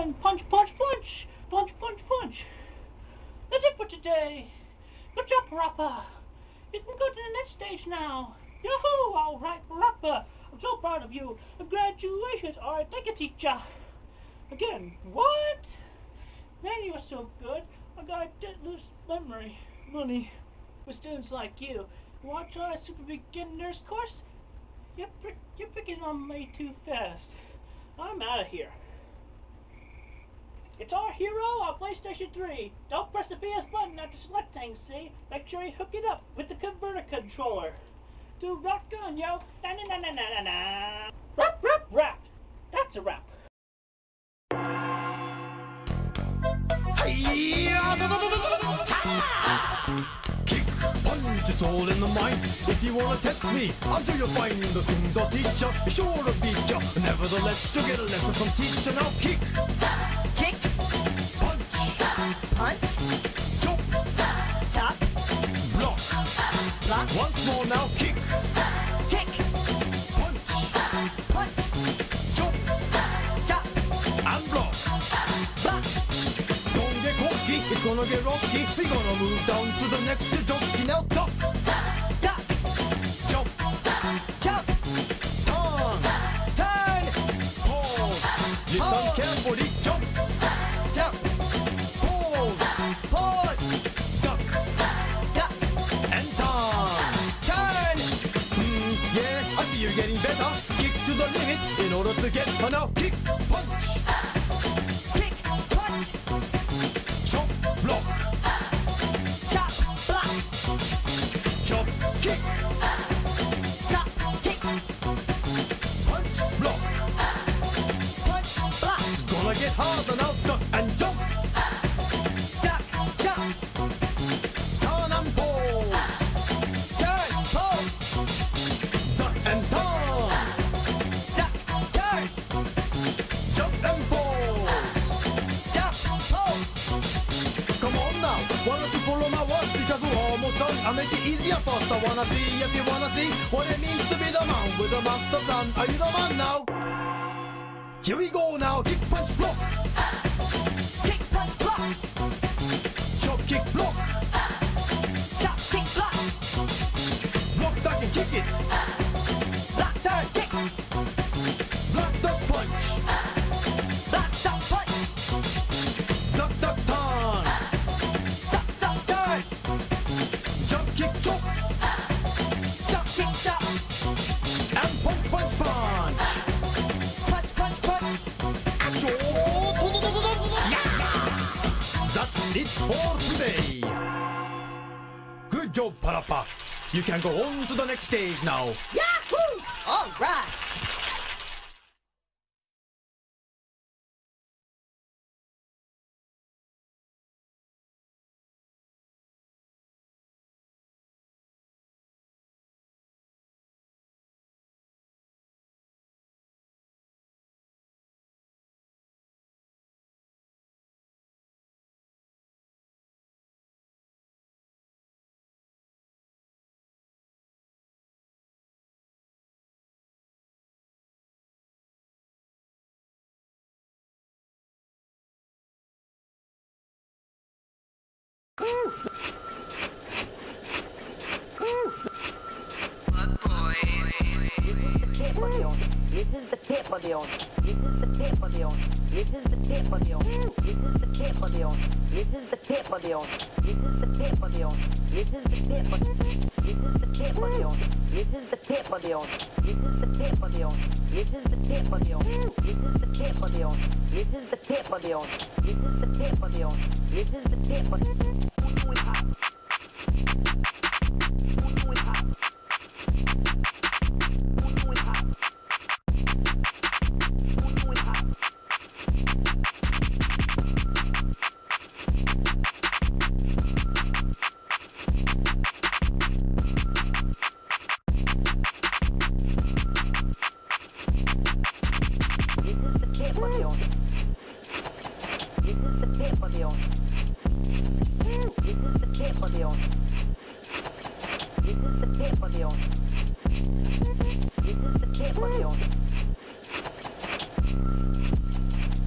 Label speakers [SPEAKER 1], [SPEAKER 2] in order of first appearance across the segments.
[SPEAKER 1] again. Punch, punch, punch. Punch, punch, punch. That's it for today. Good job, Rappa. You can go to the next stage now. Yahoo! All right, Rappa. I'm so proud of you. Congratulations. All right, thank you, teacher. Again, what? Man, you are so good. I got a lose memory. Money. With students like you. You want to try a super beginner's course? You're picking on me too fast. I'm out of here. It's our hero on PlayStation 3. Don't press the PS button after select things, see? Make sure you hook it up with the converter controller. Do rock on, yo. Na-na-na-na-na-na. Rap, rap, rap. That's a rap.
[SPEAKER 2] Kick, punch, it's all in the mind. If you wanna test me, I'm sure you'll find the things I'll teach ya. Be sure to beat ya. Nevertheless, you'll get a lesson from teacher. Now kick,
[SPEAKER 3] Kick,
[SPEAKER 2] punch,
[SPEAKER 3] punch,
[SPEAKER 2] chop,
[SPEAKER 3] chop,
[SPEAKER 2] block.
[SPEAKER 3] block,
[SPEAKER 2] Once more now, kick,
[SPEAKER 3] kick,
[SPEAKER 2] punch,
[SPEAKER 3] punch,
[SPEAKER 2] chop,
[SPEAKER 3] chop,
[SPEAKER 2] and block.
[SPEAKER 3] block.
[SPEAKER 2] Don't get cocky, it's gonna get rocky. We're gonna move down to the next jockey. Now duck,
[SPEAKER 3] Duck,
[SPEAKER 2] jump,
[SPEAKER 3] jump,
[SPEAKER 2] turn,
[SPEAKER 3] turn,
[SPEAKER 2] pause. Listen
[SPEAKER 3] Pause.
[SPEAKER 2] carefully, jump,
[SPEAKER 3] jump,
[SPEAKER 2] pause,
[SPEAKER 3] pause,
[SPEAKER 2] duck,
[SPEAKER 3] duck,
[SPEAKER 2] and turn.
[SPEAKER 3] turn.
[SPEAKER 2] Yeah, I see you're getting better. Kick to the limit in order to get her. Now kick, punch,
[SPEAKER 3] Kick, punch,
[SPEAKER 2] chop, block,
[SPEAKER 3] chop, block,
[SPEAKER 2] chop, kick,
[SPEAKER 3] chop, kick,
[SPEAKER 2] punch, block.
[SPEAKER 3] punch, block,
[SPEAKER 2] Gonna get harder now. Duck and jump,
[SPEAKER 3] duck, jump,
[SPEAKER 2] turn and pause.
[SPEAKER 3] turn, pose,
[SPEAKER 2] Duck and turn,
[SPEAKER 3] duck, turn,
[SPEAKER 2] jump and pause.
[SPEAKER 3] jump, pose.
[SPEAKER 2] Come on now, why don't you follow my words? Because we're almost done. I'll make it easier first. I wanna see if you wanna see what it means to be the man with the master plan. Are you the man now? Here we go now. Kick, punch, block.
[SPEAKER 3] Kick, punch, block,
[SPEAKER 2] Chop, kick, block.
[SPEAKER 3] chop, kick, block,
[SPEAKER 2] Block, duck, and kick it.
[SPEAKER 3] block, turn, kick,
[SPEAKER 2] Block, duck, punch.
[SPEAKER 3] block, duck, punch,
[SPEAKER 2] Duck, duck, turn.
[SPEAKER 3] duck, duck, turn,
[SPEAKER 2] Jump, kick, chop.
[SPEAKER 3] chop, kick, chop,
[SPEAKER 2] And punch, punch, punch.
[SPEAKER 3] punch, punch, punch.
[SPEAKER 2] Action. That's it for today. Good job, Parappa. You can go on to the next stage now.
[SPEAKER 3] Yahoo! All right. This is the tip of the on. This is the tip of the on. This is the tip of the on. This is the tip of the on. This is the tip of the on. This is the tip of the on. This is the tip of This is the tip of the on. This is the tip of the on. This is the tip of the on. This is the tip of the on. This is the tip of the on. This is the tip of the on. This is the tip of the on. This is the tip of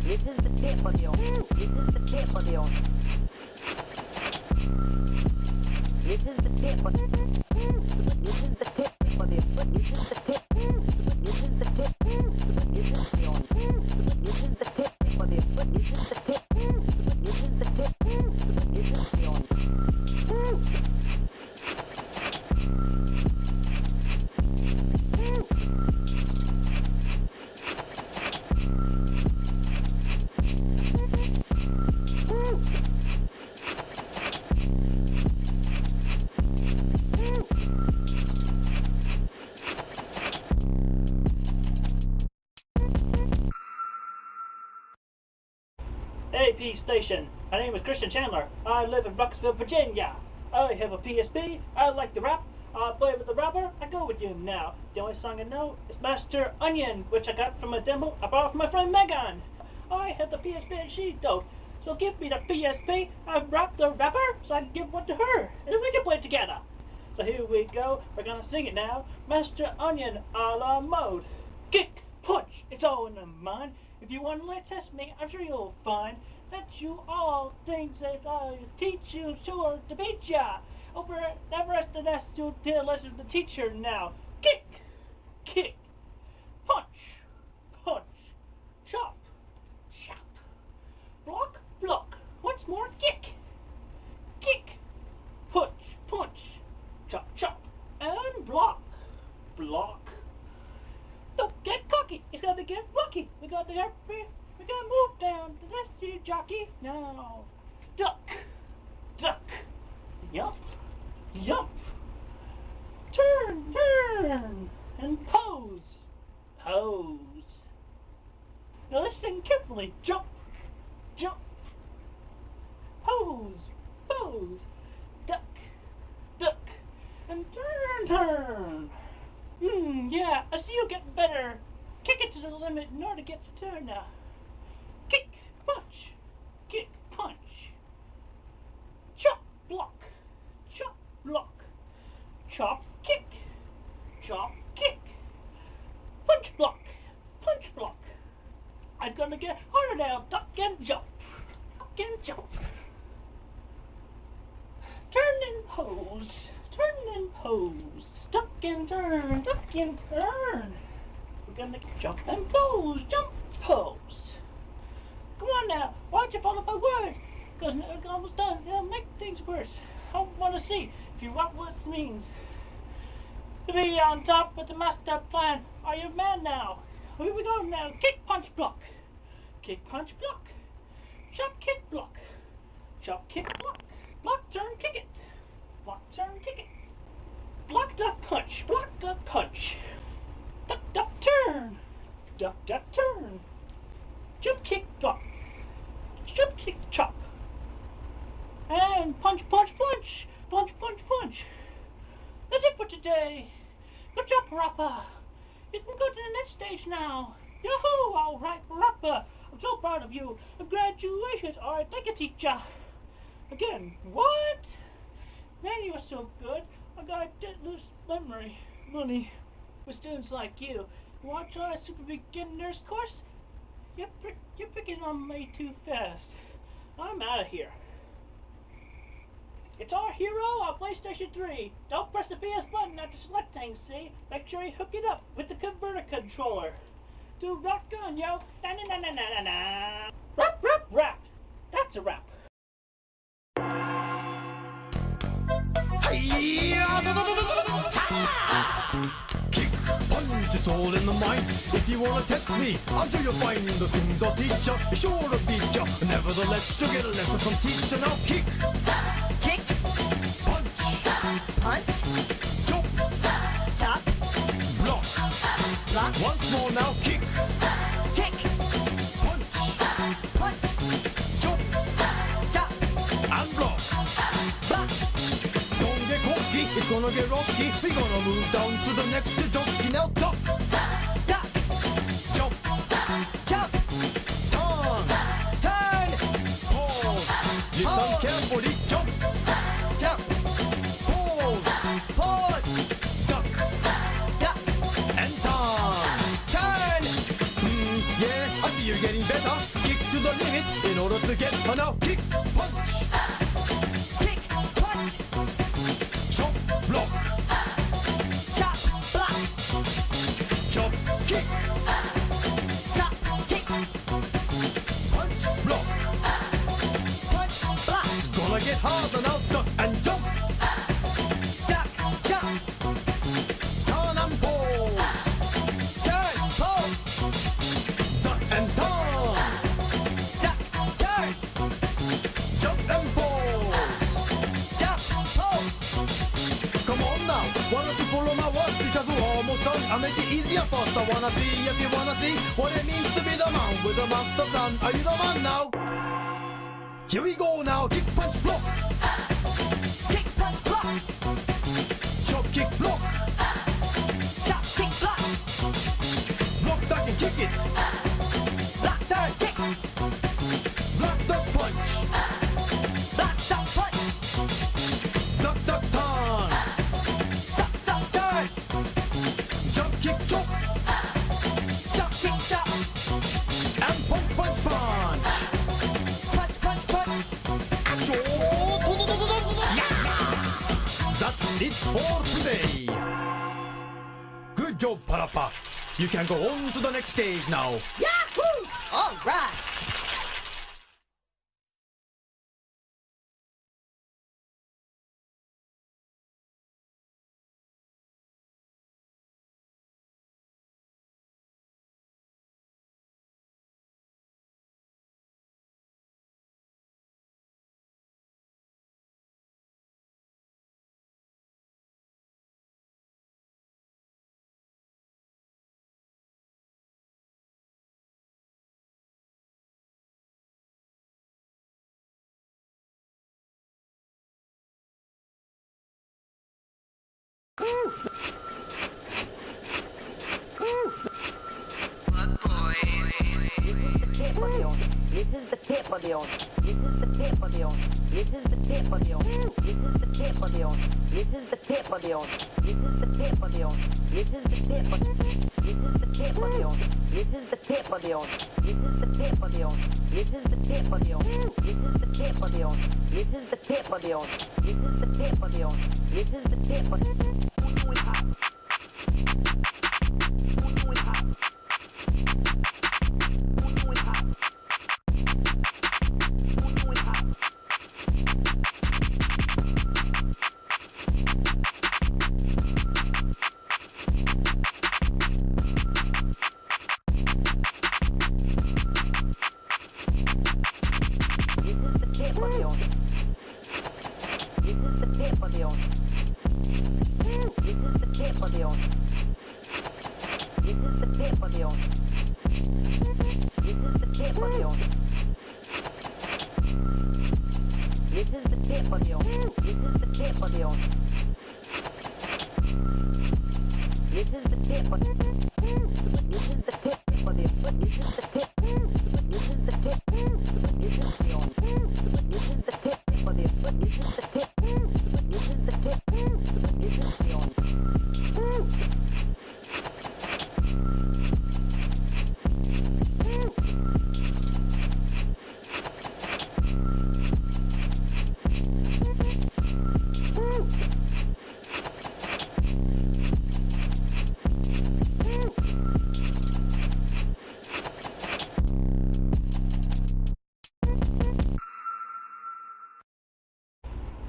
[SPEAKER 3] This This is the tip of the orange. This is the tip of the orange. This is the tip of the This is the tip of the This is the tip. This is the tip. This is the orange. This is the tip of the This is the tip. This is the tip. This is the orange.
[SPEAKER 1] AP station. My name is Christian Chandler. I live in Bucksville, Virginia. I have a PSP. I like to rap. I play with the rapper. I go with you now. The only song I know is Master Onion, which I got from a demo I borrowed from my friend Megan. I have the PSP and she don't. So give me the PSP. I rap the rapper so I can give one to her. And then we can play it together. So here we go. We're gonna sing it now. Master Onion a la mode. Kick, punch, it's all in the mind. If you want to test me, I'm sure you'll find that you all things that I teach you sure to beat ya. Over the rest of that to listen to the teacher now. Kick, kick, punch, punch, chop, chop, block, block. Once more, kick, kick, punch, punch, chop, chop, and block, block. Don't get cocky. It's gotta get lucky. We gotta move down to this here jockey now. Duck, duck, yump, yump. Turn, turn, and pose, pose. Now listen carefully. Jump, jump, pose, pose. Duck, duck, and turn, turn. Yeah, I see you getting better. Kick it to the limit in order to get the turn now. Kick, punch, kick, punch. Chop, block, chop, block. Chop, kick, chop, kick. Punch, block, punch, block. I'm gonna get harder now. Duck and jump, duck and jump. Turn and pose, turn and pose. Duck and turn, duck and turn. We're gonna jump and pose, jump, pose. Come on now, why don't you follow my word? Because it's almost done, it'll make things worse. I want to see if you want what it means. To be on top with the master plan. Are you mad now? Here we go now. Kick, punch, block. Kick, punch, block. Chop, kick, block. Chop, kick, block. Block, turn, kick it. Block, turn, kick it. Block, duck, punch. Block, duck, punch. Duck, duck, turn. Duck, duck, turn. Jump, kick, block. Jump, kick, chop. And punch, punch, punch. Punch, punch, punch. That's it for today. Good job, Rappa. You can go to the next stage now. Yahoo! All right, Rappa. I'm so proud of you. Congratulations. All right, thank you, teacher. Again, what? Man, you are so good. I got lose memory money with students like you. You want to try a super beginner's course? You're picking on me too fast. I'm out of here. It's our hero on PlayStation 3. Don't press the PS button after select things, see? Make sure you hook it up with the converter controller. Do rock on, yo. Na na na na na na na. Rap, rap, rap. That's a rap.
[SPEAKER 2] Kick, punch, it's all in the mind. If you wanna test me, I'm sure you'll find the things I'll teach ya is sure to beat ya. Nevertheless, you'll get a lesson from teacher. Now kick,
[SPEAKER 3] Kick,
[SPEAKER 2] punch,
[SPEAKER 3] punch,
[SPEAKER 2] jump,
[SPEAKER 3] chop,
[SPEAKER 2] block.
[SPEAKER 3] block,
[SPEAKER 2] Once more now, kick,
[SPEAKER 3] kick,
[SPEAKER 2] punch,
[SPEAKER 3] punch,
[SPEAKER 2] jump,
[SPEAKER 3] chop,
[SPEAKER 2] and block.
[SPEAKER 3] block.
[SPEAKER 2] Don't get cocky, it's gonna get rocky. We're gonna move down to the next jockey. Now duck,
[SPEAKER 3] Duck,
[SPEAKER 2] jump,
[SPEAKER 3] jump,
[SPEAKER 2] turn,
[SPEAKER 3] turn,
[SPEAKER 2] pause. Listen carefully, jump,
[SPEAKER 3] jump,
[SPEAKER 2] pause,
[SPEAKER 3] pause,
[SPEAKER 2] duck,
[SPEAKER 3] duck,
[SPEAKER 2] and turn.
[SPEAKER 3] turn.
[SPEAKER 2] Yeah, I see you're getting better. harder. Kick to the limit in order to get a now. Kick, punch.
[SPEAKER 3] Kick, punch,
[SPEAKER 2] Chop, block.
[SPEAKER 3] chop, block,
[SPEAKER 2] Chop, kick.
[SPEAKER 3] chop, kick,
[SPEAKER 2] Punch, block.
[SPEAKER 3] punch, block,
[SPEAKER 2] Gonna get harder now. Duck and jump.
[SPEAKER 3] duck, jump,
[SPEAKER 2] Turn and pose.
[SPEAKER 3] turn, pose,
[SPEAKER 2] Duck and turn.
[SPEAKER 3] duck, turn,
[SPEAKER 2] Jump and pose.
[SPEAKER 3] jump, pose.
[SPEAKER 2] Come on now, why don't you follow my words? Because we're almost done. I'll make it easier first. I wanna see if you wanna see what it means to be the man with a master plan. Are you the man now? Here we go now. Kick, punch, block.
[SPEAKER 3] Kick, punch, block,
[SPEAKER 2] Chop, kick, block.
[SPEAKER 3] chop, kick, block,
[SPEAKER 2] Block, duck, and kick it.
[SPEAKER 3] block, turn, kick,
[SPEAKER 2] Block, duck, punch.
[SPEAKER 3] block, duck, punch,
[SPEAKER 2] Duck, duck, turn.
[SPEAKER 3] duck, duck, turn,
[SPEAKER 2] Jump, kick, chop.
[SPEAKER 3] chop, kick, chop,
[SPEAKER 2] And punch, punch, punch.
[SPEAKER 3] punch, punch, punch.
[SPEAKER 2] That's it for today. Good job, Parappa. You can go on to the next stage now.
[SPEAKER 3] Yahoo! All right. This is the tip of the own. This is the tip of the own. This is the tip of the own. This is the tip of the own. This is the tip of the own. This is the tip of the own. This is the tip of This is the tip of the own. This is the tip of the own. This is the tip of the own. This is the tip of the own. This is the tip of the own. This is the tip of the own. This is the tip of the own. This is the tip of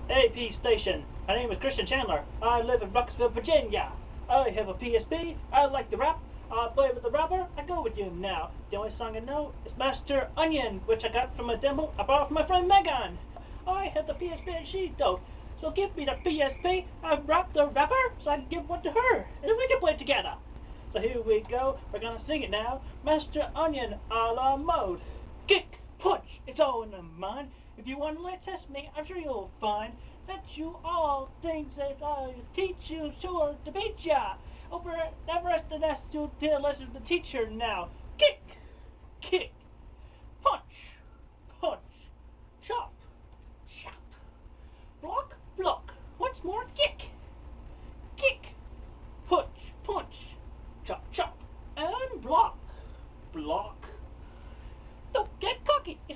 [SPEAKER 1] AP station. My name is Christian Chandler. I live in Bucksville, Virginia. I have a PSP. I like to rap. I play with the rapper. I go with you now. The only song I know is Master Onion, which I got from a demo I borrowed from my friend Megan. I have the PSP and she don't. So give me the PSP. I rap the rapper so I can give one to her. And then we can play it together. So here we go. We're gonna sing it now. Master Onion a la mode. Kick, punch, it's all in the mind. If you want to let test me, I'm sure you'll find that you all things that I teach you sure to beat ya. Over the rest of that to listen to the teacher now. Kick, kick, punch, punch, chop, chop, block, block. Once more, kick, kick, punch, punch, chop, chop, and block, block.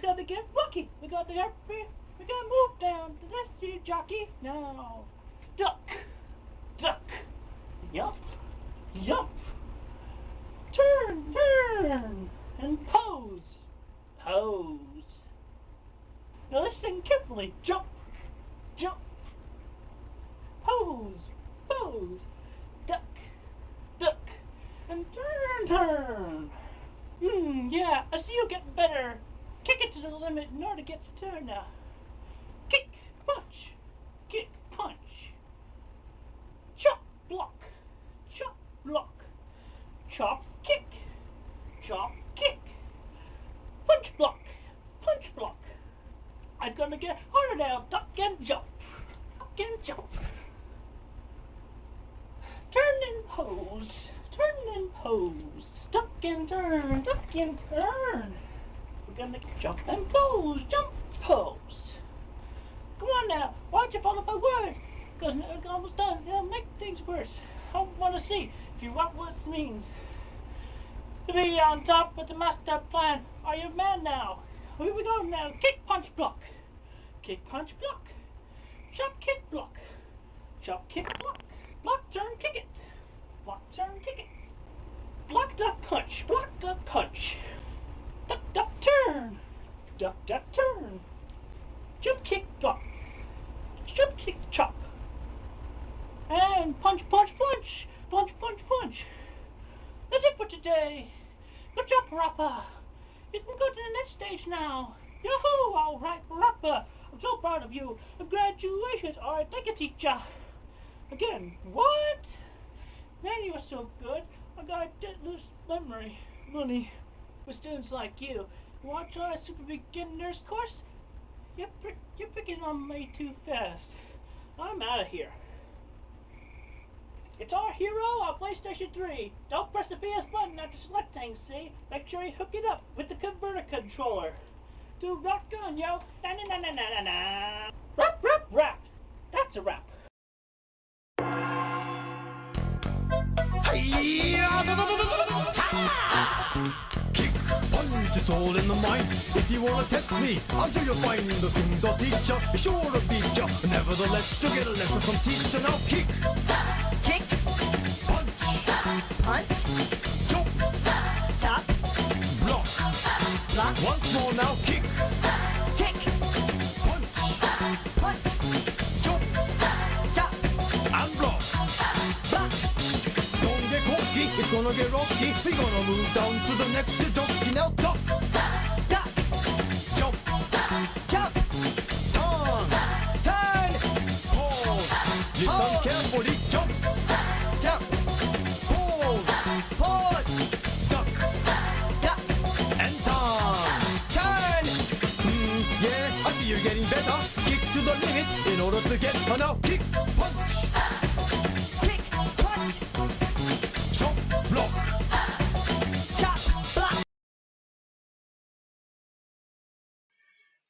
[SPEAKER 1] just gotta get lucky. We gotta move down to this sea jockey now. Duck, duck, yup, yup. Turn, turn, and pose, pose. Now listen carefully. Jump, jump, pose, pose. Duck, duck, and turn, turn. Yeah, I see you getting better. Kick it to the limit in order to get the turn now. Kick, punch, kick, punch. Chop, block, chop, block. Chop, kick, chop, kick. Punch, block, punch, block. I'm gonna get harder now. Duck and jump, duck and jump. Turn and pose, turn and pose. Duck and turn, duck and turn. We're gonna jump and pose, jump, pose. Come on now, why don't you follow my word? Because it's almost done, it'll make things worse. I want to see if you want what it means. To be on top with the master plan. Are you mad now? Here we go now. Kick, punch, block. Kick, punch, block. Chop, kick, block. Chop, kick, block. Block, turn, kick it. Block, turn, kick it. Block, duck, punch. Block, duck, punch. Duck, duck, turn. Duck, duck, turn. Jump, kick, block. Jump, kick, chop. And punch, punch, punch. Punch, punch, punch. That's it for today. Good job, Rappa. You can go to the next stage now. Yahoo! All right, Rappa. I'm so proud of you. Congratulations. All right, thank you, teacher. Again, what? Man, you are so good. I got a lose money with students like you. You want to try a super beginner's course? You're picking on me too fast. I'm out of here. It's our hero on PlayStation 3. Don't press the PS button after select things, see? Make sure you hook it up with the converter controller. Do rock on, yo. Na na na na na na na. Rap, rap, rap. That's a rap.
[SPEAKER 2] Kick, punch, it's all in the mind. If you wanna test me, I'm sure you'll find the things I'll teach ya. Be sure to beat ya. Nevertheless, you'll get a lesson from teacher. Now kick,
[SPEAKER 3] Kick,
[SPEAKER 2] punch,
[SPEAKER 3] punch,
[SPEAKER 2] jump,
[SPEAKER 3] chop,
[SPEAKER 2] block.
[SPEAKER 3] block,
[SPEAKER 2] Once more now, kick,
[SPEAKER 3] kick,
[SPEAKER 2] punch,
[SPEAKER 3] punch,
[SPEAKER 2] jump,
[SPEAKER 3] chop,
[SPEAKER 2] and block.
[SPEAKER 3] block.
[SPEAKER 2] Don't get cocky, it's gonna get rocky. We're gonna move down to the next jockey. Now duck,
[SPEAKER 3] Duck,
[SPEAKER 2] jump,
[SPEAKER 3] jump,
[SPEAKER 2] turn,
[SPEAKER 3] turn,
[SPEAKER 2] pause. Listen carefully, jump,
[SPEAKER 3] jump,
[SPEAKER 2] pause,
[SPEAKER 3] pause,
[SPEAKER 2] duck,
[SPEAKER 3] duck,
[SPEAKER 2] and turn.
[SPEAKER 3] turn.
[SPEAKER 2] Yeah, I see you're getting better. Kick to the limit in order to get her now. Kick, punch,
[SPEAKER 3] Kick, punch,
[SPEAKER 2] jump, block.
[SPEAKER 3] chop, block.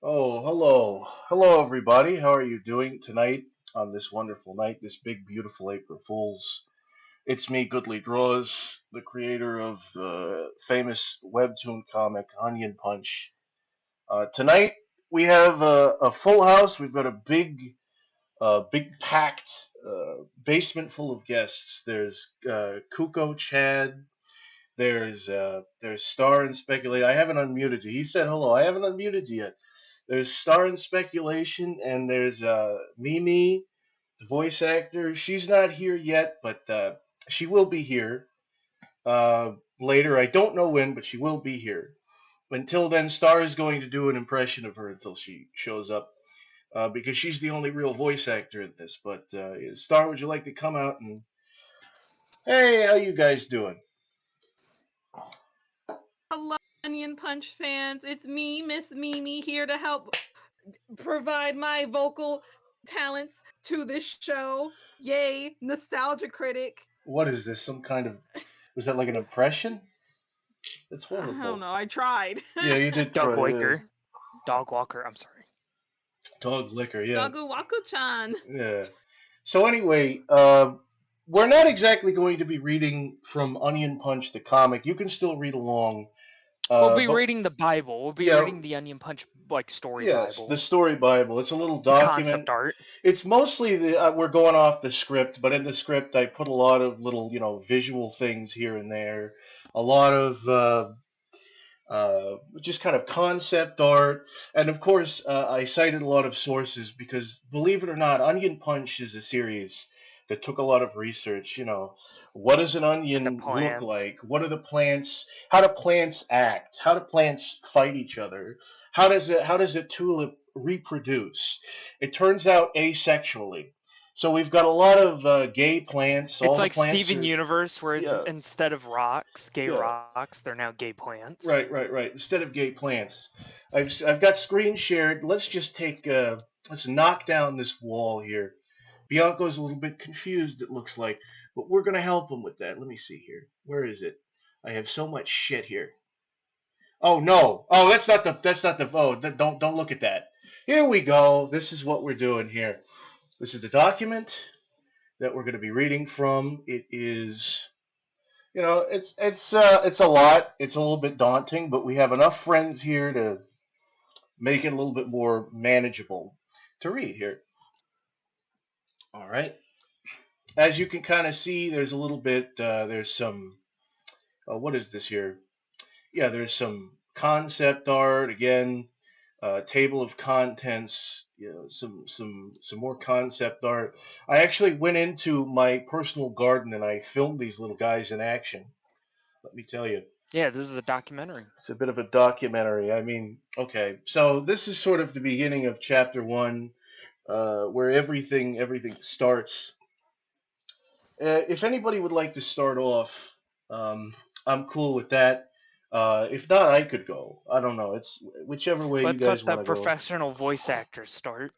[SPEAKER 4] Oh, hello. Hello, everybody. How are you doing tonight on this wonderful night, this big, beautiful April Fool's? It's me, Goodly Draws, the creator of the famous webtoon comic Onion Punch. Tonight, we have a full house. We've got a big packed basement full of guests. There's Kuko, Chad. There's Star and Speculate. I haven't unmuted you. He said hello. I haven't unmuted you yet. There's Star and Speculation, and there's Mimi, the voice actor. She's not here yet, but she will be here later. I don't know when, but she will be here. Until then, Star is going to do an impression of her until she shows up, because she's the only real voice actor in this. But Star, would you like to come out and hey, how you guys doing?
[SPEAKER 5] Hello, Onion Punch fans. It's me, Miss Mimi, here to help provide my vocal talents to this show. Yay, nostalgia critic.
[SPEAKER 4] What is this? Some kind of was that like an impression? That's
[SPEAKER 5] I
[SPEAKER 4] wonderful.
[SPEAKER 5] don't know. I tried.
[SPEAKER 4] Yeah, you did
[SPEAKER 6] Dog
[SPEAKER 4] try.
[SPEAKER 6] Waker. Dog Walker, I'm sorry.
[SPEAKER 4] Dog liquor. Yeah.
[SPEAKER 5] Dagu Waku-chan.
[SPEAKER 4] Yeah. So anyway, we're not exactly going to be reading from Onion Punch the comic. You can still read along
[SPEAKER 6] We'll be
[SPEAKER 4] but
[SPEAKER 6] reading the Bible. We'll be
[SPEAKER 4] yeah,
[SPEAKER 6] reading the Onion Punch like story
[SPEAKER 4] yes, the
[SPEAKER 6] Bible.
[SPEAKER 4] story Bible. It's a little
[SPEAKER 6] The
[SPEAKER 4] document.
[SPEAKER 6] concept art.
[SPEAKER 4] It's mostly we're going off the script, but in the script I put a lot of little, visual things here and there. A lot of just kind of concept art. And of course, I cited a lot of sources because, believe it or not, Onion Punch is a series that took a lot of research. What does an
[SPEAKER 6] And the
[SPEAKER 4] onion look
[SPEAKER 6] plants.
[SPEAKER 4] like? What are the plants? How do plants act? How do plants fight each other? How does a tulip reproduce? It turns out asexually. So we've got a lot of gay plants.
[SPEAKER 6] It's
[SPEAKER 4] All the
[SPEAKER 6] like
[SPEAKER 4] plants
[SPEAKER 6] Steven
[SPEAKER 4] are,
[SPEAKER 6] Universe, where it's
[SPEAKER 4] yeah,
[SPEAKER 6] instead of rocks, gay
[SPEAKER 4] yeah.
[SPEAKER 6] rocks, they're now gay plants.
[SPEAKER 4] Right, right, right. Instead of gay plants, I've got screen shared. Let's just let's knock down this wall here. Bianco's a little bit confused. It looks like, but we're gonna help him with that. Let me see here. Where is it? I have so much shit here. Oh no! Oh, that's not the. That's not the. Oh, don't look at that. Here we go. This is what we're doing here. This is the document that we're going to be reading from. It is, it's a lot. It's a little bit daunting, but we have enough friends here to make it a little bit more manageable to read here. All right. As you can kind of see, there's a little bit. There's some. What is this here? Yeah, there's some concept art again. Table of contents. Some more concept art. I actually went into my personal garden and I filmed these little guys in action. Let me tell you.
[SPEAKER 6] Yeah, this is a documentary.
[SPEAKER 4] It's a bit of a documentary. I mean, okay, so this is sort of the beginning of chapter one, where everything starts. If anybody would like to start off, I'm cool with that. If not, I could go. I don't know. It's whichever way you
[SPEAKER 6] Let's
[SPEAKER 4] guys
[SPEAKER 6] let the
[SPEAKER 4] want to go.
[SPEAKER 6] professional voice actors start.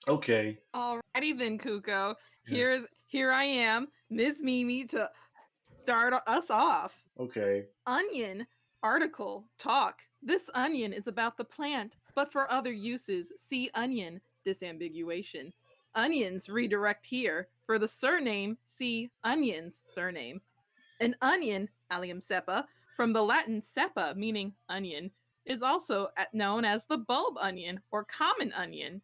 [SPEAKER 4] Okay.
[SPEAKER 5] Alrighty then, Kuko.
[SPEAKER 4] Yeah.
[SPEAKER 5] Here I am, Ms. Mimi, to start us off.
[SPEAKER 4] Okay.
[SPEAKER 5] Onion, article, talk. This onion is about the plant, but for other uses, see onion, disambiguation. Onions redirect here. For the surname, see onions, surname. An onion, allium cepa, from the Latin cepa, meaning onion, is also known as the bulb onion or common onion.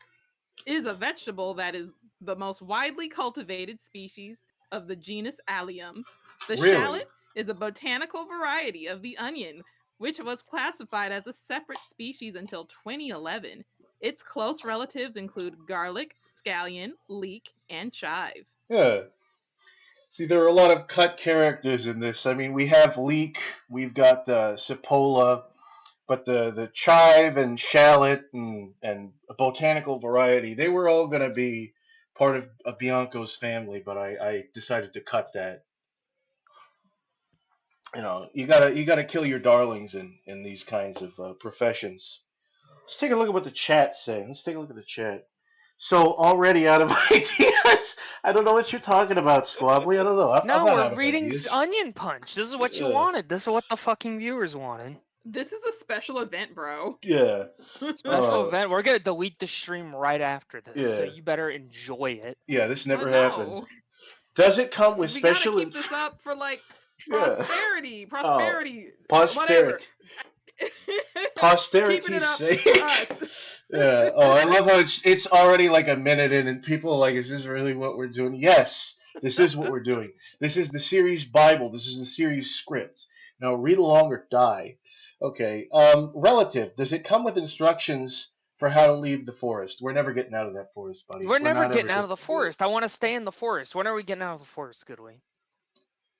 [SPEAKER 5] It is a vegetable that is the most widely cultivated species of the genus Allium. The
[SPEAKER 4] Really?
[SPEAKER 5] shallot is a botanical variety of the onion, which was classified as a separate species until 2011. Its close relatives include garlic, scallion, leek, and chive.
[SPEAKER 4] Yeah. See, there are a lot of cut characters in this. I mean, we have Leek, we've got Cipolla, but the chive and shallot and a botanical variety, they were all going to be part of Bianco's family, but I decided to cut that. You gotta kill your darlings in these kinds of professions. Let's take a look at what the chat's saying. Let's take a look at the chat. So already out of ideas. I don't know what you're talking about, Squabbly. I don't know. I'm
[SPEAKER 6] No,
[SPEAKER 4] not out
[SPEAKER 6] we're
[SPEAKER 4] of
[SPEAKER 6] reading
[SPEAKER 4] ideas.
[SPEAKER 6] Onion Punch. This is what you
[SPEAKER 4] Uh,
[SPEAKER 6] wanted. This is what the fucking viewers wanted.
[SPEAKER 5] This is a special event, bro.
[SPEAKER 4] yeah.
[SPEAKER 6] Special event. We're gonna delete the stream right after this, so
[SPEAKER 4] Yeah.
[SPEAKER 6] you better enjoy it.
[SPEAKER 4] Yeah. This never
[SPEAKER 5] No.
[SPEAKER 4] happened. Does it come with
[SPEAKER 5] We gotta
[SPEAKER 4] special?
[SPEAKER 5] keep this up for like
[SPEAKER 4] Yeah.
[SPEAKER 5] prosperity,
[SPEAKER 4] Posterity.
[SPEAKER 5] whatever.
[SPEAKER 4] Posterity's
[SPEAKER 5] Keeping it up
[SPEAKER 4] sake.
[SPEAKER 5] for us.
[SPEAKER 4] Yeah. Oh, I love how it's already like a minute in, and people are like, "Is this really what we're doing?" Yes, this is what we're doing. This is the series Bible. This is the series script. Now read along or die. Okay. Relative. Does it come with instructions for how to leave the forest? We're never getting out of that forest, buddy.
[SPEAKER 6] We're never
[SPEAKER 4] not
[SPEAKER 6] getting
[SPEAKER 4] ever
[SPEAKER 6] out of the forest. I want to stay in the forest. When are we getting out of the forest, Goodway?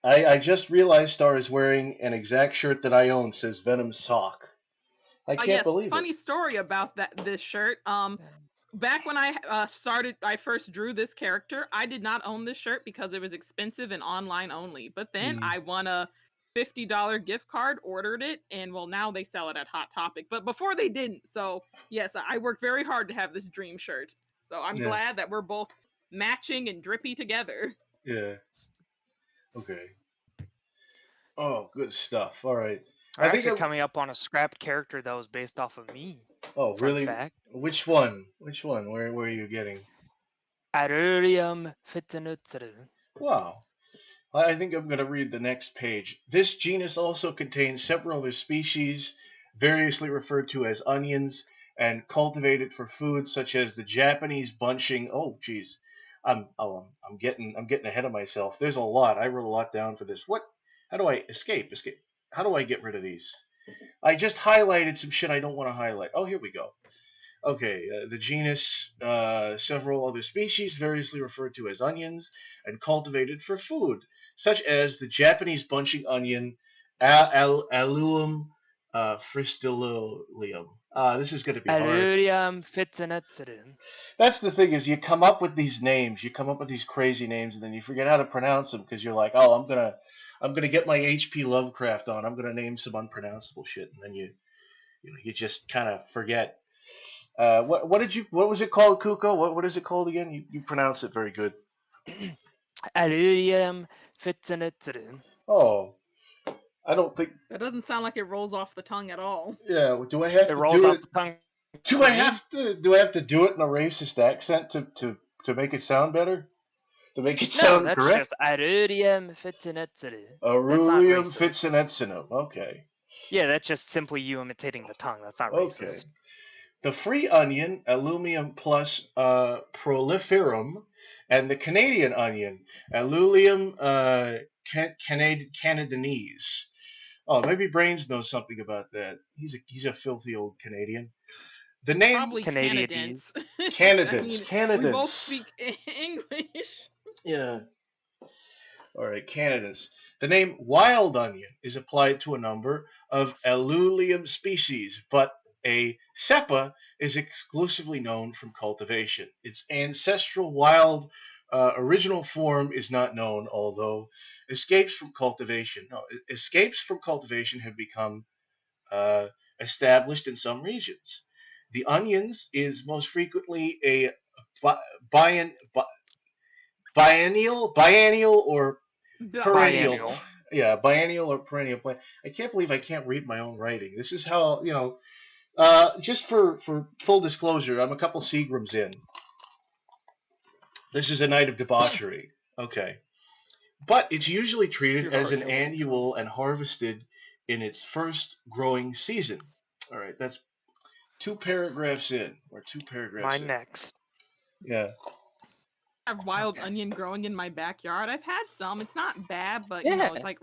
[SPEAKER 4] I just realized Star is wearing an exact shirt that I own. Says Venom Sock. I can't
[SPEAKER 5] Yes,
[SPEAKER 4] believe
[SPEAKER 5] funny
[SPEAKER 4] it.
[SPEAKER 5] story about this shirt. Back when I I first drew this character, I did not own this shirt because it was expensive and online only. But then I won a $50 gift card, ordered it, and well, now they sell it at Hot Topic. But before they didn't. So yes, I worked very hard to have this dream shirt. So I'm glad that we're both matching and drippy together.
[SPEAKER 4] Yeah. Okay. Oh, good stuff. All right.
[SPEAKER 6] We're
[SPEAKER 4] I think
[SPEAKER 6] actually coming up on a scrapped character that was based off of me.
[SPEAKER 4] Oh,
[SPEAKER 6] Fun
[SPEAKER 4] really?
[SPEAKER 6] fact.
[SPEAKER 4] Which one? Which one? Where are you getting?
[SPEAKER 6] Arurium fittenutru.
[SPEAKER 4] Wow. I think I'm going to read the next page. This genus also contains several other species, variously referred to as onions, and cultivated for food, such as the Japanese bunching. Oh, geez, I'm getting ahead of myself. There's a lot. I wrote a lot down for this. What? How do I escape? Escape? How do I get rid of these? I just highlighted some shit I don't want to highlight. Oh, here we go. Okay, the genus, several other species variously referred to as onions and cultivated for food, such as the Japanese bunching onion, Allium fristilium. This is going to be hard.
[SPEAKER 6] Allurium fitzinatsudum.
[SPEAKER 4] That's the thing is you come up with these names, you come up with these crazy names, and then you forget how to pronounce them because you're like, oh, I'm gonna get my H.P. Lovecraft on. I'm gonna name some unpronounceable shit, and then you just kind of forget. What was it called, Kuko? What is it called again? You pronounce it very good.
[SPEAKER 6] Allurium fitzinatsudum.
[SPEAKER 4] Oh, I don't think.
[SPEAKER 5] That doesn't sound like it rolls off the tongue at all.
[SPEAKER 4] Yeah, do I have
[SPEAKER 6] It
[SPEAKER 4] to
[SPEAKER 6] rolls
[SPEAKER 4] do
[SPEAKER 6] off
[SPEAKER 4] it?
[SPEAKER 6] the tongue.
[SPEAKER 4] Do
[SPEAKER 6] for
[SPEAKER 4] I
[SPEAKER 6] me.
[SPEAKER 4] have to? Do I have to do it in a racist accent to make it sound better? To make it
[SPEAKER 6] No,
[SPEAKER 4] sound
[SPEAKER 6] that's
[SPEAKER 4] correct?
[SPEAKER 6] just Allurium fitzinatsudum. That's not
[SPEAKER 4] Aurelium
[SPEAKER 6] racist.
[SPEAKER 4] Fitzsinetsinum. Okay.
[SPEAKER 6] Yeah, that's just simply you imitating the tongue. That's not
[SPEAKER 4] Okay.
[SPEAKER 6] racist.
[SPEAKER 4] The free onion, Allumium plus proliferum, and the Canadian onion, Allulium canadenese. Oh, maybe Brains knows something about that. He's a filthy old Canadian. The
[SPEAKER 5] It's
[SPEAKER 4] name
[SPEAKER 5] probably
[SPEAKER 6] Canadians.
[SPEAKER 5] Canadians. I
[SPEAKER 4] Canadians.
[SPEAKER 5] mean, we both
[SPEAKER 4] Canadians.
[SPEAKER 5] speak English.
[SPEAKER 4] Yeah. All right, Canadians. The name wild onion is applied to a number of Allulium species, but a cepa is exclusively known from cultivation. Its ancestral wild original form is not known, although escapes from cultivation have become uh, established in some regions. The onions is most frequently a bi- bienn- biennial or perennial.
[SPEAKER 6] Biennial.
[SPEAKER 4] Yeah, biennial or perennial plant. I can't believe I can't read my own writing. This is how just for full disclosure, I'm a couple Seagrams in. This is a night of debauchery. Okay, but it's usually treated
[SPEAKER 6] You're
[SPEAKER 4] as an
[SPEAKER 6] already awake.
[SPEAKER 4] annual and harvested in its first growing season. All right, that's two paragraphs in, or two paragraphs
[SPEAKER 6] Mine
[SPEAKER 4] in.
[SPEAKER 6] next.
[SPEAKER 4] Yeah.
[SPEAKER 5] I have wild
[SPEAKER 6] Okay.
[SPEAKER 5] onion growing in my backyard. I've had some. It's not bad, but
[SPEAKER 6] Yeah.
[SPEAKER 5] it's like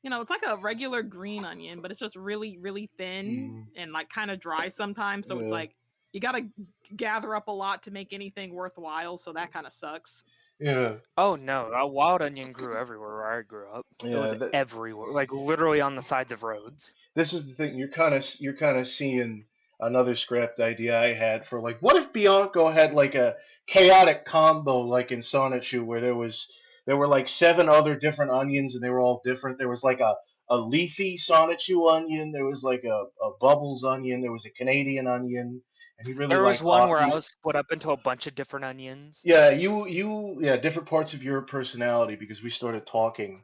[SPEAKER 5] it's like a regular green onion, but it's just really, really thin and like kind of dry sometimes. So it's
[SPEAKER 4] Yeah.
[SPEAKER 5] like you gotta gather up a lot to make anything worthwhile. So that kind of sucks.
[SPEAKER 4] Yeah.
[SPEAKER 6] Oh no, a wild onion grew everywhere where I grew up. It was
[SPEAKER 4] Yeah.
[SPEAKER 6] everywhere, like literally on the sides of roads.
[SPEAKER 4] This is the thing. You're kind of seeing another scrapped idea I had for like, what if Bianco had like a chaotic combo like in Sonichu where there were like seven other different onions and they were all different. There was like a leafy Sonichu onion. There was like a Bubbles onion. There was a Canadian onion, and he really
[SPEAKER 6] There was
[SPEAKER 4] liked
[SPEAKER 6] one where I
[SPEAKER 4] hockey.
[SPEAKER 6] was split up into a bunch of different onions.
[SPEAKER 4] Yeah, yeah, different parts of your personality because we started talking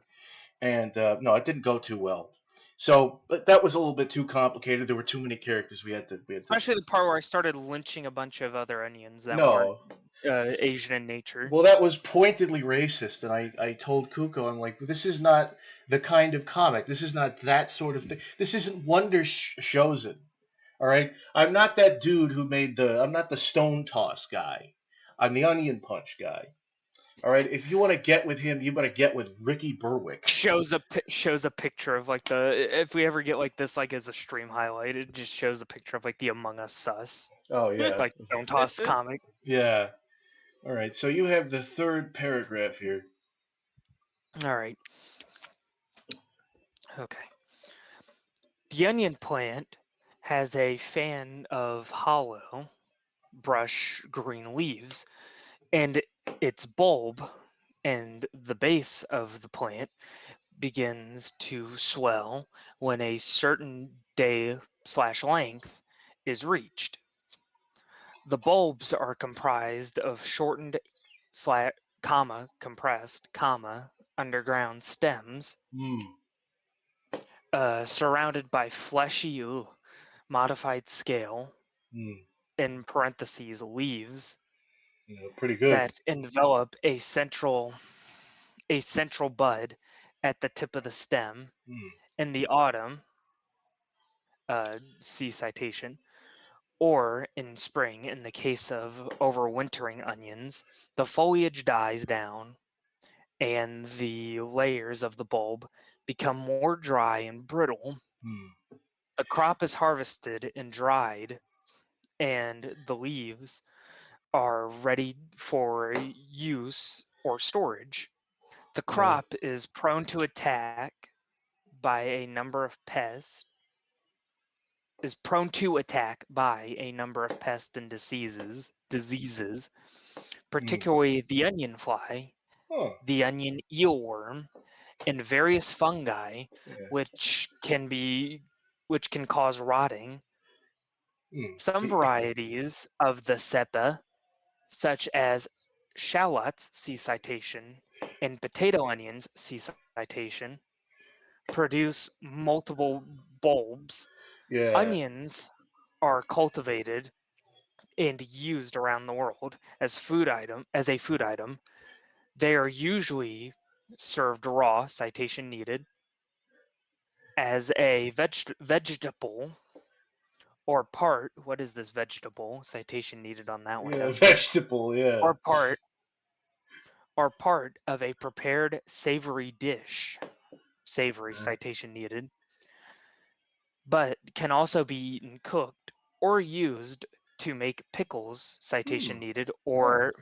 [SPEAKER 4] and no, it didn't go too well. So, but that was a little bit too complicated. There were too many characters. We had to.
[SPEAKER 6] Especially the part where I started lynching a bunch of other onions that
[SPEAKER 4] No,
[SPEAKER 6] weren't Asian in nature.
[SPEAKER 4] well, that was pointedly racist, and I told Kuko, I'm like, this is not the kind of comic. This is not that sort of thing. This isn't Wonder Chosen. All right, I'm not that dude who made the. I'm not the Stone Toss guy. I'm the Onion Punch guy. All right, if you want to get with him, you better get with Ricky Berwick.
[SPEAKER 6] Shows a picture of like if we ever get like this like as a stream highlight, it just shows a picture of like the Among Us sus,
[SPEAKER 4] Oh yeah,
[SPEAKER 6] like Stone Toss comic.
[SPEAKER 4] yeah. All right, so you have the third paragraph here.
[SPEAKER 6] All right. Okay. The onion plant has a fan of hollow brush green leaves, and its bulb and the base of the plant begins to swell when a certain day/length is reached. The bulbs are comprised of shortened compressed underground stems surrounded by fleshy modified scale in parentheses leaves
[SPEAKER 4] Pretty good.
[SPEAKER 6] that envelop a central a central bud at the tip of the stem.
[SPEAKER 4] Hmm.
[SPEAKER 6] In the autumn, see citation, or in spring, in the case of overwintering onions, the foliage dies down and the layers of the bulb become more dry and brittle.
[SPEAKER 4] Hmm.
[SPEAKER 6] The crop is harvested and dried, and the leaves are ready for use or storage. The
[SPEAKER 4] Yeah.
[SPEAKER 6] crop is prone to attack by a number of pests and diseases,
[SPEAKER 4] Hmm.
[SPEAKER 6] particularly the onion fly,
[SPEAKER 4] Huh.
[SPEAKER 6] the onion eelworm, and various fungi,
[SPEAKER 4] Yeah.
[SPEAKER 6] which can cause rotting.
[SPEAKER 4] Hmm.
[SPEAKER 6] Some varieties of the cepa, such as shallots, see citation, and potato onions, see citation, produce multiple bulbs.
[SPEAKER 4] Yeah.
[SPEAKER 6] Onions are cultivated and used around the world as a food item. They are usually served raw, citation needed, as a vegetable or part. What is this vegetable? Citation needed on that one.
[SPEAKER 4] Yeah.
[SPEAKER 6] No shit.
[SPEAKER 4] Vegetable. Yeah.
[SPEAKER 6] Or part of a prepared savory dish. Savory, citation needed. But can also be eaten cooked or used to make pickles, citation needed, or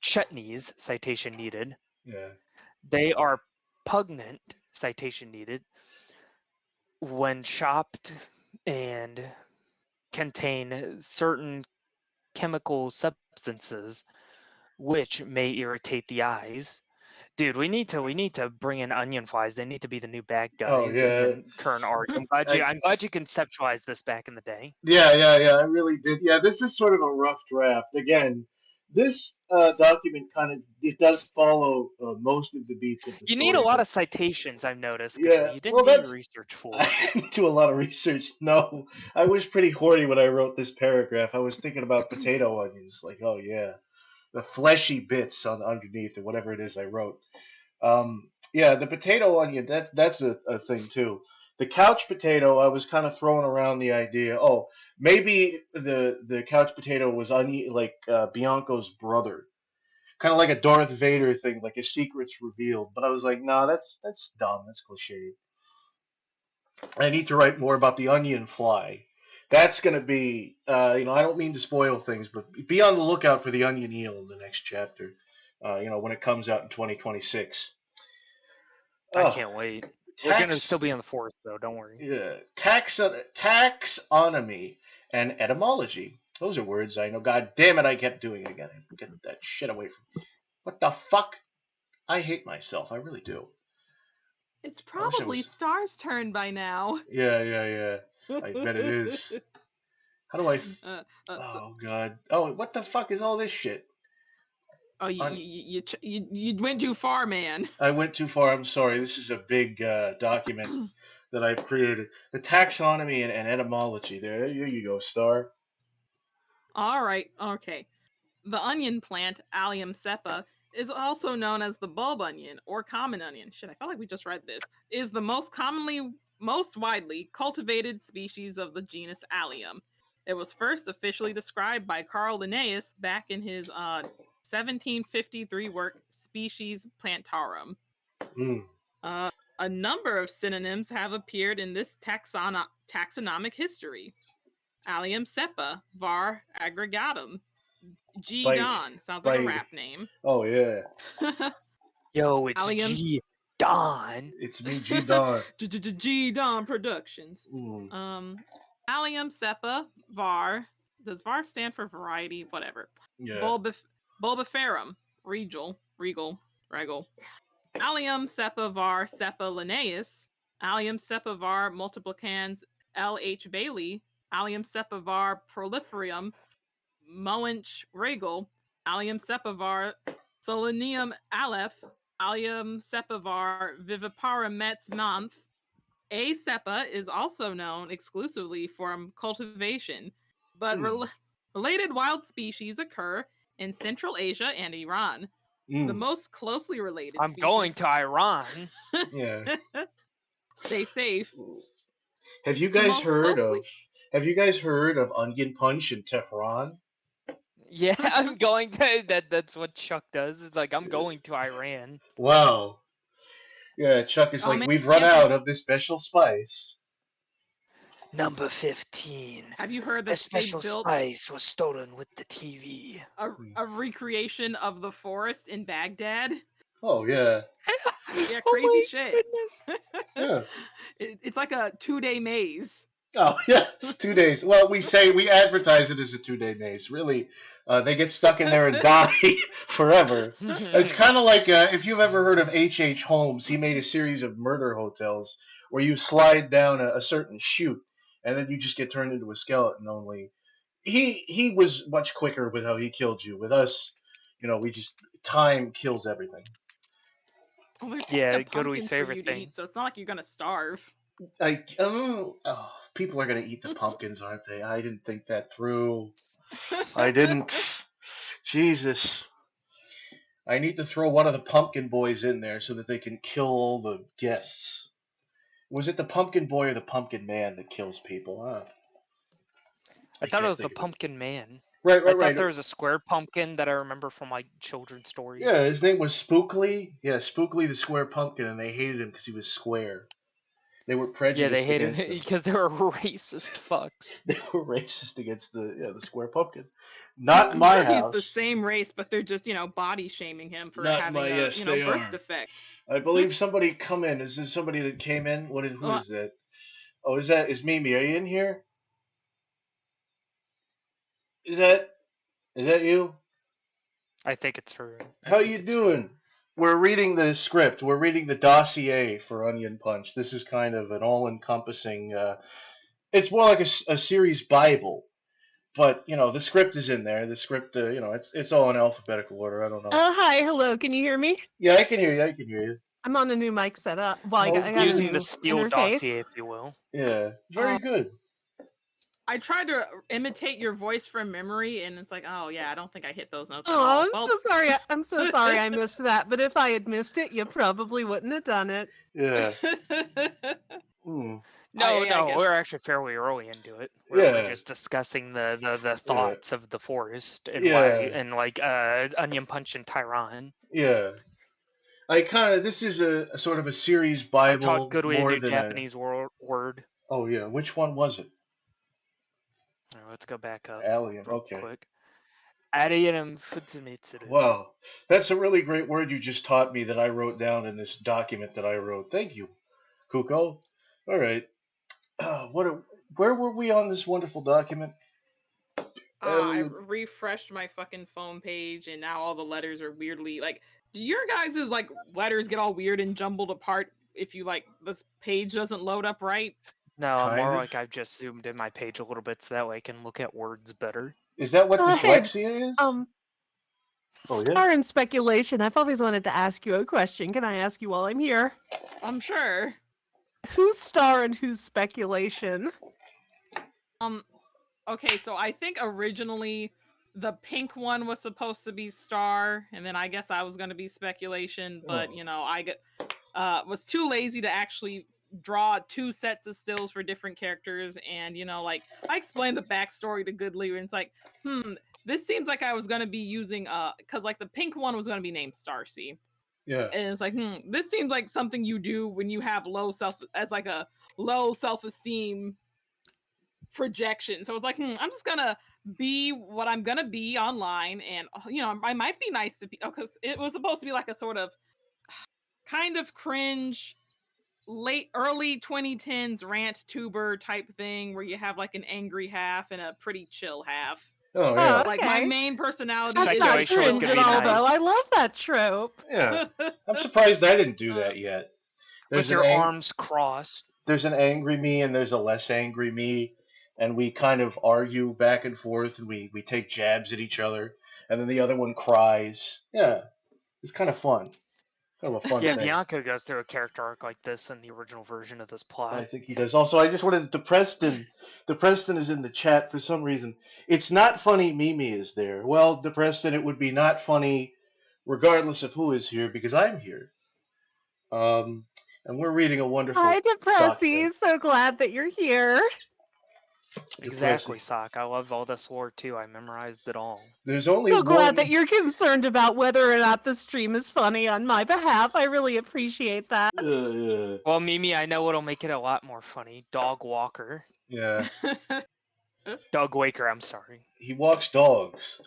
[SPEAKER 6] chutneys, citation needed.
[SPEAKER 4] Yeah.
[SPEAKER 6] They are pungent, citation needed, when chopped and contain certain chemical substances which may irritate the eyes. Dude, we need to bring in onion flies. They need to be the new bad
[SPEAKER 4] Oh
[SPEAKER 6] guys in
[SPEAKER 4] yeah.
[SPEAKER 6] the current arc.
[SPEAKER 4] I,
[SPEAKER 6] I'm glad you conceptualized this back in the day.
[SPEAKER 4] yeah. I really did. Yeah. This is sort of a rough draft. Again, this document kind of it does follow most of the beats of the
[SPEAKER 6] You need a
[SPEAKER 4] story,
[SPEAKER 6] lot
[SPEAKER 4] but
[SPEAKER 6] of citations, I've noticed, Goodly.
[SPEAKER 4] yeah.
[SPEAKER 6] You
[SPEAKER 4] Well,
[SPEAKER 6] didn't do your
[SPEAKER 4] that's
[SPEAKER 6] research full.
[SPEAKER 4] I didn't do a lot of research. No, I was pretty horny when I wrote this paragraph. I was thinking about potato onions. Like, oh yeah, the fleshy bits on underneath or whatever it is I wrote. Yeah, the potato onion. That's a thing too. The couch potato. I was kind of throwing around the idea. Oh, maybe the couch potato was onion like Bianco's brother, kind of like a Darth Vader thing, like his secrets revealed. But I was like, nah, that's dumb. That's cliche. I need to write more about the onion fly. That's going to be, I don't mean to spoil things, but be on the lookout for the onion eel in the next chapter. When it comes out in 2026.
[SPEAKER 6] I
[SPEAKER 4] Oh,
[SPEAKER 6] can't wait. We're gonna
[SPEAKER 4] tax,
[SPEAKER 6] still be in the forest though, don't worry.
[SPEAKER 4] yeah, taxonomy and etymology. Those are words I know. God damn it, I kept doing it again. Get that shit away from. What the fuck? I hate myself. I really do.
[SPEAKER 5] It's
[SPEAKER 4] I wish I
[SPEAKER 5] probably
[SPEAKER 4] was.
[SPEAKER 5] Star's turn by now.
[SPEAKER 4] Yeah. I bet it is. How do I?
[SPEAKER 5] So,
[SPEAKER 4] Oh god. Oh, what the fuck is all this shit?
[SPEAKER 5] oh, you went too far, man.
[SPEAKER 4] I went too far. I'm sorry. This is a big document that I've created. The taxonomy and etymology. There you go, Star.
[SPEAKER 5] All right, okay. The onion plant, Allium cepa, is also known as the bulb onion or common onion. Shit, I felt like we just read this. Is the most widely cultivated species of the genus Allium. It was first officially described by Carl Linnaeus back in his 1753 work Species Plantarum.
[SPEAKER 4] Mm.
[SPEAKER 5] A number of synonyms have appeared in this taxonomic history. Allium cepa, var aggregatum. G
[SPEAKER 4] Bite.
[SPEAKER 5] Don sounds like a
[SPEAKER 4] Bite.
[SPEAKER 5] rap name.
[SPEAKER 4] Oh yeah.
[SPEAKER 6] Yo, it's
[SPEAKER 5] Allium.
[SPEAKER 6] G Don.
[SPEAKER 4] It's me, G Don.
[SPEAKER 5] G Don Productions.
[SPEAKER 4] Mm.
[SPEAKER 5] Allium cepa, var. Does var stand for variety? Whatever.
[SPEAKER 4] Yeah.
[SPEAKER 5] Bulbiferum, regal. Allium cepa var cepa linnaeus. Allium cepa var multiplicans L. H. Bailey. Allium cepa var proliferum Moench regal. Allium cepa var Solanium aleph. Allium cepa var viviparum mets manth. A. cepa is also known exclusively from cultivation, but related wild species occur in Central Asia and Iran. The
[SPEAKER 4] Mm,
[SPEAKER 5] most closely related
[SPEAKER 6] I'm
[SPEAKER 5] species.
[SPEAKER 6] going to Iran.
[SPEAKER 4] yeah.
[SPEAKER 5] Stay safe.
[SPEAKER 4] Have you
[SPEAKER 5] The
[SPEAKER 4] guys
[SPEAKER 5] most
[SPEAKER 4] heard
[SPEAKER 5] closely.
[SPEAKER 4] of Have you guys heard of Onion Punch in Tehran?
[SPEAKER 6] Yeah, I'm going to. That's what Chuck does. It's like I'm going to Iran.
[SPEAKER 4] Wow. Yeah, Chuck is
[SPEAKER 5] Oh
[SPEAKER 4] like,
[SPEAKER 5] man,
[SPEAKER 4] we've run out of this special spice.
[SPEAKER 6] Number 15.
[SPEAKER 5] have you heard
[SPEAKER 6] The
[SPEAKER 5] that they
[SPEAKER 6] special
[SPEAKER 5] built
[SPEAKER 6] spice was stolen with the TV.
[SPEAKER 5] a recreation of the forest in Baghdad?
[SPEAKER 4] Oh yeah,
[SPEAKER 5] Yeah,
[SPEAKER 6] Oh
[SPEAKER 5] crazy
[SPEAKER 6] my
[SPEAKER 5] shit.
[SPEAKER 4] yeah.
[SPEAKER 5] It's like a 2-day maze.
[SPEAKER 4] Oh yeah, 2 days. Well, we advertise it as a 2-day maze. Really, they get stuck in there and die forever. It's kind of like if you've ever heard of H. Holmes. He made a series of murder hotels where you slide down a certain chute and then you just get turned into a skeleton. Only he was much quicker with how he killed you. With us, we just time kills everything.
[SPEAKER 5] Well, there's
[SPEAKER 6] Yeah,
[SPEAKER 5] plenty of
[SPEAKER 6] go to his
[SPEAKER 5] pumpkins for
[SPEAKER 6] favorite
[SPEAKER 5] you to
[SPEAKER 6] thing.
[SPEAKER 5] eat, so it's not like you're gonna starve.
[SPEAKER 4] People are gonna eat the pumpkins, aren't they? I didn't think that through. I didn't. Jesus. I need to throw one of the pumpkin boys in there so that they can kill all the guests. Was it the pumpkin boy or the pumpkin man that kills people?
[SPEAKER 6] I
[SPEAKER 4] I
[SPEAKER 6] thought it
[SPEAKER 4] can't
[SPEAKER 6] was the
[SPEAKER 4] think of it.
[SPEAKER 6] pumpkin man.
[SPEAKER 4] Right,
[SPEAKER 6] I
[SPEAKER 4] right,
[SPEAKER 6] thought
[SPEAKER 4] right.
[SPEAKER 6] there was a square pumpkin that I remember from like children's stories.
[SPEAKER 4] Yeah, his name was Spookly. Yeah, Spookly the square pumpkin, and they hated him because he was square. They were
[SPEAKER 6] Yeah, they
[SPEAKER 4] prejudiced
[SPEAKER 6] hated
[SPEAKER 4] against
[SPEAKER 6] him
[SPEAKER 4] him.
[SPEAKER 6] because they were racist fucks.
[SPEAKER 4] They were racist against the square pumpkin. Not in
[SPEAKER 5] I'm
[SPEAKER 4] my
[SPEAKER 5] sure he's
[SPEAKER 4] house.
[SPEAKER 5] the same race, but they're just body shaming him for
[SPEAKER 4] Not
[SPEAKER 5] having
[SPEAKER 4] my-
[SPEAKER 5] a
[SPEAKER 4] yes, they
[SPEAKER 5] birth
[SPEAKER 4] are.
[SPEAKER 5] defect.
[SPEAKER 4] I believe somebody come in. Is this somebody that came in? Who
[SPEAKER 5] Uh,
[SPEAKER 4] is that? Oh, is Mimi? Are you in here? Is that you?
[SPEAKER 6] I think it's her. I
[SPEAKER 4] How
[SPEAKER 6] think
[SPEAKER 4] you
[SPEAKER 6] it's her.
[SPEAKER 4] doing? We're reading the script. We're reading the dossier for Onion Punch. This is kind of an all-encompassing. It's more like a series Bible, but the script is in there. The script, it's all in alphabetical order. I don't know.
[SPEAKER 7] Oh, hi, hello. Can you hear me?
[SPEAKER 4] Yeah, I can hear you. I can hear you.
[SPEAKER 7] I'm on a new mic setup. Well, I
[SPEAKER 4] Oh,
[SPEAKER 7] got a
[SPEAKER 6] Using
[SPEAKER 7] new
[SPEAKER 6] the steel
[SPEAKER 7] interface.
[SPEAKER 6] dossier, if you will.
[SPEAKER 4] Yeah, very good.
[SPEAKER 5] I tried to imitate your voice from memory, and it's like, oh yeah, I don't think I hit those notes at
[SPEAKER 7] Oh,
[SPEAKER 5] all.
[SPEAKER 7] I'm
[SPEAKER 5] Well,
[SPEAKER 7] so sorry. I'm so sorry I missed that. But if I had missed it, you probably wouldn't have done it.
[SPEAKER 4] Yeah. Hmm.
[SPEAKER 6] No,
[SPEAKER 5] yeah, I guess-
[SPEAKER 6] we're actually fairly early into it. We're
[SPEAKER 4] Yeah.
[SPEAKER 6] just discussing the thoughts of the forest and
[SPEAKER 4] Yeah.
[SPEAKER 6] and like Onion Punch and Tyron.
[SPEAKER 4] Yeah. This is a sort of a series
[SPEAKER 6] I
[SPEAKER 4] Bible
[SPEAKER 6] taught Goodway a
[SPEAKER 4] more
[SPEAKER 6] new
[SPEAKER 4] than
[SPEAKER 6] Japanese word.
[SPEAKER 4] Oh yeah, which one was it?
[SPEAKER 6] Let's go back up
[SPEAKER 4] Alien.
[SPEAKER 6] real
[SPEAKER 4] Okay.
[SPEAKER 6] quick. Ariyanam Futsumitsuru.
[SPEAKER 4] Wow, that's a really great word you just taught me that I wrote down in this document that I wrote. Thank you, Kuko. All right. Where were we on this wonderful document?
[SPEAKER 5] I refreshed my fucking phone page, and now all the letters are weirdly like. Do your guys' letters get all weird and jumbled apart if you this page doesn't load up right?
[SPEAKER 6] No, I'm
[SPEAKER 4] Kind
[SPEAKER 6] more
[SPEAKER 4] of.
[SPEAKER 6] like I've just zoomed in my page a little bit so that way I can look at words better.
[SPEAKER 4] Is that what
[SPEAKER 7] Hey,
[SPEAKER 4] dyslexia is?
[SPEAKER 7] Oh, yeah. Star and speculation. I've always wanted to ask you a question. Can I ask you while I'm here?
[SPEAKER 5] I'm sure.
[SPEAKER 7] Who's Star and who's speculation?
[SPEAKER 5] Okay, so I think originally the pink one was supposed to be Star, and then I guess I was going to be speculation, but I was too lazy to actually draw 2 sets of stills for different characters, and I explained the backstory to Goodley, and it's like, this seems like I was going to be using because the pink one was going to be named Starcy.
[SPEAKER 4] Yeah.
[SPEAKER 5] And it's like, this seems like something you do when you have low self-esteem projection. So it's like, I'm just gonna be what I'm gonna be online, and I might be nice to people because it was supposed to be like a sort of kind of cringe early 2010s rant tuber type thing where you have an angry half and a pretty chill half.
[SPEAKER 4] Oh yeah.
[SPEAKER 7] Oh,
[SPEAKER 5] My
[SPEAKER 7] okay.
[SPEAKER 5] main personality
[SPEAKER 7] That's
[SPEAKER 5] is
[SPEAKER 7] not
[SPEAKER 6] Speculation was
[SPEAKER 7] cringe
[SPEAKER 6] gonna
[SPEAKER 7] at
[SPEAKER 6] be
[SPEAKER 7] all,
[SPEAKER 6] nice.
[SPEAKER 7] though. I love that trope.
[SPEAKER 4] Yeah. I'm surprised I didn't do that yet.
[SPEAKER 6] With your arms crossed.
[SPEAKER 4] There's an angry me and there's a less angry me, and we kind of argue back and forth, and we take jabs at each other, and then the other one cries. Yeah, it's kind of fun. Kind of a fun
[SPEAKER 6] Yeah,
[SPEAKER 4] thing.
[SPEAKER 6] Bianca goes through a character arc like this in the original version of this plot.
[SPEAKER 4] I think he does. Also, I just wanted to Preston. Preston is in the chat for some reason. It's not funny Mimi is there. Well, Preston, it would be not funny regardless of who is here, because I'm here. And we're reading a wonderful
[SPEAKER 7] Hi,
[SPEAKER 4] document.
[SPEAKER 7] Depressy. So glad that you're here.
[SPEAKER 6] Exactly, Sock. I love all this lore too. I memorized it all.
[SPEAKER 4] There's only
[SPEAKER 7] So
[SPEAKER 4] one.
[SPEAKER 7] glad that you're concerned about whether or not the stream is funny on my behalf. I really appreciate that.
[SPEAKER 6] Well, Mimi, I know what'll make it a lot more funny. Dog Walker.
[SPEAKER 4] Yeah.
[SPEAKER 6] Dog Waker, I'm sorry.
[SPEAKER 4] He walks dogs.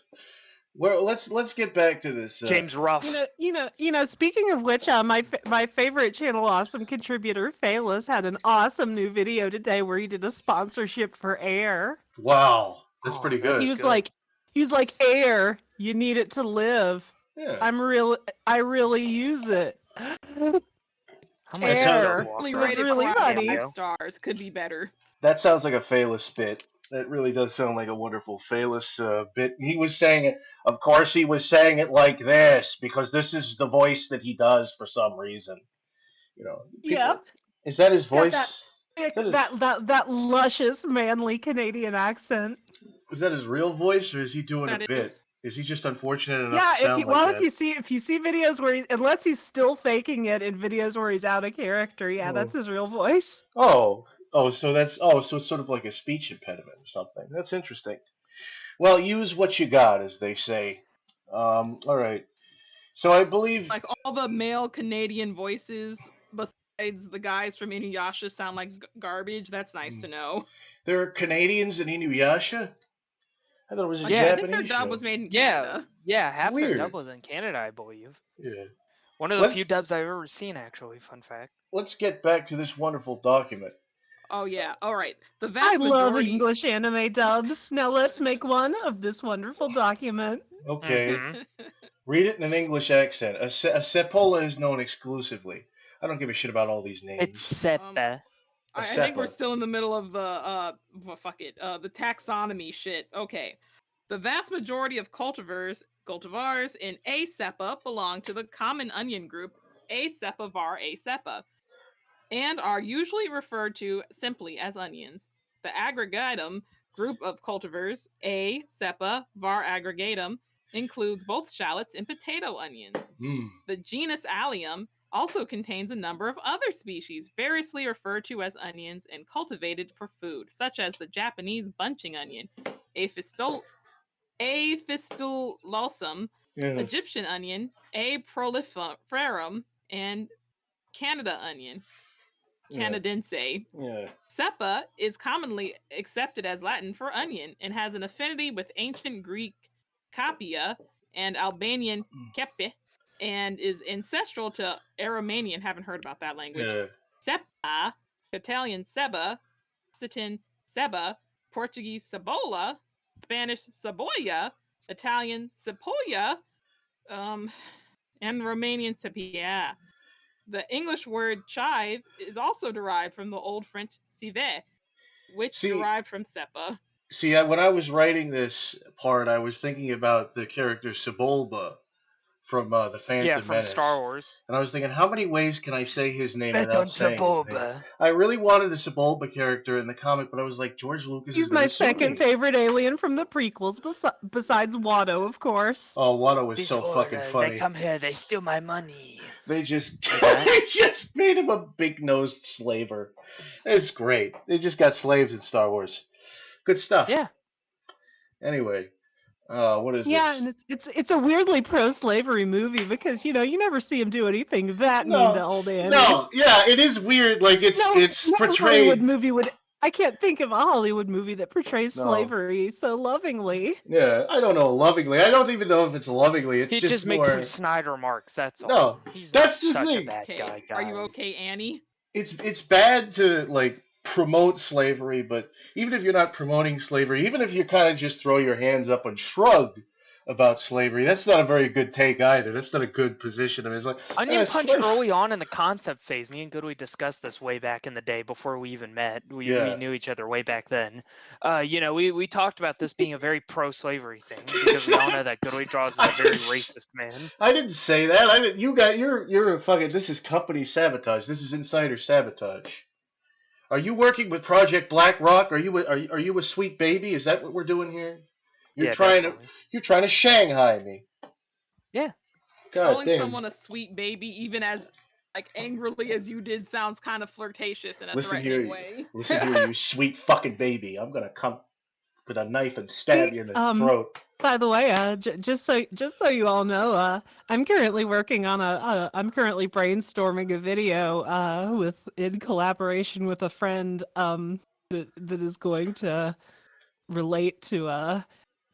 [SPEAKER 4] Well, let's get back to this.
[SPEAKER 6] James Ruff.
[SPEAKER 7] You know. Speaking of which, my favorite Channel Awesome contributor, Phalis, had an awesome new video today where he did a sponsorship for Air.
[SPEAKER 4] Wow, that's pretty good.
[SPEAKER 7] He was like, Air, you need it to live.
[SPEAKER 4] Yeah.
[SPEAKER 7] I really use it.
[SPEAKER 5] Air.
[SPEAKER 7] It was really funny.
[SPEAKER 5] 5 stars. Could be better.
[SPEAKER 4] That sounds like a Phalis bit. That really does sound like a wonderful Phalis bit. He was saying it. Of course, he was saying it like this because this is the voice that he does for some reason. You know.
[SPEAKER 7] Yeah.
[SPEAKER 4] Is that his voice?
[SPEAKER 7] That luscious, manly Canadian accent.
[SPEAKER 4] Is that his real voice, or is he doing a bit? Is he just unfortunate enough to sound like that?
[SPEAKER 7] if you see videos where unless he's still faking it in videos where he's out of character, that's his real voice.
[SPEAKER 4] So it's sort of like a speech impediment or something. That's interesting. Well, use what you got, as they say. All right. So I believe
[SPEAKER 5] like all the male Canadian voices besides the guys from Inuyasha sound like garbage. That's nice to know.
[SPEAKER 4] There are Canadians in Inuyasha? I thought it was a Japanese
[SPEAKER 5] I think their dub was made in Canada.
[SPEAKER 6] Yeah, half the dub was in Canada, I believe.
[SPEAKER 4] Yeah.
[SPEAKER 6] One of the few dubs I've ever seen, actually. Fun fact.
[SPEAKER 4] Let's get back to this wonderful document.
[SPEAKER 5] Oh yeah, all right. The
[SPEAKER 7] I love English anime dubs. Now let's make one of this wonderful document.
[SPEAKER 4] Okay. Read it in an English accent. A sepola is known exclusively. I don't give a shit about all these names.
[SPEAKER 6] It's sepa.
[SPEAKER 5] I think we're still in the middle of the the taxonomy shit. Okay. The vast majority of cultivars in A. cepa belong to the common onion group A. cepa var A. cepa, and are usually referred to simply as onions. The aggregatum group of cultivars A. cepa var aggregatum includes both shallots and potato onions. The genus Allium also contains a number of other species variously referred to as onions and cultivated for food, such as the Japanese bunching onion, Aphistolosum, Egyptian onion, A. proliferum, and Canada onion, Canadense. Cepa is commonly accepted as Latin for onion and has an affinity with ancient Greek kapia and Albanian kepe, and is ancestral to Aromanian. Haven't heard about that language. Cepa, Italian ceba, Occitan ceba, Portuguese cebola, Spanish cebolla, Italian cipolla, and Romanian sepia. The English word chive is also derived from the Old French civet, which derived from cepa.
[SPEAKER 4] See, when I was writing this part, I was thinking about the character Sebulba from the Phantom Menace.
[SPEAKER 6] Star Wars.
[SPEAKER 4] And I was thinking, how many ways can I say his name without saying his name? I really wanted a Sebulba character in the comic, but I was like, George Lucas.
[SPEAKER 7] He's my second favorite alien from the prequels, besides Watto, of course.
[SPEAKER 4] Oh, Watto is so fucking funny.
[SPEAKER 6] They come here, they steal my money.
[SPEAKER 4] They just made him a big-nosed slaver. It's great. They just got slaves in Star Wars. Good stuff.
[SPEAKER 6] Yeah.
[SPEAKER 4] Anyway. What is this?
[SPEAKER 7] Yeah, and it's a weirdly pro-slavery movie because you never see him do anything that mean to old Annie.
[SPEAKER 4] No, yeah, it is weird. Like it's portrayed.
[SPEAKER 7] Hollywood movie I can't think of a Hollywood movie that portrays slavery so lovingly.
[SPEAKER 4] Yeah, I don't know lovingly. I don't even know if it's lovingly. He
[SPEAKER 6] just makes some snide remarks. That's all.
[SPEAKER 4] No,
[SPEAKER 6] he's
[SPEAKER 4] that's
[SPEAKER 6] not
[SPEAKER 4] the
[SPEAKER 6] such
[SPEAKER 4] thing.
[SPEAKER 6] a bad guy. Guys.
[SPEAKER 5] Are you okay, Annie?
[SPEAKER 4] It's bad to promote slavery, but even if you're not promoting slavery, even if you kind of just throw your hands up and shrug about slavery, that's not a very good take either. That's not a good position. I mean, it's like
[SPEAKER 6] Onion Punch early on in the concept phase. Me and Goodwee discussed this way back in the day before we even met. We knew each other way back then. We talked about this being a very pro-slavery thing because we all know that Goodwee draws is a very racist man.
[SPEAKER 4] I didn't say that. You're a fucking. This is company sabotage. This is insider sabotage. Are you working with Project Black Rock? Are you a sweet baby? Is that what we're doing here? You're trying to Shanghai me.
[SPEAKER 6] Yeah.
[SPEAKER 4] God
[SPEAKER 5] Calling
[SPEAKER 4] damn.
[SPEAKER 5] someone a sweet baby, even as like angrily as you did, sounds kind of flirtatious in a
[SPEAKER 4] Listen
[SPEAKER 5] threatening
[SPEAKER 4] here,
[SPEAKER 5] way.
[SPEAKER 4] listen here, you sweet fucking baby. I'm gonna come with a knife and stab you in the throat.
[SPEAKER 7] By the way, just so you all know, I'm currently working on I'm currently brainstorming a video in collaboration with a friend that is going to relate to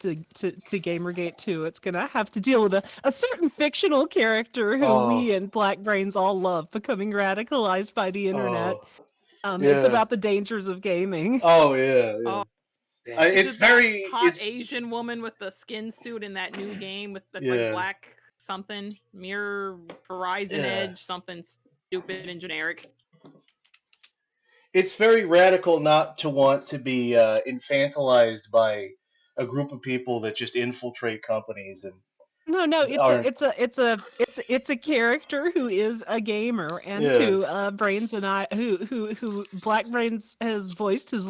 [SPEAKER 7] Gamergate 2. It's gonna have to deal with a certain fictional character who we and Black Brains all love becoming radicalized by the internet. It's about the dangers of gaming.
[SPEAKER 4] Oh yeah, yeah.
[SPEAKER 5] Oh,
[SPEAKER 4] It's
[SPEAKER 5] it that
[SPEAKER 4] very
[SPEAKER 5] hot
[SPEAKER 4] it's
[SPEAKER 5] Asian woman with the skin suit in that new game with the
[SPEAKER 4] Yeah.
[SPEAKER 5] like black something mirror Horizon
[SPEAKER 4] Yeah.
[SPEAKER 5] Edge something stupid and generic.
[SPEAKER 4] it's very radical not to want to be infantilized by a group of people that just infiltrate companies and
[SPEAKER 7] No,
[SPEAKER 4] aren't.
[SPEAKER 7] it's a character who is a gamer and
[SPEAKER 4] Yeah.
[SPEAKER 7] who Brains and I who Black Brains has voiced his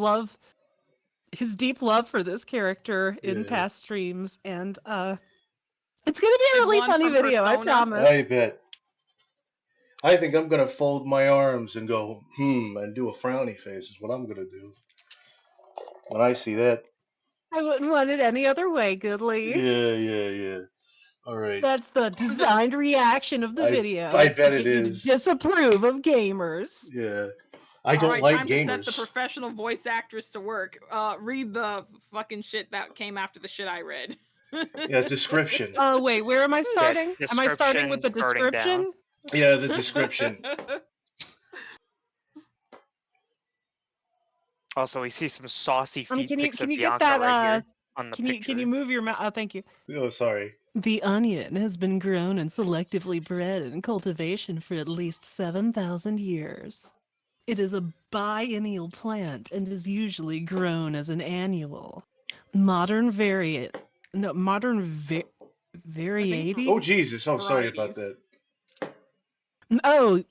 [SPEAKER 7] deep love for this character in
[SPEAKER 4] Yeah.
[SPEAKER 7] past streams, and it's gonna be a really
[SPEAKER 5] one
[SPEAKER 7] funny
[SPEAKER 5] from
[SPEAKER 7] video, I
[SPEAKER 5] Persona?
[SPEAKER 7] promise.
[SPEAKER 4] I bet. I think I'm gonna fold my arms and go and do a frowny face is what I'm gonna do when I see that.
[SPEAKER 7] I wouldn't want it any other way, Goodly.
[SPEAKER 4] Yeah. All right.
[SPEAKER 7] That's the designed reaction of the video.
[SPEAKER 4] I
[SPEAKER 7] It's
[SPEAKER 4] bet
[SPEAKER 7] to
[SPEAKER 4] it
[SPEAKER 7] get you to
[SPEAKER 4] is.
[SPEAKER 7] disapprove of gamers.
[SPEAKER 4] Yeah. I don't
[SPEAKER 5] All right,
[SPEAKER 4] like
[SPEAKER 5] time
[SPEAKER 4] gamers.
[SPEAKER 5] to set the professional voice actress to work. Read the fucking shit that came after the shit I read.
[SPEAKER 4] Yeah, description.
[SPEAKER 7] Oh wait, where am I starting? Am I starting with the
[SPEAKER 6] description starting
[SPEAKER 7] description?
[SPEAKER 4] Yeah, the description.
[SPEAKER 6] Also, we see some saucy feet
[SPEAKER 7] Can you
[SPEAKER 6] pics of
[SPEAKER 7] get
[SPEAKER 6] Bianca
[SPEAKER 7] that?
[SPEAKER 6] right here on the
[SPEAKER 7] Can
[SPEAKER 6] picture.
[SPEAKER 7] you move your mouth? Oh, thank you.
[SPEAKER 4] Oh, sorry.
[SPEAKER 7] The onion has been grown and selectively bred in cultivation for at least 7,000 years. It is a biennial plant and is usually grown as an annual. Modern variety.
[SPEAKER 4] Oh Jesus! Oh, sorry about that.
[SPEAKER 7] Oh,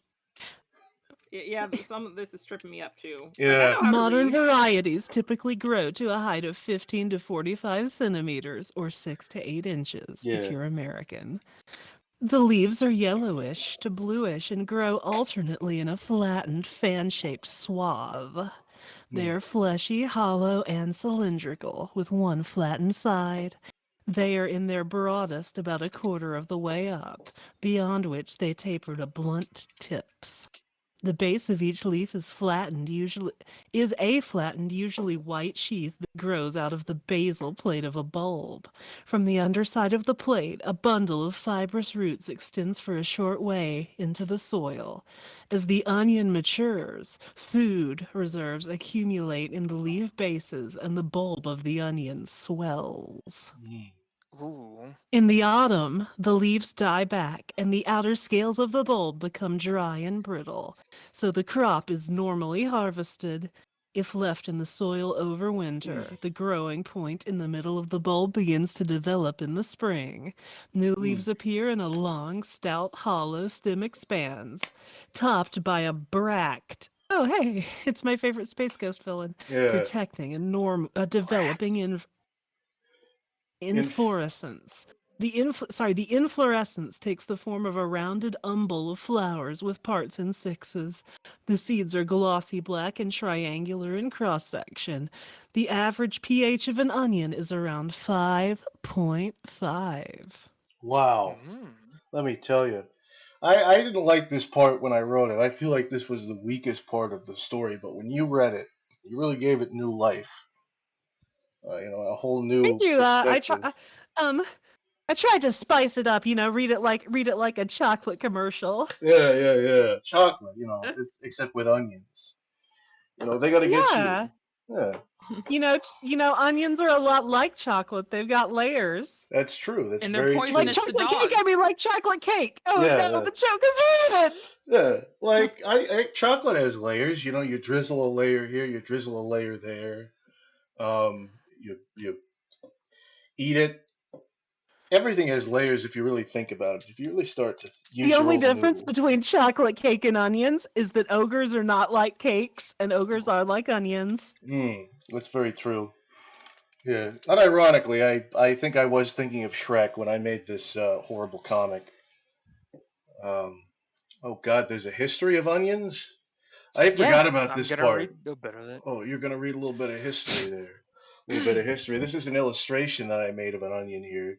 [SPEAKER 5] Yeah, some of this is tripping me up too.
[SPEAKER 4] Yeah.
[SPEAKER 7] modern varieties typically grow to a height of 15 to 45 centimeters or 6 to 8 inches
[SPEAKER 4] Yeah.
[SPEAKER 7] if you're American. The leaves are yellowish to bluish and grow alternately in a flattened, fan-shaped swath. They are fleshy, hollow, and cylindrical, with one flattened side. They are in their broadest about a quarter of the way up, beyond which they taper to blunt tips. The base of each leaf is a flattened, usually white sheath that grows out of the basal plate of a bulb. From the underside of the plate, a bundle of fibrous roots extends for a short way into the soil. As the onion matures, food reserves accumulate in the leaf bases and the bulb of the onion swells.
[SPEAKER 6] Ooh.
[SPEAKER 7] In the autumn, the leaves die back and the outer scales of the bulb become dry and brittle, so the crop is normally harvested. If left in the soil over winter, the growing point in the middle of the bulb begins to develop in the spring. New leaves appear and a long, stout, hollow stem expands, topped by a bract. Oh, hey, it's my favorite Space Ghost villain.
[SPEAKER 4] Yeah.
[SPEAKER 7] Protecting a developing inflorescence. The inflorescence takes the form of a rounded umbel of flowers with parts in sixes. The seeds are glossy black and triangular in cross-section. The average pH of an onion is around 5.5.
[SPEAKER 4] Wow. Let me tell you. I didn't like this part when I wrote it. I feel like this was the weakest part of the story, but when you read it, you really gave it new life. A whole new
[SPEAKER 7] Thank you. I tried to spice it up, read it like a chocolate commercial.
[SPEAKER 4] Yeah. Chocolate, except with onions. They gotta get you. Yeah.
[SPEAKER 7] Onions are a lot like chocolate. They've got layers.
[SPEAKER 4] That's true. That's
[SPEAKER 5] And they're
[SPEAKER 4] very
[SPEAKER 5] poisonous
[SPEAKER 4] true.
[SPEAKER 7] Like
[SPEAKER 5] to
[SPEAKER 7] chocolate cake,
[SPEAKER 5] dogs.
[SPEAKER 7] like chocolate cake. Oh
[SPEAKER 4] Yeah,
[SPEAKER 7] no,
[SPEAKER 4] yeah.
[SPEAKER 7] the joke is ruined.
[SPEAKER 4] Yeah, like chocolate has layers. You drizzle a layer here, you drizzle a layer there. You eat it. Everything has layers if you really think about it. If you really start to use
[SPEAKER 7] The only
[SPEAKER 4] your own
[SPEAKER 7] difference
[SPEAKER 4] noodle.
[SPEAKER 7] between chocolate cake and onions is that ogres are not like cakes and ogres are like onions.
[SPEAKER 4] That's very true. Yeah. Unironically, I think I was thinking of Shrek when I made this horrible comic. Oh God, there's a history of onions. I
[SPEAKER 6] Yeah,
[SPEAKER 4] forgot about
[SPEAKER 6] I'm
[SPEAKER 4] this
[SPEAKER 6] gonna read
[SPEAKER 4] part.
[SPEAKER 6] a bit of it.
[SPEAKER 4] Oh, you're gonna read a little bit of history there. A little bit of history. This is an illustration that I made of an onion here.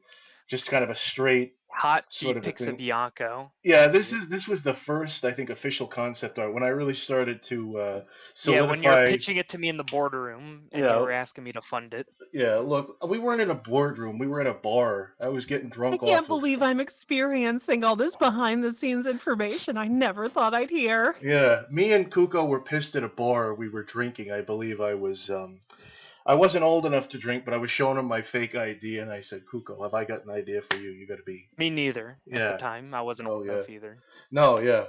[SPEAKER 4] Just kind of a straight
[SPEAKER 6] Hot
[SPEAKER 4] sort
[SPEAKER 6] feet
[SPEAKER 4] of a
[SPEAKER 6] pics of
[SPEAKER 4] thing.
[SPEAKER 6] Bianco.
[SPEAKER 4] Yeah,
[SPEAKER 6] I see it.
[SPEAKER 4] this was the first, I think, official concept art when I really started to
[SPEAKER 6] Yeah, when you were
[SPEAKER 4] solidify.
[SPEAKER 6] pitching it to me in the boardroom and you
[SPEAKER 4] Yeah,
[SPEAKER 6] were asking me to fund it.
[SPEAKER 4] yeah. Look, we weren't in a boardroom. We were at a bar. I was getting
[SPEAKER 7] I
[SPEAKER 4] drunk
[SPEAKER 7] can't
[SPEAKER 4] off of.
[SPEAKER 7] believe I'm experiencing all this behind the scenes information I never thought I'd hear.
[SPEAKER 4] Yeah, me and Kuko were pissed at a bar. We were drinking. I believe I wasn't old enough to drink, but I was showing him my fake ID, and I said, "Kuko, have I got an idea for you? You got to be."
[SPEAKER 6] Me neither. At the
[SPEAKER 4] Yeah.
[SPEAKER 6] time, I wasn't
[SPEAKER 4] Oh
[SPEAKER 6] old
[SPEAKER 4] yeah.
[SPEAKER 6] enough either.
[SPEAKER 4] No, yeah.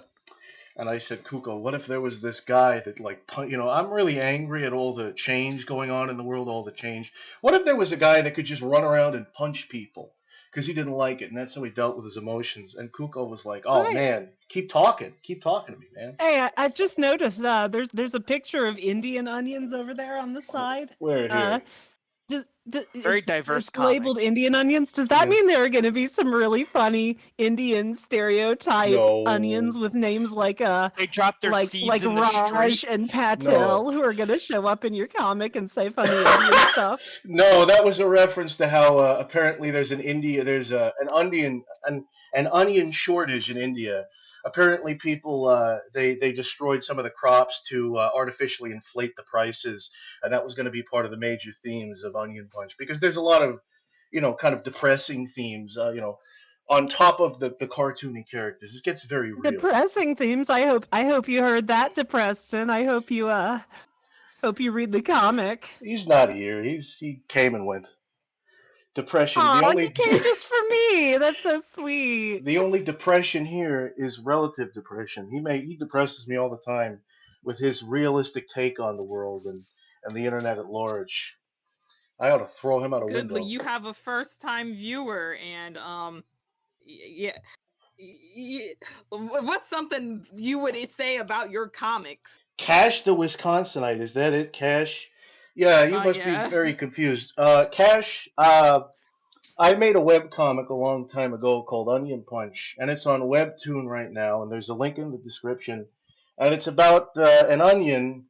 [SPEAKER 4] And I said, Kuko, what if there was this guy that like, I'm really angry at all the change going on in the world, all the change. What if there was a guy that could just run around and punch people because he didn't like it, and that's how he dealt with his emotions. And Kuko was like,
[SPEAKER 7] All
[SPEAKER 4] oh
[SPEAKER 7] right.
[SPEAKER 4] man, keep talking to me, man.
[SPEAKER 7] Hey, I've just noticed there's a picture of Indian onions over there on the side.
[SPEAKER 4] Where
[SPEAKER 7] Uh,
[SPEAKER 4] here?
[SPEAKER 6] Very diverse
[SPEAKER 7] it's labeled
[SPEAKER 6] comic.
[SPEAKER 7] Indian onions. Does that
[SPEAKER 4] Yeah.
[SPEAKER 7] mean there are going to be some really funny Indian stereotype onions
[SPEAKER 4] No,
[SPEAKER 7] with names like
[SPEAKER 6] They drop their seeds in the
[SPEAKER 7] Raj
[SPEAKER 6] street.
[SPEAKER 7] and
[SPEAKER 4] no.
[SPEAKER 7] Patil who are going to show up in your comic and say funny Indian stuff?
[SPEAKER 4] No, that was a reference to how apparently there's an onion shortage in India. Apparently, people they destroyed some of the crops to artificially inflate the prices, and that was going to be part of the major themes of Onion Punch because there's a lot of kind of depressing themes, on top of the cartoony characters. It gets very real.
[SPEAKER 7] Depressing themes. I hope you heard that, Depreston. I hope you read the comic.
[SPEAKER 4] He's not here. He came and went. Depression. The
[SPEAKER 7] Aw, he
[SPEAKER 4] only
[SPEAKER 7] came just for me. That's so sweet.
[SPEAKER 4] The only depression here is relative depression. He depresses me all the time with his realistic take on the world and the internet at large. I ought to throw him out a
[SPEAKER 5] Goodly,
[SPEAKER 4] window.
[SPEAKER 5] you have a first-time viewer, and yeah. What's something you would say about your comics?
[SPEAKER 4] Cash the Wisconsinite, is that it? Cash? Yeah, you must be
[SPEAKER 5] Yeah.
[SPEAKER 4] very confused. Cash, I made a web comic a long time ago called Onion Punch, and it's on Webtoon right now, and there's a link in the description. And it's about an onion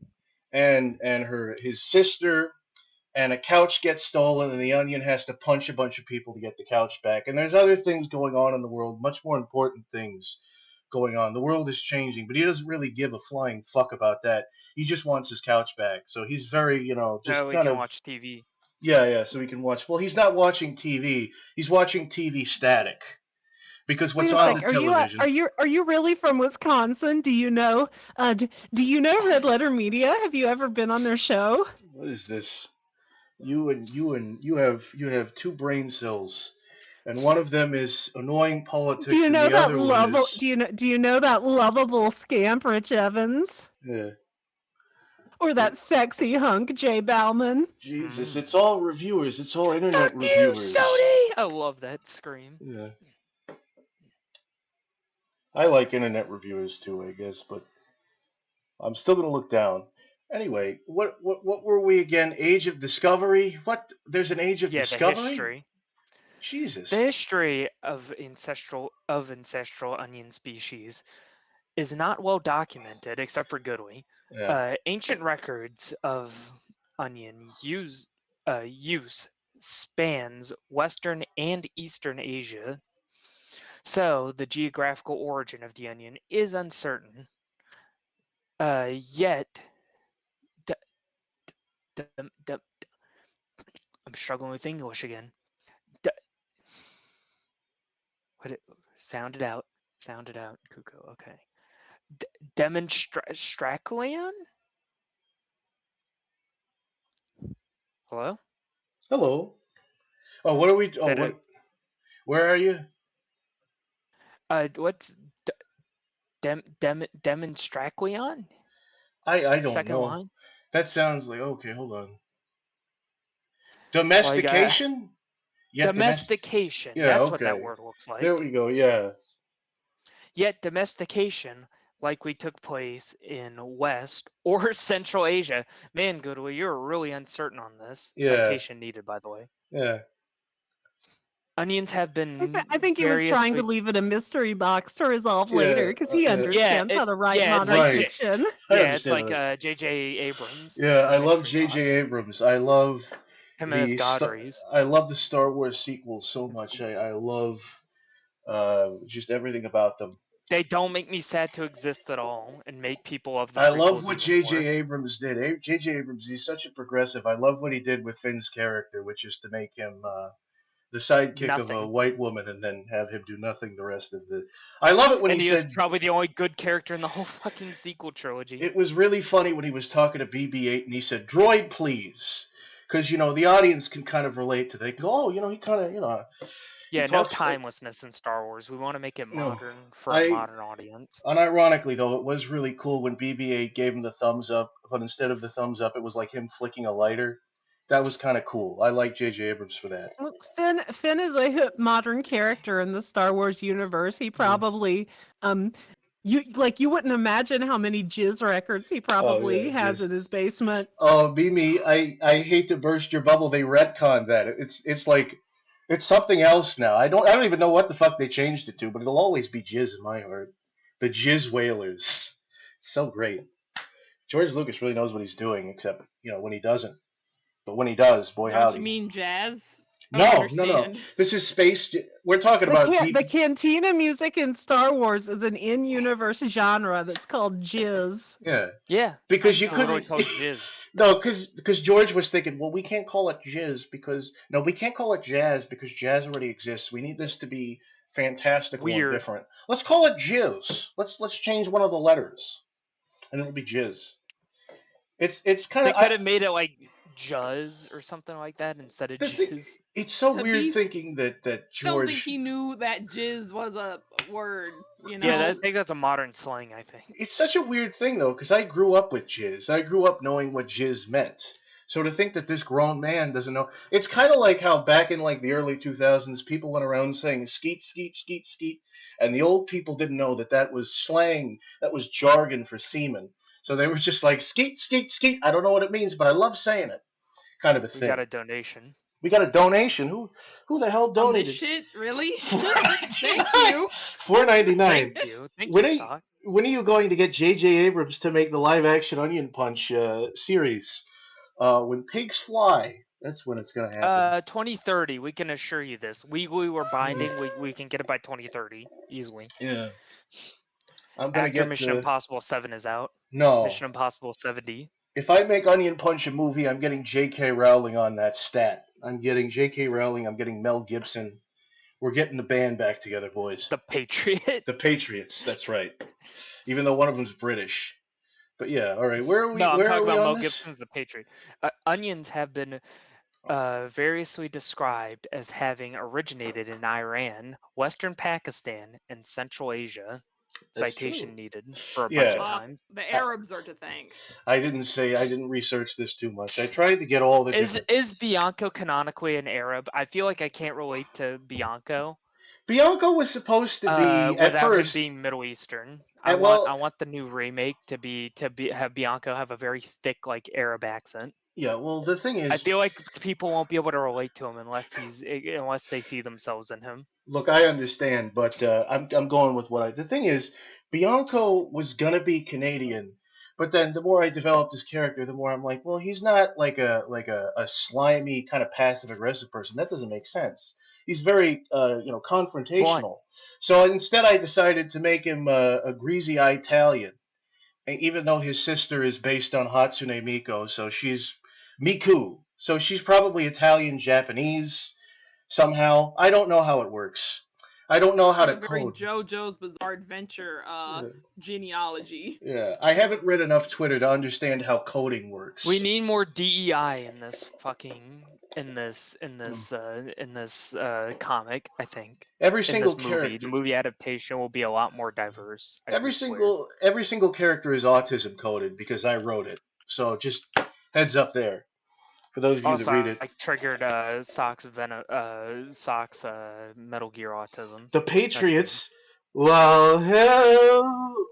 [SPEAKER 4] and his sister, and a couch gets stolen, and the onion has to punch a bunch of people to get the couch back. And there's other things going on in the world, much more important things going on. The world is changing, but he doesn't really give a flying fuck about that. He just wants his couch back. So he's very, just
[SPEAKER 6] So we
[SPEAKER 4] kind
[SPEAKER 6] can
[SPEAKER 4] of
[SPEAKER 6] watch TV.
[SPEAKER 4] yeah, so he can watch. Well, he's not watching TV. He's watching TV static because
[SPEAKER 7] Wait
[SPEAKER 4] what's
[SPEAKER 7] a
[SPEAKER 4] on
[SPEAKER 7] sec.
[SPEAKER 4] the television.
[SPEAKER 7] Are you really from Wisconsin? Do you know do you know Red Letter Media? Have you ever been on their show?
[SPEAKER 4] What is this? You have two brain cells, and one of them is annoying
[SPEAKER 7] Do
[SPEAKER 4] politics,
[SPEAKER 7] you
[SPEAKER 4] and
[SPEAKER 7] know
[SPEAKER 4] the
[SPEAKER 7] that
[SPEAKER 4] other one
[SPEAKER 7] lovable
[SPEAKER 4] is
[SPEAKER 7] do you know that lovable scamp Rich Evans?
[SPEAKER 4] yeah.
[SPEAKER 7] Or that sexy hunk Jay Bauman?
[SPEAKER 4] Jesus, it's all reviewers. It's all internet
[SPEAKER 6] Fuck you,
[SPEAKER 4] reviewers.
[SPEAKER 6] Sony! I love that scream.
[SPEAKER 4] Yeah. I like internet reviewers too, I guess, but I'm still gonna look down. Anyway, what were we again? Age of Discovery? What? There's an Age of
[SPEAKER 6] Yeah, the
[SPEAKER 4] Discovery?
[SPEAKER 6] history.
[SPEAKER 4] Jesus.
[SPEAKER 6] The history of ancestral onion species is not well documented, except for Goodway.
[SPEAKER 4] Yeah.
[SPEAKER 6] Ancient records of onion use spans Western and Eastern Asia, so the geographical origin of the onion is uncertain. Yet, d- I'm struggling with English again. Sound it out, Kuko. Okay. Demonstracleon? Hello?
[SPEAKER 4] Hello. Oh, what are we? Oh,
[SPEAKER 6] That
[SPEAKER 4] what? Where are you?
[SPEAKER 6] What's Demonstracleon?
[SPEAKER 4] I don't
[SPEAKER 6] Second
[SPEAKER 4] know.
[SPEAKER 6] line?
[SPEAKER 4] That sounds like okay. Hold on.
[SPEAKER 6] Like,
[SPEAKER 4] Domestication? Yeah,
[SPEAKER 6] domestication.
[SPEAKER 4] Yeah,
[SPEAKER 6] That's what that
[SPEAKER 4] okay.
[SPEAKER 6] word looks like.
[SPEAKER 4] There we go. Yeah.
[SPEAKER 6] Yet domestication likely took place in West or Central Asia. Man, Goodway, you're really uncertain on this.
[SPEAKER 4] Yeah.
[SPEAKER 6] Citation needed, by the way.
[SPEAKER 4] Yeah.
[SPEAKER 6] Onions have been
[SPEAKER 7] I think he was trying to
[SPEAKER 6] variously-
[SPEAKER 7] leave it a mystery box to resolve later because he
[SPEAKER 4] yeah.
[SPEAKER 7] understands how to write
[SPEAKER 6] it's
[SPEAKER 7] modern
[SPEAKER 4] like-
[SPEAKER 7] fiction.
[SPEAKER 4] I
[SPEAKER 6] Yeah, it's
[SPEAKER 4] understand
[SPEAKER 6] like
[SPEAKER 4] that.
[SPEAKER 6] J.J. Abrams.
[SPEAKER 4] Yeah, I
[SPEAKER 6] the
[SPEAKER 4] love
[SPEAKER 6] mystery
[SPEAKER 4] J.J.
[SPEAKER 6] box.
[SPEAKER 4] Abrams. I love
[SPEAKER 6] Him and his
[SPEAKER 4] the
[SPEAKER 6] Godries.
[SPEAKER 4] I love the Star Wars sequels so
[SPEAKER 6] That's
[SPEAKER 4] much.
[SPEAKER 6] cool.
[SPEAKER 4] I love just everything about them.
[SPEAKER 6] They don't make me sad to exist at all and make people of the
[SPEAKER 4] I love
[SPEAKER 6] prequels
[SPEAKER 4] what
[SPEAKER 6] even
[SPEAKER 4] J.J.
[SPEAKER 6] more.
[SPEAKER 4] Abrams did. J.J. Abrams, he's such a progressive. I love what he did with Finn's character, which is to make him the sidekick of a
[SPEAKER 6] Nothing.
[SPEAKER 4] white woman and then have him do nothing the rest of the. I love it when
[SPEAKER 6] And
[SPEAKER 4] he
[SPEAKER 6] he
[SPEAKER 4] said.
[SPEAKER 6] was probably the only good character in the whole fucking sequel trilogy.
[SPEAKER 4] It was really funny when he was talking to BB-8 and he said, "Droid, please," because the audience can kind of relate to. They go, "Oh, he kind of
[SPEAKER 6] Yeah,
[SPEAKER 4] he
[SPEAKER 6] no
[SPEAKER 4] talks
[SPEAKER 6] timelessness in Star Wars. We want to make it
[SPEAKER 4] No,
[SPEAKER 6] modern for
[SPEAKER 4] I-
[SPEAKER 6] a modern audience.
[SPEAKER 4] Unironically, though, it was really cool when BB-8 gave him the thumbs up, but instead of the thumbs up, it was like him flicking a lighter. That was kind of cool. I like J.J. Abrams for that.
[SPEAKER 7] Look, Finn is a hip modern character in the Star Wars universe. He probably you wouldn't imagine how many jizz records he probably has
[SPEAKER 4] jizz.
[SPEAKER 7] in his basement.
[SPEAKER 4] Oh, Mimi, I hate to burst your bubble. They retconned that. It's like it's something else now. I don't even know what the fuck they changed it to, but it'll always be jizz in my heart. The Jizz Whalers. So great. George Lucas really knows what he's doing, except when he doesn't. But when he does, boy
[SPEAKER 5] Don't
[SPEAKER 4] howdy.
[SPEAKER 5] you mean jazz? I
[SPEAKER 4] No,
[SPEAKER 5] don't
[SPEAKER 4] no.
[SPEAKER 5] understand.
[SPEAKER 4] This is space. We're talking about
[SPEAKER 7] The cantina music in Star Wars is an in-universe genre that's called jizz.
[SPEAKER 4] Yeah,
[SPEAKER 6] Yeah,
[SPEAKER 4] because you
[SPEAKER 6] it's literally
[SPEAKER 4] couldn't.
[SPEAKER 6] called jizz.
[SPEAKER 4] No, because George was thinking, well, we can't call it jizz because no, we can't call it jazz because jazz already exists. We need this to be fantastical and
[SPEAKER 6] Weird.
[SPEAKER 4] different. Let's call it jizz. Let's change one of the letters, and it'll be jizz. It's kind
[SPEAKER 6] They
[SPEAKER 4] of
[SPEAKER 6] could have made it like Juzz or something like that instead of
[SPEAKER 4] the thing-
[SPEAKER 6] Jizz.
[SPEAKER 4] It's so
[SPEAKER 5] To
[SPEAKER 4] weird
[SPEAKER 5] be-
[SPEAKER 4] thinking that
[SPEAKER 5] Don't
[SPEAKER 4] George.
[SPEAKER 5] think he knew that jizz was a word.
[SPEAKER 6] Yeah, I think that's a modern slang. I think.
[SPEAKER 4] It's such a weird thing though, because I grew up with jizz. I grew up knowing what jizz meant. So to think that this grown man doesn't know, it's kind of like how back in like the early 2000s, people went around saying skeet, skeet, skeet, skeet, and the old people didn't know that that was slang, that was jargon for semen. So they were just like skeet, skeet, skeet. I don't know what it means, but I love saying it. Kind of a
[SPEAKER 6] We
[SPEAKER 4] thing.
[SPEAKER 6] got a donation.
[SPEAKER 4] We got a donation. Who the hell
[SPEAKER 5] On
[SPEAKER 4] donated?
[SPEAKER 5] this shit, really? Thank you.
[SPEAKER 4] $4.99.
[SPEAKER 6] Thank you. Thank
[SPEAKER 4] When
[SPEAKER 6] you,
[SPEAKER 4] are,
[SPEAKER 6] Sock.
[SPEAKER 4] when are you going to get J.J. Abrams to make the live-action Onion Punch series? When pigs fly, that's when it's going to happen.
[SPEAKER 6] 2030. We can assure you this. Legally, we're binding. We can get it by 2030 easily.
[SPEAKER 4] Yeah. I'm gonna
[SPEAKER 6] After
[SPEAKER 4] get
[SPEAKER 6] Mission Impossible 7 is out.
[SPEAKER 4] No.
[SPEAKER 6] Mission Impossible 7D.
[SPEAKER 4] If I make Onion Punch a movie, I'm getting J.K. Rowling on that stat. I'm getting J.K. Rowling. I'm getting Mel Gibson. We're getting the band back together, boys.
[SPEAKER 6] The Patriot.
[SPEAKER 4] The Patriots. That's right. Even though one of them's British. But yeah, all right. Where are we?
[SPEAKER 6] No, I'm
[SPEAKER 4] where
[SPEAKER 6] talking
[SPEAKER 4] are we
[SPEAKER 6] about
[SPEAKER 4] on
[SPEAKER 6] Mel
[SPEAKER 4] this?
[SPEAKER 6] Gibson's The Patriot. Onions have been variously described as having originated in Iran, Western Pakistan, and Central Asia.
[SPEAKER 4] That's
[SPEAKER 6] Citation
[SPEAKER 4] true.
[SPEAKER 6] needed for a
[SPEAKER 4] Yeah.
[SPEAKER 6] bunch of times.
[SPEAKER 5] The Arabs are to thank.
[SPEAKER 4] I didn't research this too much. I tried to get all the different.
[SPEAKER 6] Is Bianco canonically an Arab? I feel like I can't relate to Bianco
[SPEAKER 4] Bianco was supposed to be at
[SPEAKER 6] without him
[SPEAKER 4] first.
[SPEAKER 6] being Middle Eastern.
[SPEAKER 4] And well-
[SPEAKER 6] I want the new remake to have Bianco have a very thick like Arab accent.
[SPEAKER 4] Yeah, well, the thing is,
[SPEAKER 6] I feel like people won't be able to relate to him unless they see themselves in him.
[SPEAKER 4] look, I understand, but I'm going with the thing is, Bianco was gonna be Canadian, but then the more I developed his character, the more I'm like, well, he's not like a slimy kind of passive aggressive person. That doesn't make sense. He's very confrontational. So instead, I decided to make him a greasy Italian, and even though his sister is based on Hatsune Miku, so she's Miku, so she's probably Italian Japanese. Somehow, I don't know how it works. I don't know how to
[SPEAKER 5] It's a very
[SPEAKER 4] code.
[SPEAKER 5] JoJo's Bizarre Adventure genealogy.
[SPEAKER 4] Yeah, I haven't read enough Twitter to understand how coding works.
[SPEAKER 6] We need more DEI in this comic. I think
[SPEAKER 4] every
[SPEAKER 6] in
[SPEAKER 4] single
[SPEAKER 6] this movie,
[SPEAKER 4] character.
[SPEAKER 6] the movie adaptation will be a lot more diverse. I
[SPEAKER 4] Every
[SPEAKER 6] swear.
[SPEAKER 4] single character is autism coded because I wrote it. So just heads up there for those of you
[SPEAKER 6] Also,
[SPEAKER 4] that read it.
[SPEAKER 6] I triggered Sock's Metal Gear autism.
[SPEAKER 4] The Patriots Well,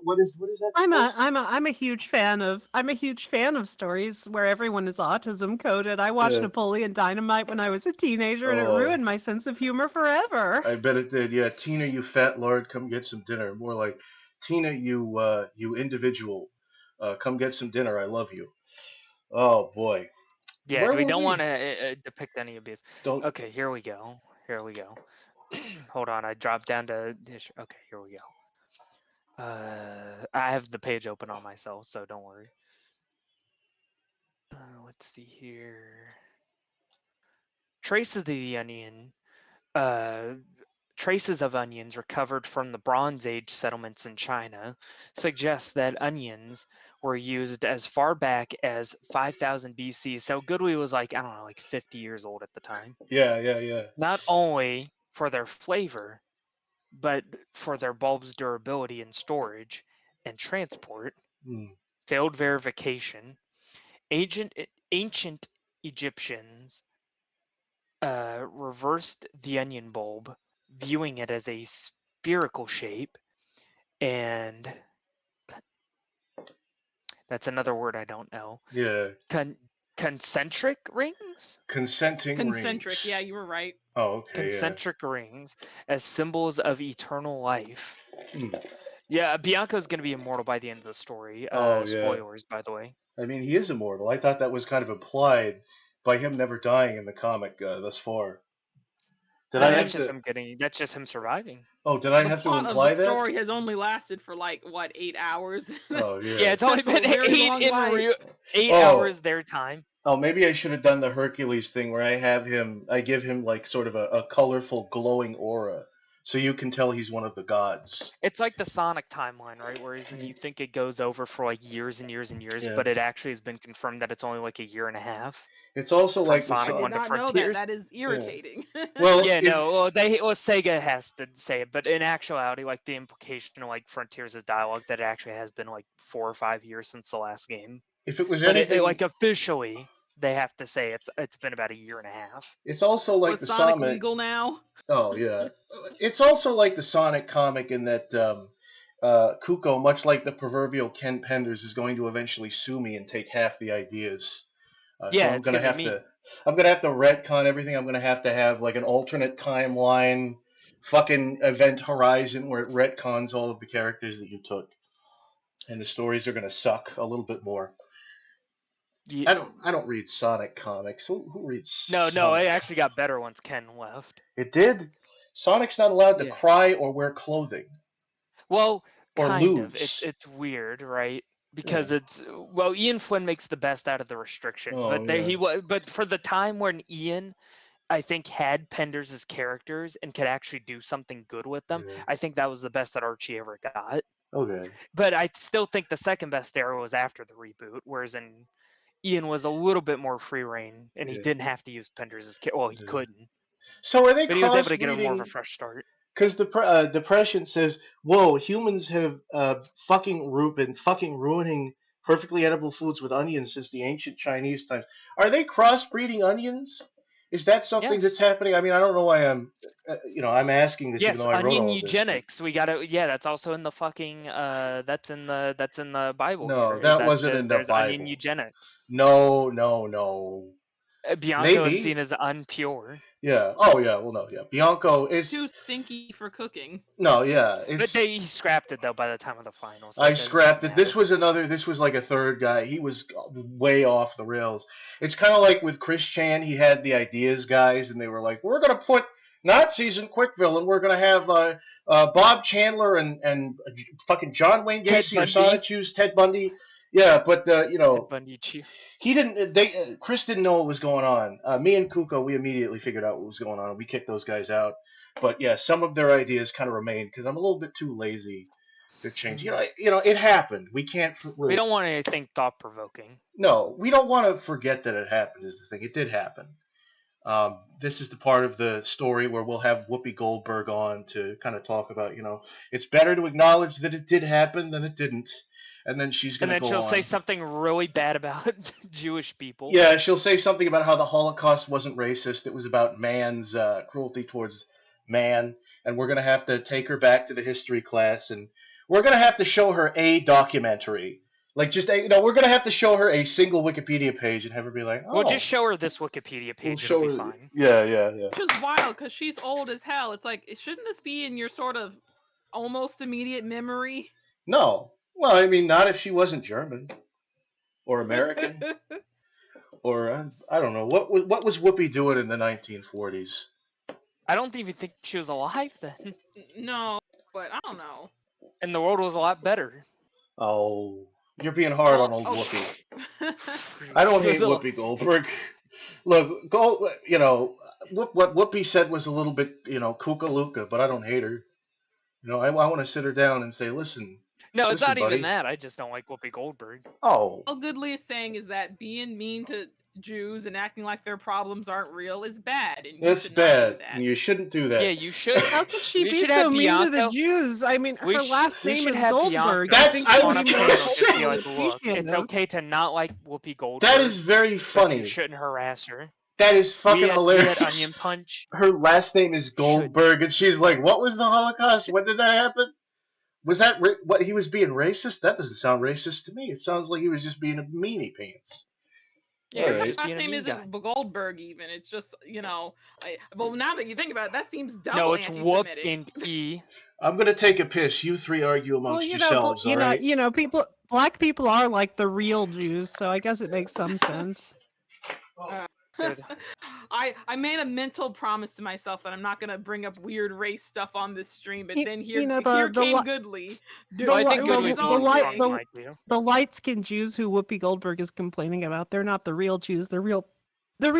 [SPEAKER 4] what is that?
[SPEAKER 7] I'm a huge fan of stories where everyone is autism coded. I watched
[SPEAKER 4] Yeah.
[SPEAKER 7] Napoleon Dynamite when I was a teenager, and it
[SPEAKER 4] Oh.
[SPEAKER 7] ruined my sense of humor forever.
[SPEAKER 4] I bet it did. Yeah, Tina, you fat lord, come get some dinner. More like, Tina, you individual, come get some dinner. I love you. Oh boy,
[SPEAKER 6] Yeah,
[SPEAKER 4] where
[SPEAKER 6] we
[SPEAKER 4] were
[SPEAKER 6] don't
[SPEAKER 4] we?
[SPEAKER 6] want to depict any abuse.
[SPEAKER 4] Don't.
[SPEAKER 6] Okay, here we go. Hold on, I dropped down to. Okay, here we go. I have the page open on myself, so don't worry. Let's see here. Trace of the onion. Traces of onions recovered from the Bronze Age settlements in China suggest that onions were used as far back as 5000 BC. So Goodwee was like, I don't know, like 50 years old at the time.
[SPEAKER 4] Yeah.
[SPEAKER 6] Not only for their flavor, but for their bulb's durability and storage and transport.
[SPEAKER 4] Hmm.
[SPEAKER 6] Failed verification. Ancient Egyptians reversed the onion bulb, viewing it as a spherical shape, and that's another word I don't know.
[SPEAKER 4] Yeah.
[SPEAKER 6] Concentric rings?
[SPEAKER 4] Concentric,
[SPEAKER 5] Concentric. Yeah, you were right.
[SPEAKER 4] Oh, okay.
[SPEAKER 6] Concentric rings as symbols of eternal life.
[SPEAKER 4] Yeah. Hmm.
[SPEAKER 6] Yeah, Bianco's going to be immortal by the end of the story.
[SPEAKER 4] Oh, yeah.
[SPEAKER 6] Spoilers, by the way.
[SPEAKER 4] I mean, he is immortal. I thought that was kind of implied by him never dying in the comic thus far.
[SPEAKER 6] That's just him surviving.
[SPEAKER 4] Oh, did I
[SPEAKER 5] The
[SPEAKER 4] have to
[SPEAKER 5] plot of
[SPEAKER 4] imply
[SPEAKER 5] the
[SPEAKER 4] that?
[SPEAKER 5] story has only lasted for like what 8 hours.
[SPEAKER 4] Oh, yeah.
[SPEAKER 6] Yeah, it's only
[SPEAKER 5] That's a
[SPEAKER 6] been
[SPEAKER 5] very long life.
[SPEAKER 6] 8
[SPEAKER 4] Oh.
[SPEAKER 6] hours their time.
[SPEAKER 4] Oh, maybe I should have done the Hercules thing where I give him like sort of a colorful, glowing aura, so you can tell he's one of the gods.
[SPEAKER 6] It's like the Sonic timeline, right? Whereas you think it goes over for like years and years and years,
[SPEAKER 4] Yeah.
[SPEAKER 6] but it actually has been confirmed that it's only like a year and a half.
[SPEAKER 4] It's also
[SPEAKER 6] From
[SPEAKER 4] like
[SPEAKER 6] Sonic
[SPEAKER 5] I did
[SPEAKER 6] 1 to
[SPEAKER 5] not know that.
[SPEAKER 6] Frontiers.
[SPEAKER 5] That is irritating.
[SPEAKER 4] Well,
[SPEAKER 6] Yeah,
[SPEAKER 4] if-
[SPEAKER 6] no, Sega has to say it, but in actuality, like the implication of like Frontiers' dialogue that it actually has been like 4 or 5 years since the last game.
[SPEAKER 4] if it was
[SPEAKER 6] But
[SPEAKER 4] anything,
[SPEAKER 6] like officially, they have to say it's been about a year and a half.
[SPEAKER 4] it's also like
[SPEAKER 5] Was
[SPEAKER 4] the
[SPEAKER 5] Sonic
[SPEAKER 4] Sonic.
[SPEAKER 5] legal now?
[SPEAKER 4] Oh yeah, it's also like the Sonic comic in that Kuko, much like the proverbial Ken Penders, is going to eventually sue me and take half the ideas.
[SPEAKER 6] Yeah,
[SPEAKER 4] so I'm
[SPEAKER 6] it's
[SPEAKER 4] gonna
[SPEAKER 6] gonna
[SPEAKER 4] have
[SPEAKER 6] be
[SPEAKER 4] to. I'm gonna have to retcon everything. I'm gonna have like an alternate timeline, fucking event horizon where it retcons all of the characters that you took, and the stories are gonna suck a little bit more.
[SPEAKER 6] Yeah.
[SPEAKER 4] I don't read Sonic comics. Who reads?
[SPEAKER 6] No,
[SPEAKER 4] Sonic?
[SPEAKER 6] it actually got better once Ken left.
[SPEAKER 4] It did. Sonic's not allowed to
[SPEAKER 6] Yeah.
[SPEAKER 4] cry or wear clothing.
[SPEAKER 6] Well,
[SPEAKER 4] Or
[SPEAKER 6] kind of.
[SPEAKER 4] lose.
[SPEAKER 6] It's weird, right? Because Ian Flynn makes the best out of the restrictions,
[SPEAKER 4] Oh,
[SPEAKER 6] but
[SPEAKER 4] yeah.
[SPEAKER 6] but for the time when Ian, I think, had Penders as characters and could actually do something good with them,
[SPEAKER 4] Yeah.
[SPEAKER 6] I think that was the best that Archie ever got.
[SPEAKER 4] Okay.
[SPEAKER 6] But I still think the second best era was after the reboot, whereas Ian was a little bit more free reign, and he
[SPEAKER 4] Yeah.
[SPEAKER 6] didn't have to use Penders as well, he
[SPEAKER 4] Yeah.
[SPEAKER 6] couldn't,
[SPEAKER 4] So are they
[SPEAKER 6] but he was able to get a more of a
[SPEAKER 4] crossbreeding?
[SPEAKER 6] fresh start.
[SPEAKER 4] Because the depression says, "Whoa, humans have been fucking ruining perfectly edible foods with onions since the ancient Chinese times." Are they crossbreeding onions? Is that something
[SPEAKER 6] Yes.
[SPEAKER 4] that's happening? I mean, I don't know why I'm asking this, even
[SPEAKER 6] Yes,
[SPEAKER 4] though I wrote
[SPEAKER 6] onion
[SPEAKER 4] all of this. but-
[SPEAKER 6] eugenics. We gotta. Yeah, that's also in the fucking. That's in the Bible.
[SPEAKER 4] No,
[SPEAKER 6] here, is
[SPEAKER 4] that wasn't in the
[SPEAKER 6] there's onion
[SPEAKER 4] Bible.
[SPEAKER 6] eugenics.
[SPEAKER 4] No.
[SPEAKER 6] Bianco
[SPEAKER 4] Maybe.
[SPEAKER 6] is seen as unpure,
[SPEAKER 4] Yeah. Oh yeah. Well, no. Yeah. Bianco is
[SPEAKER 5] Too stinky for cooking.
[SPEAKER 4] no. Yeah.
[SPEAKER 6] but
[SPEAKER 4] It's.
[SPEAKER 6] he scrapped it though by the time of the finals. So
[SPEAKER 4] I
[SPEAKER 6] it doesn't
[SPEAKER 4] scrapped it.
[SPEAKER 6] matter.
[SPEAKER 4] This was like a third guy. He was way off the rails. It's kind of like with Chris Chan. He had the ideas guys, and they were like, "We're gonna put Nazis in Quickville, and we're gonna have Bob Chandler and fucking John Wayne
[SPEAKER 6] Ted
[SPEAKER 4] Gacy or
[SPEAKER 6] Bundy.
[SPEAKER 4] Sonic Choose Ted Bundy." Yeah, but
[SPEAKER 6] Ted Bundy chew.
[SPEAKER 4] he didn't. Chris didn't know what was going on. Me and Kuko, we immediately figured out what was going on. We kicked those guys out. But yeah, some of their ideas kind of remained because I'm a little bit too lazy to change. It happened. We can't.
[SPEAKER 6] We don't want anything thought provoking.
[SPEAKER 4] No, we don't want to forget that it happened. Is the thing. It did happen. This is the part of the story where we'll have Whoopi Goldberg on to kind of talk about. It's better to acknowledge that it did happen than it didn't. And then she's going
[SPEAKER 6] And
[SPEAKER 4] to
[SPEAKER 6] then
[SPEAKER 4] go
[SPEAKER 6] she'll
[SPEAKER 4] on.
[SPEAKER 6] say something really bad about Jewish people.
[SPEAKER 4] Yeah, she'll say something about how the Holocaust wasn't racist. It was about man's cruelty towards man, and we're gonna have to take her back to the history class, and we're gonna have to show her a documentary. Like just we're gonna have to show her a single Wikipedia page and have her be like,
[SPEAKER 6] We'll
[SPEAKER 4] "Oh,
[SPEAKER 6] just show her this Wikipedia
[SPEAKER 4] we'll
[SPEAKER 6] page.
[SPEAKER 4] show
[SPEAKER 6] It'll be
[SPEAKER 4] her."
[SPEAKER 6] fine.
[SPEAKER 4] Yeah, yeah, yeah.
[SPEAKER 5] Which is wild because she's old as hell. It's like, shouldn't this be in your sort of almost immediate memory?
[SPEAKER 4] No, well, I mean, not if she wasn't German or American or I don't know what was Whoopi doing in the 1940s.
[SPEAKER 6] I don't even think she was alive then.
[SPEAKER 5] No, but I don't know.
[SPEAKER 6] And the world was a lot better.
[SPEAKER 4] Oh, you're being hard on old
[SPEAKER 5] Oh.
[SPEAKER 4] Whoopi. I don't
[SPEAKER 6] She was
[SPEAKER 4] hate Whoopi Goldberg. Look, what Whoopi said was a little bit, kooka-looka, but I don't hate her. I want to sit her down and say, listen.
[SPEAKER 6] No, it's
[SPEAKER 4] listen,
[SPEAKER 6] not
[SPEAKER 4] buddy.
[SPEAKER 6] even that. I just don't like Whoopi Goldberg.
[SPEAKER 4] Oh.
[SPEAKER 5] All Goodley is saying is that being mean to Jews and acting like their problems aren't real is bad. And
[SPEAKER 4] It's bad. And you shouldn't do that.
[SPEAKER 6] Yeah, you should.
[SPEAKER 7] How could she
[SPEAKER 6] We
[SPEAKER 7] be
[SPEAKER 6] should
[SPEAKER 7] so
[SPEAKER 6] have
[SPEAKER 7] mean to the
[SPEAKER 6] Bianca.
[SPEAKER 7] Jews? I mean,
[SPEAKER 6] We
[SPEAKER 7] her
[SPEAKER 6] sh-
[SPEAKER 7] last
[SPEAKER 6] we
[SPEAKER 7] name
[SPEAKER 6] should
[SPEAKER 7] is
[SPEAKER 6] have
[SPEAKER 7] Goldberg.
[SPEAKER 6] Bianca
[SPEAKER 7] I
[SPEAKER 4] That's-
[SPEAKER 7] think
[SPEAKER 4] I
[SPEAKER 7] she'd
[SPEAKER 4] was
[SPEAKER 6] on a
[SPEAKER 7] be
[SPEAKER 4] gonna
[SPEAKER 6] panel
[SPEAKER 7] more
[SPEAKER 6] just be
[SPEAKER 4] say-
[SPEAKER 6] like, look, it's
[SPEAKER 7] appreciative.
[SPEAKER 6] okay to not like Whoopi Goldberg.
[SPEAKER 4] That is very
[SPEAKER 6] but you
[SPEAKER 4] funny.
[SPEAKER 6] shouldn't harass her.
[SPEAKER 4] That is fucking
[SPEAKER 6] we
[SPEAKER 4] hilarious.
[SPEAKER 6] had Onion Punch.
[SPEAKER 4] Her last name is Goldberg, and she's like, "What was the Holocaust? When did that happen? Was that what he was being racist? That doesn't sound racist to me. It sounds like he was just being a meanie pants."
[SPEAKER 6] Yeah,
[SPEAKER 4] All
[SPEAKER 6] he's
[SPEAKER 4] right.
[SPEAKER 6] just
[SPEAKER 5] last
[SPEAKER 6] being a
[SPEAKER 5] name
[SPEAKER 6] mean
[SPEAKER 5] isn't
[SPEAKER 6] guy.
[SPEAKER 5] Goldberg even. It's just, well, now that you think about it, that seems double
[SPEAKER 6] No, it's Whoop
[SPEAKER 5] anti-Semitic.
[SPEAKER 6] and E.
[SPEAKER 4] I'm gonna take a piss. You three argue amongst
[SPEAKER 7] Well,
[SPEAKER 4] yourselves, all right?
[SPEAKER 7] black people are like the real Jews, so I guess it makes some sense.
[SPEAKER 6] Good.
[SPEAKER 5] I made a mental promise to myself that I'm not gonna bring up weird race stuff on this stream, but then here
[SPEAKER 7] the
[SPEAKER 5] came
[SPEAKER 7] li-
[SPEAKER 5] Goodley.
[SPEAKER 6] Well, I think
[SPEAKER 7] the-
[SPEAKER 6] Goodley's
[SPEAKER 7] the
[SPEAKER 6] a little
[SPEAKER 7] light-
[SPEAKER 6] strong
[SPEAKER 7] the-
[SPEAKER 6] mic, you know?
[SPEAKER 7] The light-skinned Jews who Whoopi Goldberg is complaining about, they're not the real Jews. The real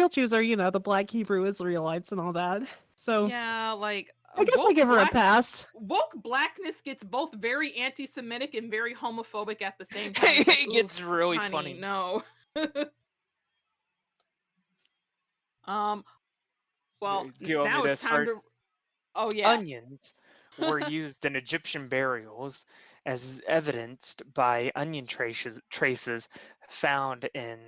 [SPEAKER 7] Jews are, the black Hebrew Israelites and all that. So
[SPEAKER 5] Yeah, like
[SPEAKER 7] I guess I give her a pass.
[SPEAKER 5] Woke blackness gets both very anti-Semitic and very homophobic at the same time. It's like,
[SPEAKER 6] It gets
[SPEAKER 5] oof,
[SPEAKER 6] really
[SPEAKER 5] honey,
[SPEAKER 6] funny.
[SPEAKER 5] No. Well,
[SPEAKER 6] Do you want
[SPEAKER 5] now
[SPEAKER 6] me to
[SPEAKER 5] it's time
[SPEAKER 6] start?
[SPEAKER 5] to. Oh yeah.
[SPEAKER 6] Onions were used in Egyptian burials as evidenced by onion traces found in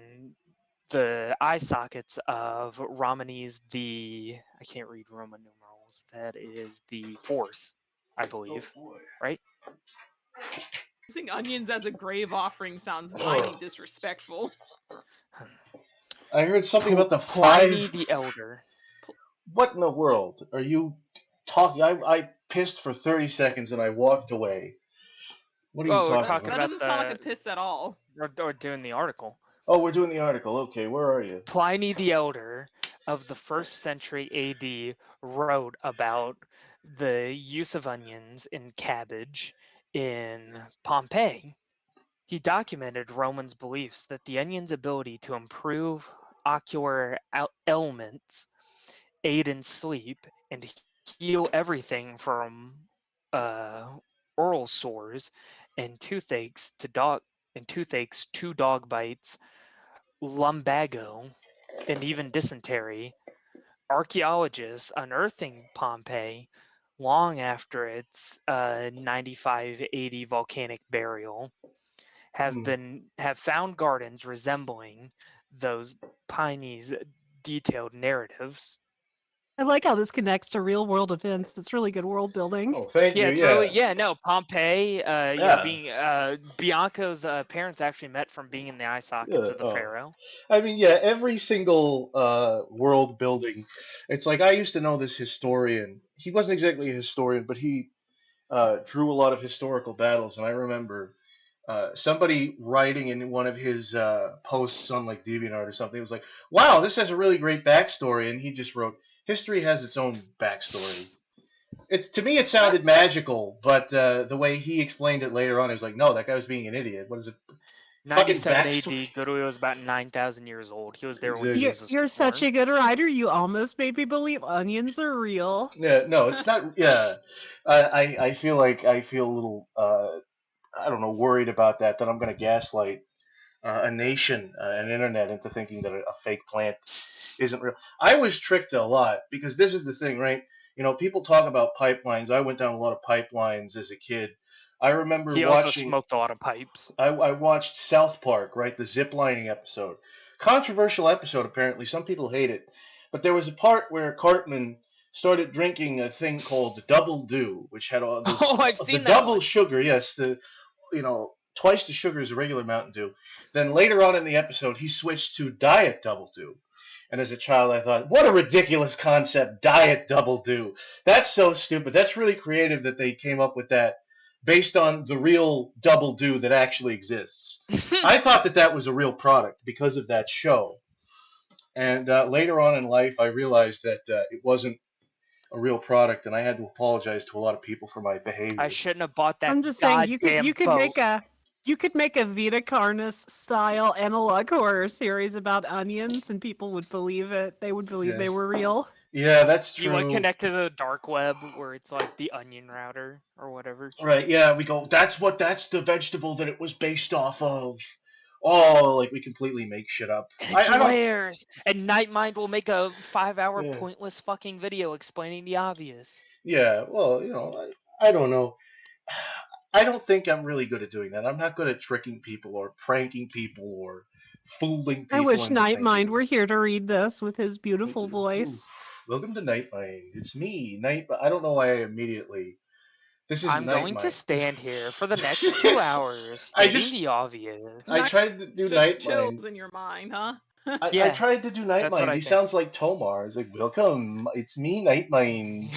[SPEAKER 6] the eye sockets of Ramses I can't read Roman numerals. That is the 4th, I believe. Right?
[SPEAKER 5] Using onions as a grave offering sounds mighty disrespectful.
[SPEAKER 4] I heard something about the
[SPEAKER 6] Pliny
[SPEAKER 4] 5.
[SPEAKER 6] the Elder.
[SPEAKER 4] What in the world are you talking? I pissed for 30 seconds and I walked away. What are you
[SPEAKER 6] Oh, we're
[SPEAKER 4] talking
[SPEAKER 6] talking
[SPEAKER 5] That
[SPEAKER 4] about?
[SPEAKER 5] doesn't sound like a piss at all.
[SPEAKER 6] Or doing the article.
[SPEAKER 4] Oh, we're doing the article. Okay, where are you?
[SPEAKER 6] Pliny the Elder of the 1st century AD wrote about the use of onions in cabbage in Pompeii. He documented Romans' beliefs that the onion's ability to improve ocular ailments, aid in sleep, and heal everything from oral sores and toothaches to dog bites, lumbago, and even dysentery. Archaeologists unearthing Pompeii long after its 9580 volcanic burial have found gardens resembling those Pliny's detailed narratives.
[SPEAKER 7] I like how this connects to real-world events. It's really good world building.
[SPEAKER 4] Oh, thank
[SPEAKER 6] Yeah,
[SPEAKER 4] you.
[SPEAKER 6] it's
[SPEAKER 4] Yeah.
[SPEAKER 6] really no Pompeii.
[SPEAKER 4] Yeah.
[SPEAKER 6] Being Bianco's parents actually met from being in the eye sockets of the pharaoh.
[SPEAKER 4] I mean, yeah, every single world building. It's like I used to know this historian. He wasn't exactly a historian, but he drew a lot of historical battles, and I remember somebody writing in one of his posts on like DeviantArt or something. It was like, "Wow, this has a really great backstory," and he just wrote, "History has its own backstory." To me, it sounded magical, but the way he explained it later on, it was like, "No, that guy was being an idiot. What is it?"
[SPEAKER 6] 97
[SPEAKER 4] backstory.
[SPEAKER 6] AD, Goodwill was about 9,000 years old. He was there when
[SPEAKER 4] Exactly.
[SPEAKER 6] Jesus
[SPEAKER 7] You're
[SPEAKER 6] was
[SPEAKER 7] such
[SPEAKER 6] born.
[SPEAKER 7] a good writer. You almost made me believe onions are real.
[SPEAKER 4] Yeah, no, it's not. Yeah, I feel a little I don't know, worried about that I'm going to gaslight a nation, an internet into thinking that a fake plant isn't real. I was tricked a lot because this is the thing, right? People talk about pipelines. I went down a lot of pipelines as a kid. I remember
[SPEAKER 6] He also
[SPEAKER 4] watching.
[SPEAKER 6] smoked a lot of pipes.
[SPEAKER 4] I watched South Park, right? The zip lining episode. Controversial episode, apparently. Some people hate it. But there was a part where Cartman started drinking a thing called Double Dew, which had all the
[SPEAKER 5] Oh, I've
[SPEAKER 4] the
[SPEAKER 5] seen that
[SPEAKER 4] double
[SPEAKER 5] one.
[SPEAKER 4] sugar. Yes, the twice the sugar as a regular Mountain Dew. Then later on in the episode, he switched to Diet Double Dew. And as a child, I thought, what a ridiculous concept, Diet Double Dew. That's so stupid. That's really creative that they came up with that based on the real Double Dew that actually exists. I thought that that was a real product because of that show. And later on in life, I realized that it wasn't a real product, and I had to apologize to a lot of people for my behavior.
[SPEAKER 6] I shouldn't have bought that
[SPEAKER 7] I'm just saying
[SPEAKER 6] goddamn
[SPEAKER 7] you could
[SPEAKER 6] boat.
[SPEAKER 7] make a Vita Carnus style analog horror series about onions, and people would believe it. They would believe
[SPEAKER 4] Yeah.
[SPEAKER 7] they were real.
[SPEAKER 4] Yeah, that's true.
[SPEAKER 6] You like connect to the dark web where it's like the onion router or whatever.
[SPEAKER 4] Right, yeah, we go, that's the vegetable that it was based off of. Oh, like we completely make shit up.
[SPEAKER 6] And
[SPEAKER 4] I
[SPEAKER 6] it
[SPEAKER 4] don't.
[SPEAKER 6] glares. And Nightmind will make a 5-hour
[SPEAKER 4] Yeah.
[SPEAKER 6] pointless fucking video explaining the obvious.
[SPEAKER 4] Yeah, well, I don't know. I don't think I'm really good at doing that. I'm not good at tricking people or pranking people or fooling people.
[SPEAKER 7] I wish
[SPEAKER 4] into
[SPEAKER 7] Nightmind
[SPEAKER 4] thinking.
[SPEAKER 7] were here to read this with his beautiful voice.
[SPEAKER 4] Welcome to Nightmind. It's me, I don't know why I immediately. This is
[SPEAKER 6] I'm going to stand here for the next 2 hours stating the obvious.
[SPEAKER 4] I tried to do
[SPEAKER 5] Just
[SPEAKER 4] Nightmind.
[SPEAKER 5] chills in your mind, huh?
[SPEAKER 4] I tried to do
[SPEAKER 6] that's what
[SPEAKER 4] Nightmind.
[SPEAKER 6] I
[SPEAKER 4] He
[SPEAKER 6] think.
[SPEAKER 4] sounds like Tomar. It's like, welcome, it's me, Nightmind.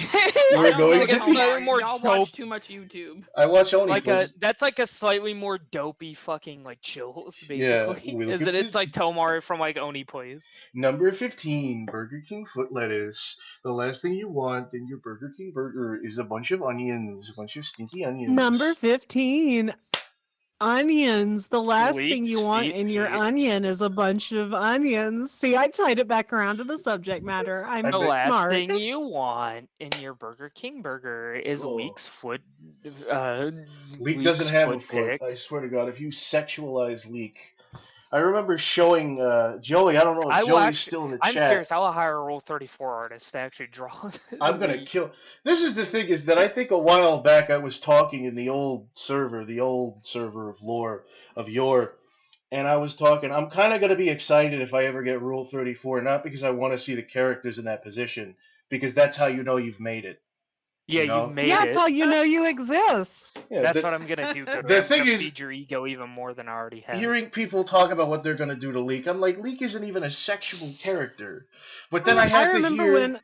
[SPEAKER 5] I
[SPEAKER 4] We're
[SPEAKER 5] don't
[SPEAKER 4] going
[SPEAKER 5] know
[SPEAKER 4] to
[SPEAKER 5] how
[SPEAKER 4] see.
[SPEAKER 5] far-
[SPEAKER 6] more
[SPEAKER 5] Y'all
[SPEAKER 6] dope.
[SPEAKER 5] watch too much YouTube.
[SPEAKER 4] I watch only
[SPEAKER 6] Like that's like a slightly more dopey fucking like chills basically.
[SPEAKER 4] welcome
[SPEAKER 6] Is it? It's
[SPEAKER 4] to-
[SPEAKER 6] like Tomar from like Oni Plays.
[SPEAKER 4] Number 15, Burger King foot lettuce. The last thing you want in your Burger King burger is a bunch of onions, a bunch of stinky onions.
[SPEAKER 7] Number 15. Onions. The last thing
[SPEAKER 6] Leeks,
[SPEAKER 7] you want
[SPEAKER 6] feet,
[SPEAKER 7] in your
[SPEAKER 6] feet.
[SPEAKER 7] onion is a bunch of onions. See, I tied it back around to the subject matter. I'm
[SPEAKER 4] I
[SPEAKER 6] The
[SPEAKER 4] bet-
[SPEAKER 6] last
[SPEAKER 7] smart.
[SPEAKER 6] thing you want in your Burger King burger is
[SPEAKER 4] Oh.
[SPEAKER 6] Leek's foot.
[SPEAKER 4] Leek
[SPEAKER 6] Leek's
[SPEAKER 4] doesn't have a foot. I
[SPEAKER 6] pics.
[SPEAKER 4] swear to God, if you sexualize Leek. I remember showing Joey. I don't know if
[SPEAKER 6] I will
[SPEAKER 4] Joey's
[SPEAKER 6] actually.
[SPEAKER 4] still in the
[SPEAKER 6] I'm
[SPEAKER 4] chat.
[SPEAKER 6] serious. I will hire a Rule 34 artist to actually draw.
[SPEAKER 4] I'm gonna
[SPEAKER 6] Leek.
[SPEAKER 4] kill. This is the thing is that I think a while back I was talking in the old server of lore of yore, and I was talking. I'm kind of gonna be excited if I ever get Rule 34, not because I want to see the characters in that position, because that's how you know you've made it.
[SPEAKER 6] Yeah,
[SPEAKER 4] you know?
[SPEAKER 6] you've made
[SPEAKER 7] Yeah,
[SPEAKER 6] it.
[SPEAKER 7] that's how you know you exist.
[SPEAKER 4] Yeah,
[SPEAKER 6] That's what I'm gonna do.
[SPEAKER 4] the
[SPEAKER 6] I'm
[SPEAKER 4] thing
[SPEAKER 6] gonna
[SPEAKER 4] is-
[SPEAKER 6] feed your ego even more than I already have.
[SPEAKER 4] Hearing people talk about what they're gonna do to Leek, I'm like, Leek isn't even a sexual character. But then I had to
[SPEAKER 7] remember
[SPEAKER 4] hear.
[SPEAKER 7] when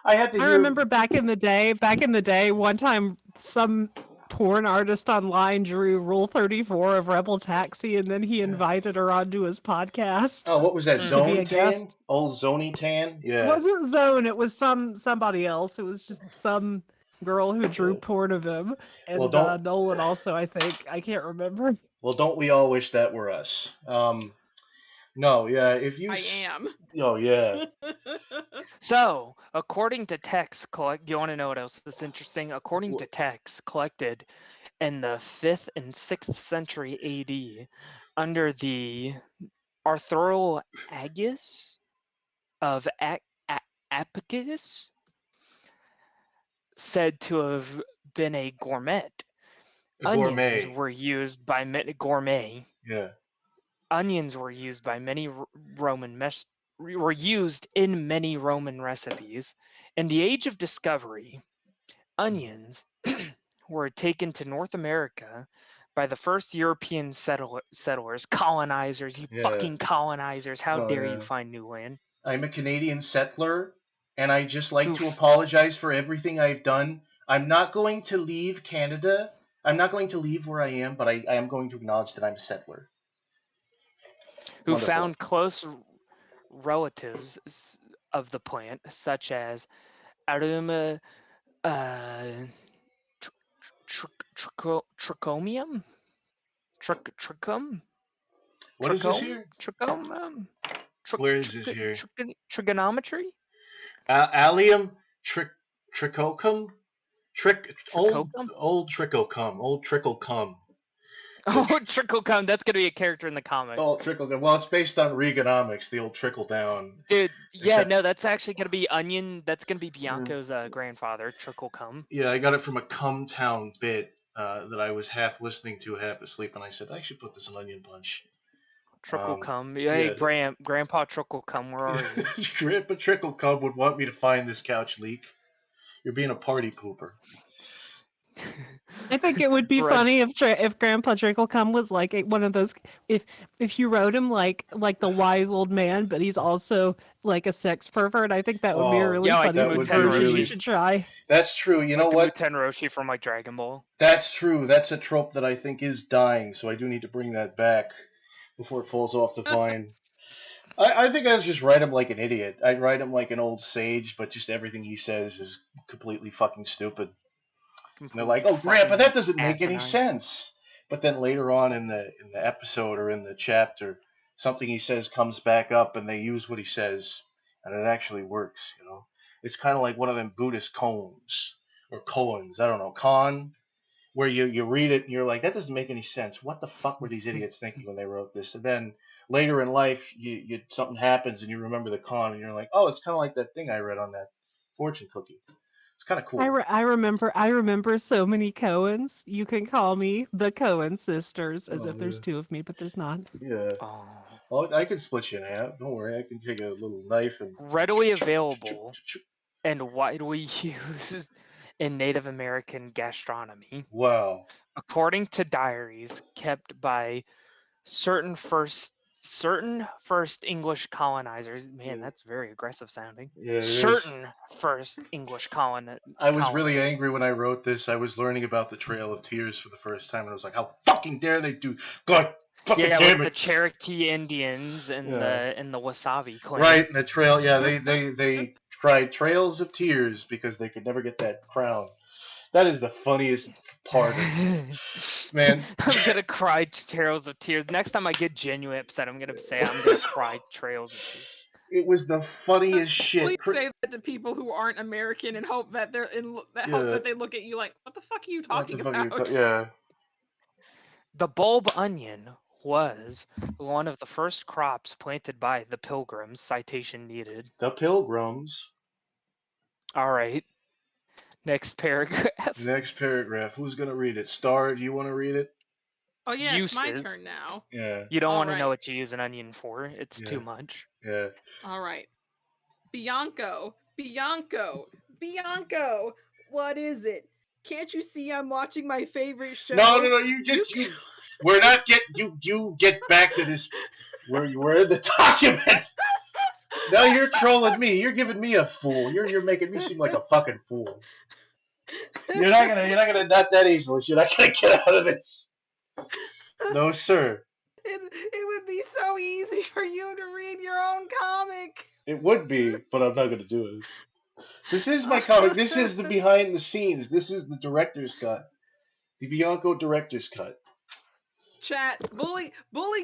[SPEAKER 4] I had to hear.
[SPEAKER 7] I remember back in the day, one time some porn artist online drew Rule 34 of Rebel Taxi, and then he invited her onto his podcast.
[SPEAKER 4] Oh, what was that?
[SPEAKER 6] To
[SPEAKER 7] be
[SPEAKER 4] Zone
[SPEAKER 7] a
[SPEAKER 4] Tan?
[SPEAKER 7] guest.
[SPEAKER 4] Old Zony Tan? Yeah.
[SPEAKER 7] It wasn't Zone, it was somebody else. It was just some girl who drew porn of him. And
[SPEAKER 4] Well, don't-
[SPEAKER 7] Nolan also, I think. I can't remember.
[SPEAKER 4] Well, don't we all wish that were us? No, yeah. If you.
[SPEAKER 5] I am.
[SPEAKER 4] Oh yeah.
[SPEAKER 6] So, according to texts collect, do you want to know what else is interesting? According to
[SPEAKER 4] Wha-
[SPEAKER 6] texts collected in the 5th and 6th century AD, under the Arthroagus of Apicus, said to have been a gourmet.
[SPEAKER 4] A gourmet.
[SPEAKER 6] Onions were used by many gourmet.
[SPEAKER 4] Yeah.
[SPEAKER 6] Onions were used by many were used in many Roman recipes. In the Age of Discovery, onions were taken to North America by the first European settlers, colonizers. You
[SPEAKER 4] Yeah.
[SPEAKER 6] fucking colonizers! How
[SPEAKER 4] Oh,
[SPEAKER 6] dare
[SPEAKER 4] yeah.
[SPEAKER 6] you find new land?
[SPEAKER 4] I'm a Canadian settler, and I just like to
[SPEAKER 6] Oof.
[SPEAKER 4] apologize for everything I've done. I'm not going to leave Canada. I'm not going to leave where I am, but I am going to acknowledge that I'm a settler.
[SPEAKER 6] Who
[SPEAKER 4] Wonderful.
[SPEAKER 6] found close relatives of the plant, such as Aruma trichomium? Trichum?
[SPEAKER 4] What is this here?
[SPEAKER 6] Trichomum?
[SPEAKER 4] Where is this here?
[SPEAKER 6] Trigonometry?
[SPEAKER 4] Allium trichocum?
[SPEAKER 6] Trichocum?
[SPEAKER 4] Old trichocum. Old tricklecum.
[SPEAKER 6] Oh, Tricklecum. That's going to be a character in the comic.
[SPEAKER 4] Old tricklecum. Well, it's based on Reaganomics, the old trickle down.
[SPEAKER 6] Dude, yeah,
[SPEAKER 4] Except-
[SPEAKER 6] no, that's actually going to be Onion. That's going to be Bianco's grandfather, Tricklecum.
[SPEAKER 4] Yeah, I got it from a Cum Town bit that I was half listening to, half asleep, and I said, I should put this in Onion Punch.
[SPEAKER 6] Tricklecum. Hey,
[SPEAKER 4] yeah.
[SPEAKER 6] Grandpa Tricklecum, where are you?
[SPEAKER 4] Grandpa Tricklecum would want me to find this couch leak. You're being a party pooper.
[SPEAKER 7] I think it would be
[SPEAKER 6] Red-
[SPEAKER 7] funny if Grandpa Tricklecum was like one of those if you wrote him like the wise old man, but he's also like a sex pervert. I think that would be a
[SPEAKER 4] Oh,
[SPEAKER 7] really
[SPEAKER 6] Yeah, like
[SPEAKER 7] funny
[SPEAKER 4] that would be
[SPEAKER 7] subversion you
[SPEAKER 4] really.
[SPEAKER 7] should try.
[SPEAKER 4] That's true. You know
[SPEAKER 6] like the
[SPEAKER 4] what?
[SPEAKER 6] Muten Roshi from like Dragon Ball.
[SPEAKER 4] That's true. That's a trope that I think is dying. So I do need to bring that back before it falls off the vine. I think I would just write him like an idiot. I'd write him like an old sage, but just everything he says is completely fucking stupid. And they're like, "Oh, Grandpa, that doesn't make any sense." But then later on in the episode or in the chapter, something he says comes back up, and they use what he says, and it actually works. You know, it's kind of like one of them Buddhist koans or koans. I don't know, koan, where you read it and you're like, that doesn't make any sense. What the fuck were these idiots thinking when they wrote this? And then later in life, you something happens and you remember the koan, and you're like, oh, it's kind of like that thing I read on that fortune cookie. It's kind of cool.
[SPEAKER 7] I remember so many Coens. You can call me the Coen sisters, as
[SPEAKER 4] Oh,
[SPEAKER 7] if there's
[SPEAKER 4] yeah.
[SPEAKER 7] two of me, but there's not.
[SPEAKER 4] Yeah.
[SPEAKER 6] Oh.
[SPEAKER 4] Well, I can split you in half. Don't worry. I can take a little knife and.
[SPEAKER 6] Readily available and widely used in Native American gastronomy.
[SPEAKER 4] Wow.
[SPEAKER 6] According to diaries kept by certain first English colonizers. Man,
[SPEAKER 4] Yeah.
[SPEAKER 6] that's very aggressive sounding.
[SPEAKER 4] Yeah, it is.
[SPEAKER 6] Certain first English
[SPEAKER 4] I was really
[SPEAKER 6] colonists.
[SPEAKER 4] angry when I wrote this. I was learning about the Trail of Tears for the first time, and I was like, "How fucking dare they do? God, fucking
[SPEAKER 6] Yeah,
[SPEAKER 4] damn
[SPEAKER 6] with
[SPEAKER 4] it!"
[SPEAKER 6] the Cherokee Indians and
[SPEAKER 4] Yeah.
[SPEAKER 6] the Wasabi clan.
[SPEAKER 4] Right, and the trail. Yeah, they tried Trails of Tears because they could never get that crown. That is the funniest part of man.
[SPEAKER 6] I'm gonna cry Trails of Tears. Next time I get genuinely upset, I'm gonna say I'm gonna cry Trails of Tears.
[SPEAKER 4] It was the funniest shit.
[SPEAKER 5] Please say that to people who aren't American and hope that they're hope that they look at you like, what the fuck are you
[SPEAKER 4] What the
[SPEAKER 5] talking
[SPEAKER 4] fuck are you
[SPEAKER 5] about?
[SPEAKER 4] yeah.
[SPEAKER 6] The bulb onion was one of the first crops planted by the Pilgrims. Citation needed.
[SPEAKER 4] The Pilgrims.
[SPEAKER 6] All right. Next paragraph.
[SPEAKER 4] Next paragraph. Who's gonna read it? Star, do you want to read it?
[SPEAKER 5] Oh yeah, it's my
[SPEAKER 6] Uses.
[SPEAKER 5] turn now.
[SPEAKER 4] Yeah.
[SPEAKER 6] You don't want to
[SPEAKER 5] Alright.
[SPEAKER 6] know what you use an onion for. It's
[SPEAKER 4] Yeah.
[SPEAKER 6] too much.
[SPEAKER 4] Yeah.
[SPEAKER 5] All right. Bianco. What is it? Can't you see I'm watching my favorite show?
[SPEAKER 4] No. We're not you get back to this. We're in the document. Now you're trolling me. You're giving me a fool. You're making me seem like a fucking fool. You're not gonna not that easily. You're not gonna get out of this. No, sir.
[SPEAKER 5] It would be so easy for you to read your own comic.
[SPEAKER 4] It would be, but I'm not gonna do it. This is my comic. This is the behind the scenes. This is the director's cut. The Bianco director's cut.
[SPEAKER 5] Chat, bully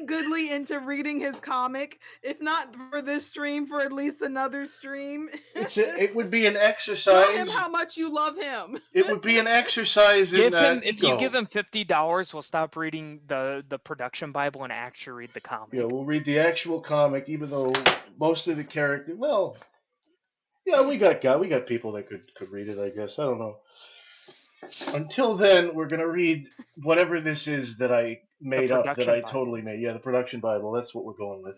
[SPEAKER 5] Goodly into reading his comic. If not for this stream, for at least another stream.
[SPEAKER 4] It would be an
[SPEAKER 5] Show
[SPEAKER 4] exercise.
[SPEAKER 5] him how much you love him.
[SPEAKER 4] It would be an exercise in
[SPEAKER 6] If you
[SPEAKER 4] ego.
[SPEAKER 6] give him $50, we'll stop reading the production Bible and actually read the comic.
[SPEAKER 4] Yeah, we'll read the actual comic, even though most of the character. Well, yeah, we got people that could read it. I guess I don't know. Until then, we're gonna read whatever this is that I made up, that
[SPEAKER 6] production
[SPEAKER 4] I
[SPEAKER 6] Bible.
[SPEAKER 4] totally made. Yeah, the production Bible. That's what we're going with.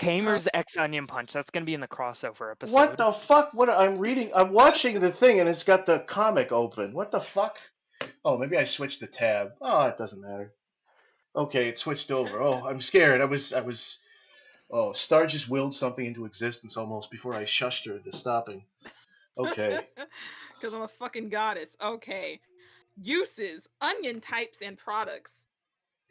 [SPEAKER 6] Tamer's X Onion Punch. That's gonna be in the crossover episode.
[SPEAKER 4] What the fuck? What I'm reading? I'm watching the thing, and it's got the comic open. What the fuck? Oh, maybe I switched the tab. Oh, it doesn't matter. Okay, it switched over. Oh, I'm scared. I was. Oh, Star just willed something into existence almost before I shushed her into stopping. Okay.
[SPEAKER 5] Because I'm a fucking goddess. Okay. Uses, onion types, and products.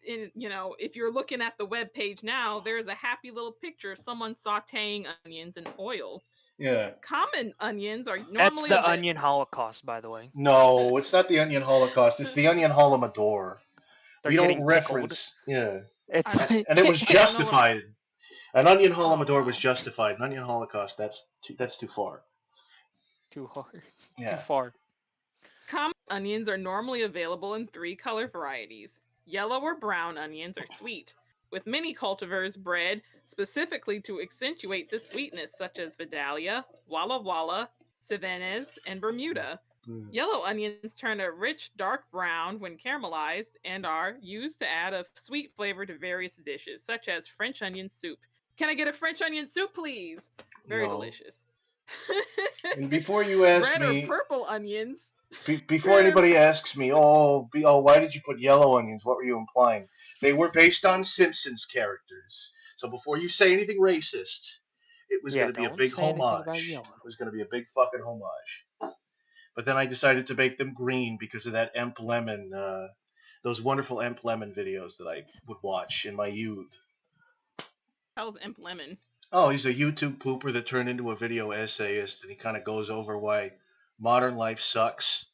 [SPEAKER 5] If you're looking at the web page now, there's a happy little picture of someone sauteing onions in oil.
[SPEAKER 4] Yeah.
[SPEAKER 5] Common onions are normally
[SPEAKER 6] That's the onion holocaust, by the way.
[SPEAKER 4] No, it's not the Onion Holocaust. It's the Onion Holodomor.
[SPEAKER 6] They're
[SPEAKER 4] We don't
[SPEAKER 6] getting
[SPEAKER 4] reference. Yeah.
[SPEAKER 6] It's
[SPEAKER 4] And it was
[SPEAKER 5] I don't know what-
[SPEAKER 4] justified. An Onion Holodomor
[SPEAKER 5] Oh,
[SPEAKER 4] was
[SPEAKER 5] wow.
[SPEAKER 4] justified. An Onion Holocaust, that's too far.
[SPEAKER 6] too hard.
[SPEAKER 4] Yeah.
[SPEAKER 6] Too far.
[SPEAKER 5] Common onions are normally available in 3 color varieties. Yellow or brown onions are sweet, with many cultivars bred specifically to accentuate the sweetness, such as Vidalia, Walla Walla, Cevennes, and Bermuda. Yellow onions turn a rich dark brown when caramelized and are used to add a sweet flavor to various dishes, such as French onion soup. Can I get a French onion soup, please? Very
[SPEAKER 4] No.
[SPEAKER 5] delicious.
[SPEAKER 4] And before you ask
[SPEAKER 5] Red or
[SPEAKER 4] me,
[SPEAKER 5] purple onions.
[SPEAKER 4] before anybody asks me, why did you put yellow onions? What were you implying? They were based on Simpsons characters. So before you say anything racist, it was going
[SPEAKER 6] Yeah,
[SPEAKER 4] to be a
[SPEAKER 6] don't
[SPEAKER 4] big
[SPEAKER 6] say anything about
[SPEAKER 4] homage.
[SPEAKER 6] yellow.
[SPEAKER 4] It was going to be a big fucking homage. But then I decided to make them green because of that Emp Lemon, those wonderful Emp Lemon videos that I would watch in my youth.
[SPEAKER 5] Hell's Imp Lemon.
[SPEAKER 4] Oh, he's a YouTube pooper that turned into a video essayist, and he kind of goes over why modern life sucks.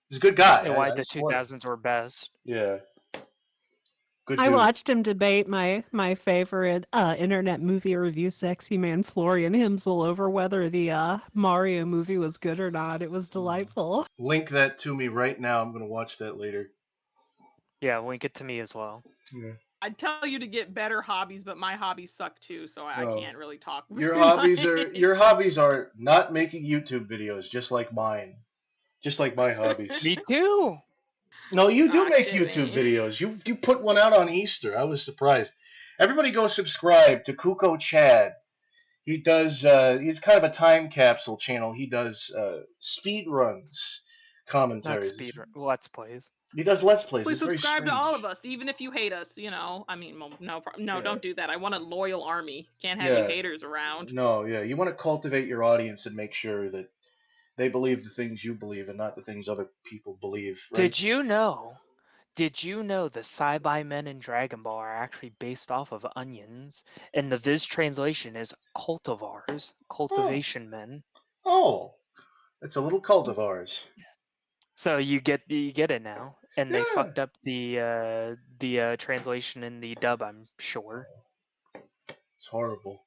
[SPEAKER 4] He's a good guy.
[SPEAKER 6] And why
[SPEAKER 4] I
[SPEAKER 6] the
[SPEAKER 4] support him.
[SPEAKER 6] 2000s were best.
[SPEAKER 4] Yeah. Good
[SPEAKER 7] I
[SPEAKER 4] dude.
[SPEAKER 7] watched him debate my favorite internet movie review, Sexy Man Florian Himsel, over whether the Mario movie was good or not. It was delightful.
[SPEAKER 4] Link that to me right now. I'm going to watch that later.
[SPEAKER 6] Yeah, link it to me as well.
[SPEAKER 4] Yeah.
[SPEAKER 5] I'd tell you to get better hobbies, but my hobbies suck too, so I
[SPEAKER 4] Oh.
[SPEAKER 5] can't really talk.
[SPEAKER 4] Your
[SPEAKER 5] very
[SPEAKER 4] hobbies are not making YouTube videos, just like mine. Just like my hobbies.
[SPEAKER 6] Me too.
[SPEAKER 4] No, you do
[SPEAKER 5] Ah,
[SPEAKER 4] make
[SPEAKER 5] shit,
[SPEAKER 4] YouTube
[SPEAKER 5] man.
[SPEAKER 4] videos. You put one out on Easter. I was surprised. Everybody go subscribe to Kuko Chad. He does he's kind of a time capsule channel. He does speed runs,
[SPEAKER 6] Not
[SPEAKER 4] commentaries.
[SPEAKER 6] speed let's plays.
[SPEAKER 4] He does let's plays.
[SPEAKER 5] Please
[SPEAKER 4] It's very
[SPEAKER 5] subscribe to
[SPEAKER 4] strange.
[SPEAKER 5] all of us, even if you hate us. You know, I mean, well, no,
[SPEAKER 4] Yeah.
[SPEAKER 5] don't do that. I want a loyal army. Can't have
[SPEAKER 4] Yeah.
[SPEAKER 5] you haters around.
[SPEAKER 4] No, yeah. You want to cultivate your audience and make sure that they believe the things you believe and not the things other people believe. Right?
[SPEAKER 6] Did you know the Sci-Bi Men in Dragon Ball are actually based off of onions? And the Viz translation is cultivars, cultivation men.
[SPEAKER 4] Oh, it's a little cultivars.
[SPEAKER 6] So you get it now. And they
[SPEAKER 4] Yeah.
[SPEAKER 6] fucked up the translation in the dub, I'm sure.
[SPEAKER 4] It's horrible.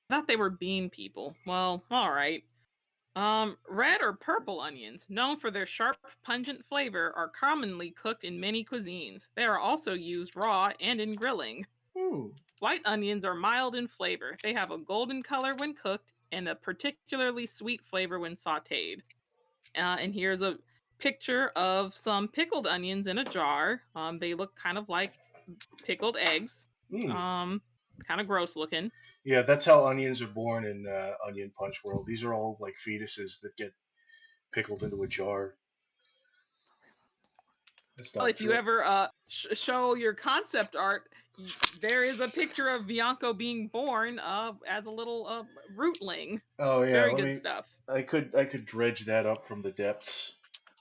[SPEAKER 5] I thought they were bean people. Well, all right. Red or purple onions, known for their sharp, pungent flavor, are commonly cooked in many cuisines. They are also used raw and in grilling. White onions are mild in flavor. They have a golden color when cooked and a particularly sweet flavor when sautéed. And here's a picture of some pickled onions in a jar. They look kind of like pickled eggs. Kind of gross looking.
[SPEAKER 4] Yeah, that's how onions are born in Onion Punch World. These are all like fetuses that get pickled into a jar. That's not
[SPEAKER 5] Well, if
[SPEAKER 4] true.
[SPEAKER 5] you ever show your concept art, there is a picture of Bianco being born as a little rootling.
[SPEAKER 4] Oh yeah,
[SPEAKER 5] Very good stuff.
[SPEAKER 4] I could dredge that up from the depths.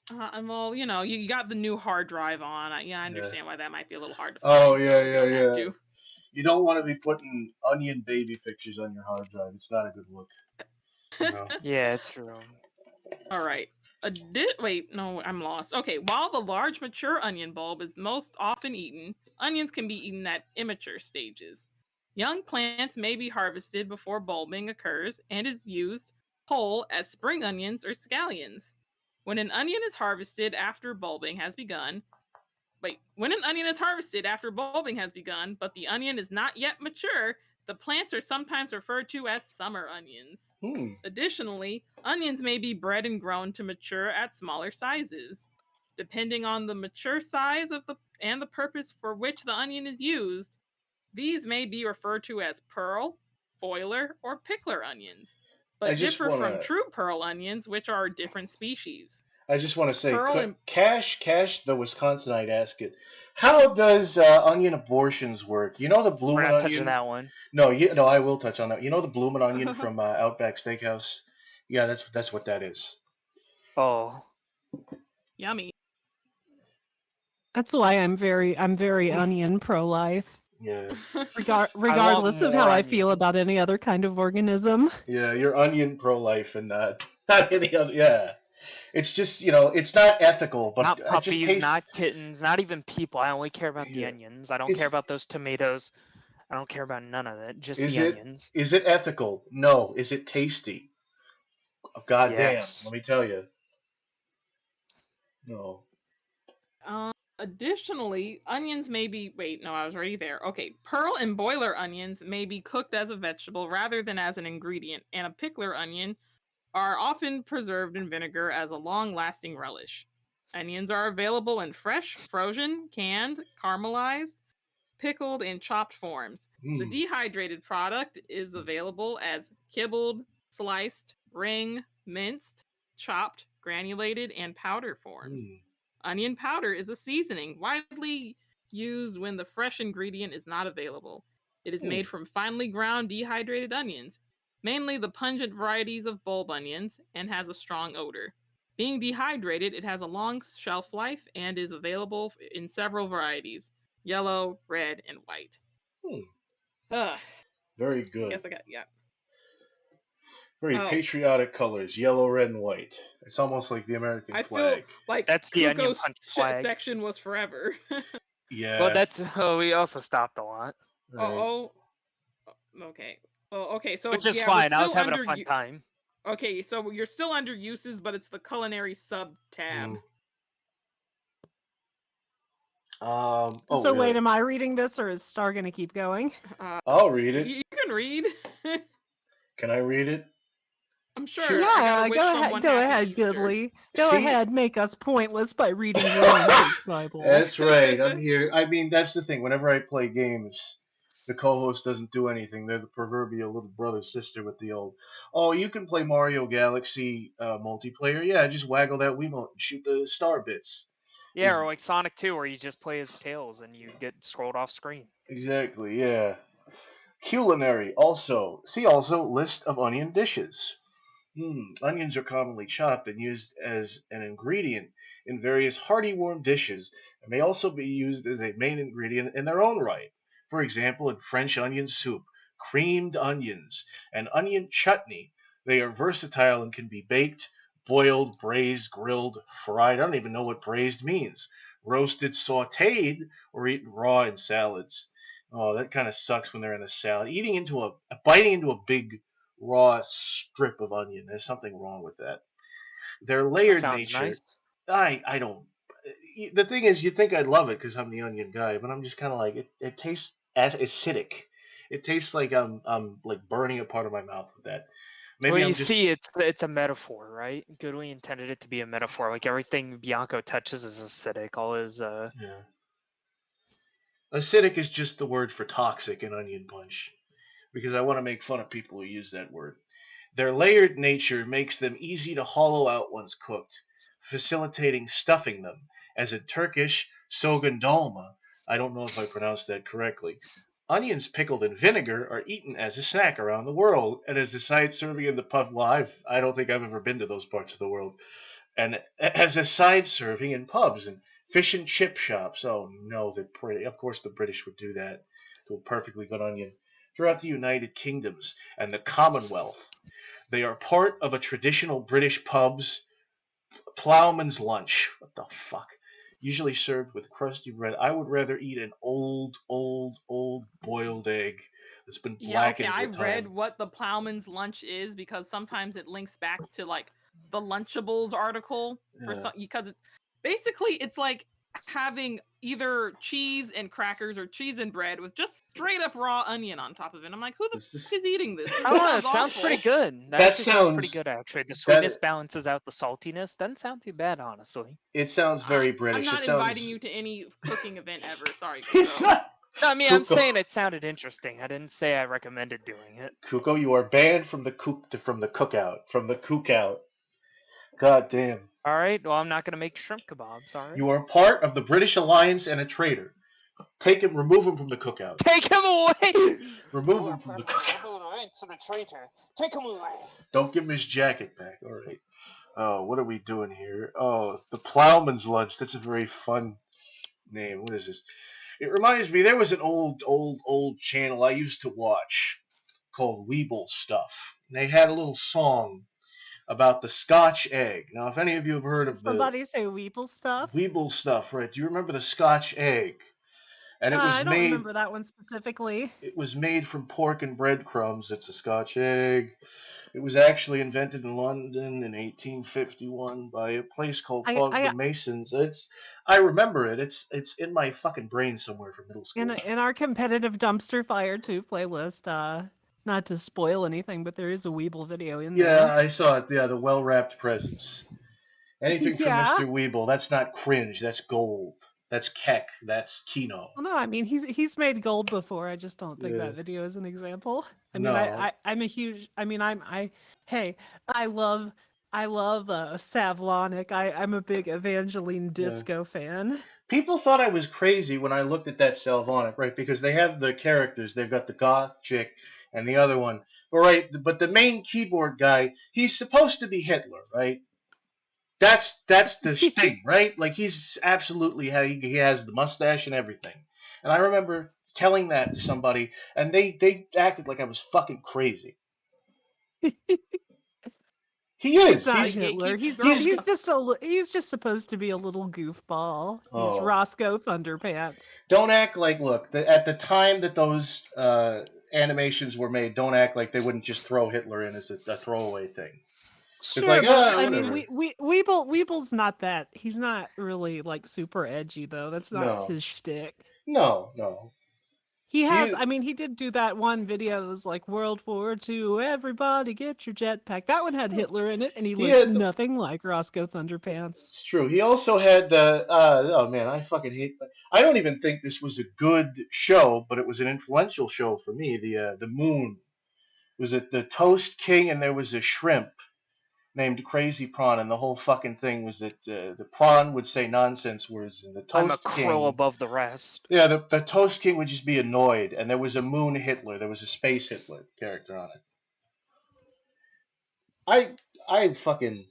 [SPEAKER 5] And well, you know, you got the new hard drive on. I understand why that might be a little hard to
[SPEAKER 4] Oh
[SPEAKER 5] find.
[SPEAKER 4] yeah,
[SPEAKER 5] so you don't have
[SPEAKER 4] yeah.
[SPEAKER 5] to.
[SPEAKER 4] You don't want to be putting onion baby pictures on your hard drive. It's not a good look. No.
[SPEAKER 6] Yeah, it's true.
[SPEAKER 5] All right. Wait, no, I'm lost. Okay, while the large mature onion bulb is most often eaten, onions can be eaten at immature stages. Young plants may be harvested before bulbing occurs and is used whole as spring onions or scallions. When an onion is harvested after bulbing has begun, but the onion is not yet mature, the plants are sometimes referred to as summer onions. Additionally, onions may be bred and grown to mature at smaller sizes. Depending on the mature size and the purpose for which the onion is used, these may be referred to as pearl, boiler, or pickler onions, but differ from true pearl onions, which are different species.
[SPEAKER 4] I just want to say, Cash, the Wisconsinite, ask it. How does onion abortions work? You know the bloomin' onion.
[SPEAKER 6] We're not touching that one.
[SPEAKER 4] No, I will touch on that. You know the bloomin' onion from Outback Steakhouse? Yeah, that's what that is.
[SPEAKER 6] Oh,
[SPEAKER 5] yummy.
[SPEAKER 7] That's why I'm very onion pro-life.
[SPEAKER 4] Yeah.
[SPEAKER 7] Regardless of how I feel about any other kind of organism.
[SPEAKER 4] Yeah, you're onion pro-life and not any other. Yeah. It's just, it's not ethical, but
[SPEAKER 6] not puppies,
[SPEAKER 4] just
[SPEAKER 6] not kittens, not even people. I only care about the onions. I don't care about those tomatoes. I don't care about none of that. Just the onions.
[SPEAKER 4] Is it ethical? No. Is it tasty? Oh, God damn. Let me tell you. No.
[SPEAKER 5] Additionally, onions may be... Wait, no, I was already there. Okay, pearl and boiler onions may be cooked as a vegetable rather than as an ingredient, and a pickler onion are often preserved in vinegar as a long-lasting relish. Onions are available in fresh, frozen, canned, caramelized, pickled, and chopped forms. The dehydrated product is available as kibbled, sliced, ring, minced, chopped, granulated, and powder forms.
[SPEAKER 4] Mm.
[SPEAKER 5] Onion powder is a seasoning widely used when the fresh ingredient is not available. It is made from finely ground dehydrated onions, mainly the pungent varieties of bulb onions, and has a strong odor. Being dehydrated, it has a long shelf life and is available in several varieties: yellow, red, and white.
[SPEAKER 4] Hmm.
[SPEAKER 5] Ugh.
[SPEAKER 4] Very
[SPEAKER 5] I
[SPEAKER 4] good.
[SPEAKER 5] guess I got, yeah.
[SPEAKER 4] Very
[SPEAKER 5] Oh.
[SPEAKER 4] patriotic colors, yellow, red, and white. It's almost like the American
[SPEAKER 5] I feel
[SPEAKER 4] flag.
[SPEAKER 5] like
[SPEAKER 6] That's the Onion
[SPEAKER 5] Kuko's
[SPEAKER 6] Punch flag.
[SPEAKER 5] section was forever.
[SPEAKER 4] Yeah.
[SPEAKER 6] Well, that's we also stopped a lot,
[SPEAKER 4] right.
[SPEAKER 5] Okay. Well, okay. So
[SPEAKER 6] which is
[SPEAKER 5] yeah,
[SPEAKER 6] fine.
[SPEAKER 5] we're
[SPEAKER 6] I was
[SPEAKER 5] still
[SPEAKER 6] having a
[SPEAKER 5] under
[SPEAKER 6] fun time.
[SPEAKER 5] Okay, so you're still under uses, but it's the culinary sub tab.
[SPEAKER 4] Oh,
[SPEAKER 7] So
[SPEAKER 4] really?
[SPEAKER 7] wait, am I reading this or is Star gonna keep going?
[SPEAKER 4] I'll read it.
[SPEAKER 5] You can read.
[SPEAKER 4] Can I read it?
[SPEAKER 5] I'm sure.
[SPEAKER 4] Sure.
[SPEAKER 5] I gotta
[SPEAKER 7] Yeah,
[SPEAKER 5] wish
[SPEAKER 7] go
[SPEAKER 5] someone
[SPEAKER 7] ahead, go
[SPEAKER 5] happy
[SPEAKER 7] ahead,
[SPEAKER 5] Easter.
[SPEAKER 7] Goodly. Go
[SPEAKER 4] See?
[SPEAKER 7] ahead, make us pointless by reading your own church Bible.
[SPEAKER 4] That's right. I'm here. I mean, that's the thing. Whenever I play games, the co-host doesn't do anything. They're the proverbial little brother sister with the old. Oh, you can play Mario Galaxy multiplayer. Yeah, just waggle that Wiimote and shoot the star bits.
[SPEAKER 6] Yeah, or like Sonic 2, where you just play as Tails and you get scrolled off screen.
[SPEAKER 4] Exactly. Yeah. Culinary. Also, see also list of onion dishes. Onions are commonly chopped and used as an ingredient in various hearty warm dishes and may also be used as a main ingredient in their own right. For example, in French onion soup, creamed onions, and onion chutney, they are versatile and can be baked, boiled, braised, grilled, fried. I don't even know what braised means. Roasted, sauteed, or eaten raw in salads. Oh, that kind of sucks when they're in a salad. Biting into a big raw strip of onion. There's something wrong with that. Their layered
[SPEAKER 6] Sounds
[SPEAKER 4] nature.
[SPEAKER 6] nice.
[SPEAKER 4] I don't. The thing is, you'd think I'd love it because I'm the onion guy, but I'm just kind of like it tastes acidic. It tastes like I'm like burning a part of my mouth with that. Maybe
[SPEAKER 6] Well,
[SPEAKER 4] I'm
[SPEAKER 6] you
[SPEAKER 4] just
[SPEAKER 6] see, it's a metaphor, right? Goodwin intended it to be a metaphor. Like everything Bianco touches is acidic. All his
[SPEAKER 4] yeah. Acidic is just the word for toxic in Onion Punch because I want to make fun of people who use that word. Their layered nature makes them easy to hollow out once cooked, facilitating stuffing them, as in Turkish soğan dolma. I don't know if I pronounced that correctly. Onions pickled in vinegar are eaten as a snack around the world, and as a side serving in the pub. Well, I don't think I've ever been to those parts of the world. And as a side serving in pubs and fish and chip shops. Oh no, they're pretty. Of course, the British would do that to a perfectly good onion. Throughout the United Kingdoms and the Commonwealth, they are part of a traditional British pub's ploughman's lunch. What the fuck? Usually served with crusty bread. I would rather eat an old boiled egg that's been
[SPEAKER 5] Yeah, okay,
[SPEAKER 4] blackened
[SPEAKER 5] I
[SPEAKER 4] with
[SPEAKER 5] read
[SPEAKER 4] time.
[SPEAKER 5] what the plowman's lunch is because sometimes it links back to like the Lunchables article for
[SPEAKER 4] Yeah.
[SPEAKER 5] some, because it's like having either cheese and crackers or cheese and bread with just straight up raw onion on top of it. I'm like, who the
[SPEAKER 4] It's just-
[SPEAKER 5] fuck is eating this?
[SPEAKER 6] I don't know. It
[SPEAKER 5] This
[SPEAKER 6] sounds
[SPEAKER 5] awful.
[SPEAKER 6] pretty good. That
[SPEAKER 4] That
[SPEAKER 6] actually sounds pretty
[SPEAKER 4] sounds-
[SPEAKER 6] good, actually. The
[SPEAKER 4] that-
[SPEAKER 6] sweetness balances out the saltiness. Doesn't sound too bad, honestly.
[SPEAKER 4] It sounds very British.
[SPEAKER 5] I'm not
[SPEAKER 4] it sounds...
[SPEAKER 5] inviting you to any cooking event ever. Sorry.
[SPEAKER 4] It's
[SPEAKER 5] Kuko.
[SPEAKER 4] not.
[SPEAKER 6] No, I mean, I'm
[SPEAKER 4] Kuko.
[SPEAKER 6] saying it sounded interesting. I didn't say I recommended doing it.
[SPEAKER 4] Kuko, you are banned from the cookout. God damn.
[SPEAKER 6] All right. Well, I'm not gonna make shrimp kebabs. All right.
[SPEAKER 4] You are part of the British alliance and a traitor. Remove him from the cookout.
[SPEAKER 6] Take him away.
[SPEAKER 4] Remove him from the cookout.
[SPEAKER 6] Take him away.
[SPEAKER 4] Don't give him his jacket back. All right. Oh, what are we doing here? Oh, the Plowman's Lunch. That's a very fun name. What is this? It reminds me, there was an old channel I used to watch called Weeble Stuff. And they had a little song about the Scotch egg. Now, if any of you have heard of
[SPEAKER 7] Somebody say Weeble stuff?
[SPEAKER 4] the Weeble Stuff, right? Do you remember the Scotch egg? And it was
[SPEAKER 7] I don't
[SPEAKER 4] made.
[SPEAKER 7] remember that one specifically.
[SPEAKER 4] It was made from pork and breadcrumbs. It's a Scotch egg. It was actually invented in London in 1851 by a place called the Masons. I remember it. It's in my fucking brain somewhere from middle school.
[SPEAKER 7] In our competitive Dumpster Fire 2 playlist, not to spoil anything, but there is a Weeble video in there.
[SPEAKER 4] Yeah, I saw it. Yeah, the well-wrapped presents. Anything
[SPEAKER 7] Yeah.
[SPEAKER 4] from Mr. Weeble. That's not cringe. That's gold. That's Keck. That's Kino.
[SPEAKER 7] Well, no, I mean he's made gold before. I just don't think
[SPEAKER 4] Yeah.
[SPEAKER 7] that video is an example. I mean,
[SPEAKER 4] No.
[SPEAKER 7] I'm a huge. I mean, hey, I love Savlonic. I'm a big Evangeline
[SPEAKER 4] Yeah.
[SPEAKER 7] Disco fan.
[SPEAKER 4] People thought I was crazy when I looked at that Salvonic, right? Because they have the characters. They've got the goth chick and the other one. But right, but the main keyboard guy, he's supposed to be Hitler, right? That's the thing, right? Like he's absolutely he has the mustache and everything. And I remember telling that to somebody, and they acted like I was fucking crazy. He
[SPEAKER 7] He's
[SPEAKER 4] is.
[SPEAKER 7] not
[SPEAKER 4] He's
[SPEAKER 7] Hitler.
[SPEAKER 5] keep the girl
[SPEAKER 7] He's
[SPEAKER 5] stuff.
[SPEAKER 7] just he's just supposed to be a little goofball. He's
[SPEAKER 4] Oh.
[SPEAKER 7] Roscoe Thunderpants.
[SPEAKER 4] Don't act like look at the time that those animations were made. Don't act like they wouldn't just throw Hitler in as a throwaway thing.
[SPEAKER 7] Sure,
[SPEAKER 4] like,
[SPEAKER 7] but
[SPEAKER 4] ah,
[SPEAKER 7] I mean,
[SPEAKER 4] whatever.
[SPEAKER 7] Weeble's not that. He's not really like super edgy though. That's not
[SPEAKER 4] No,
[SPEAKER 7] his shtick.
[SPEAKER 4] no.
[SPEAKER 7] He has.
[SPEAKER 4] He,
[SPEAKER 7] I mean, he did do that one video that was like World War II. Everybody get your jetpack. That one had Hitler in it, and he
[SPEAKER 4] he
[SPEAKER 7] looked
[SPEAKER 4] had.
[SPEAKER 7] nothing like Roscoe Thunderpants.
[SPEAKER 4] It's true. He also had the. Oh man, I fucking hate. I don't even think this was a good show, but it was an influential show for me. The Moon was it the Toast King, and there was a shrimp named Crazy Prawn, and the whole fucking thing was that the prawn would say nonsense words, and the
[SPEAKER 6] I'm a
[SPEAKER 4] Toast
[SPEAKER 6] crow
[SPEAKER 4] King.
[SPEAKER 6] above the rest.
[SPEAKER 4] Yeah, the Toast King would just be annoyed, and there was a Moon Hitler. There was a Space Hitler character on it. I fucking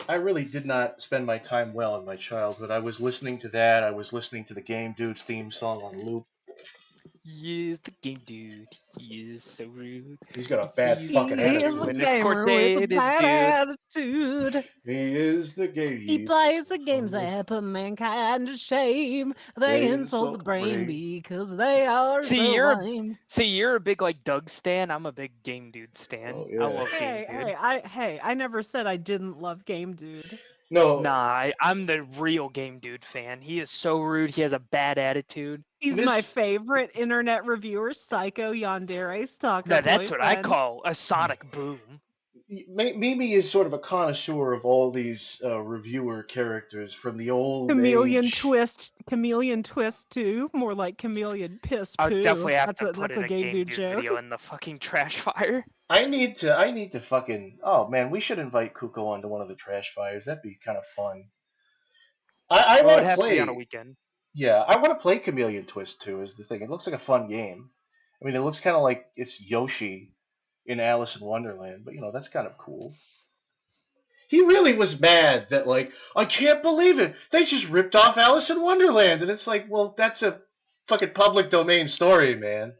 [SPEAKER 4] I really did not spend my time well in my childhood. I was listening to that. I was listening to the Game Dudes theme song on loop.
[SPEAKER 6] He is the game dude. He is so rude.
[SPEAKER 4] He's got a bad
[SPEAKER 6] He's
[SPEAKER 4] fucking
[SPEAKER 7] He is
[SPEAKER 4] attitude.
[SPEAKER 7] a
[SPEAKER 6] when it's
[SPEAKER 7] gamer with a
[SPEAKER 6] coordinated,
[SPEAKER 7] bad
[SPEAKER 6] dude.
[SPEAKER 7] attitude.
[SPEAKER 4] He is the game.
[SPEAKER 7] He plays the games that put mankind to shame. They insult the brain because they are
[SPEAKER 6] See,
[SPEAKER 7] so
[SPEAKER 6] you're
[SPEAKER 7] lame.
[SPEAKER 6] you're a big like Doug stan. I'm a big Game Dude stan.
[SPEAKER 4] Oh,
[SPEAKER 6] I
[SPEAKER 4] yeah.
[SPEAKER 6] love Game Dude.
[SPEAKER 7] I never said I didn't love Game Dude.
[SPEAKER 4] No,
[SPEAKER 6] Nah, I'm the real Game Dude fan. He is so rude. He has a bad attitude.
[SPEAKER 7] He's my favorite internet reviewer, Psycho Yandere Stalker.
[SPEAKER 6] No, that's what I
[SPEAKER 7] boyfriend.
[SPEAKER 6] call a sonic boom.
[SPEAKER 4] Mimi is sort of a connoisseur of all these reviewer characters from the old
[SPEAKER 7] Chameleon
[SPEAKER 4] age.
[SPEAKER 7] Chameleon Twist 2, more like Chameleon Piss Poo.
[SPEAKER 6] I would definitely have to put
[SPEAKER 7] that's
[SPEAKER 6] in
[SPEAKER 7] a
[SPEAKER 6] a
[SPEAKER 7] Game Dude joke.
[SPEAKER 6] video in the fucking trash fire.
[SPEAKER 4] I need to fucking. Oh man, we should invite Kuko onto one of the trash fires. That'd be kind of fun. I
[SPEAKER 6] Well,
[SPEAKER 4] want
[SPEAKER 6] it'd
[SPEAKER 4] to
[SPEAKER 6] have to be
[SPEAKER 4] play.
[SPEAKER 6] on a weekend.
[SPEAKER 4] Yeah, I want to play Chameleon Twist 2 is the thing. It looks like a fun game. I mean, it looks kind of like it's Yoshi in Alice in Wonderland, but that's kind of cool. He really was mad that like, I can't believe it. They just ripped off Alice in Wonderland, and it's like, well, that's a fucking public domain story, man.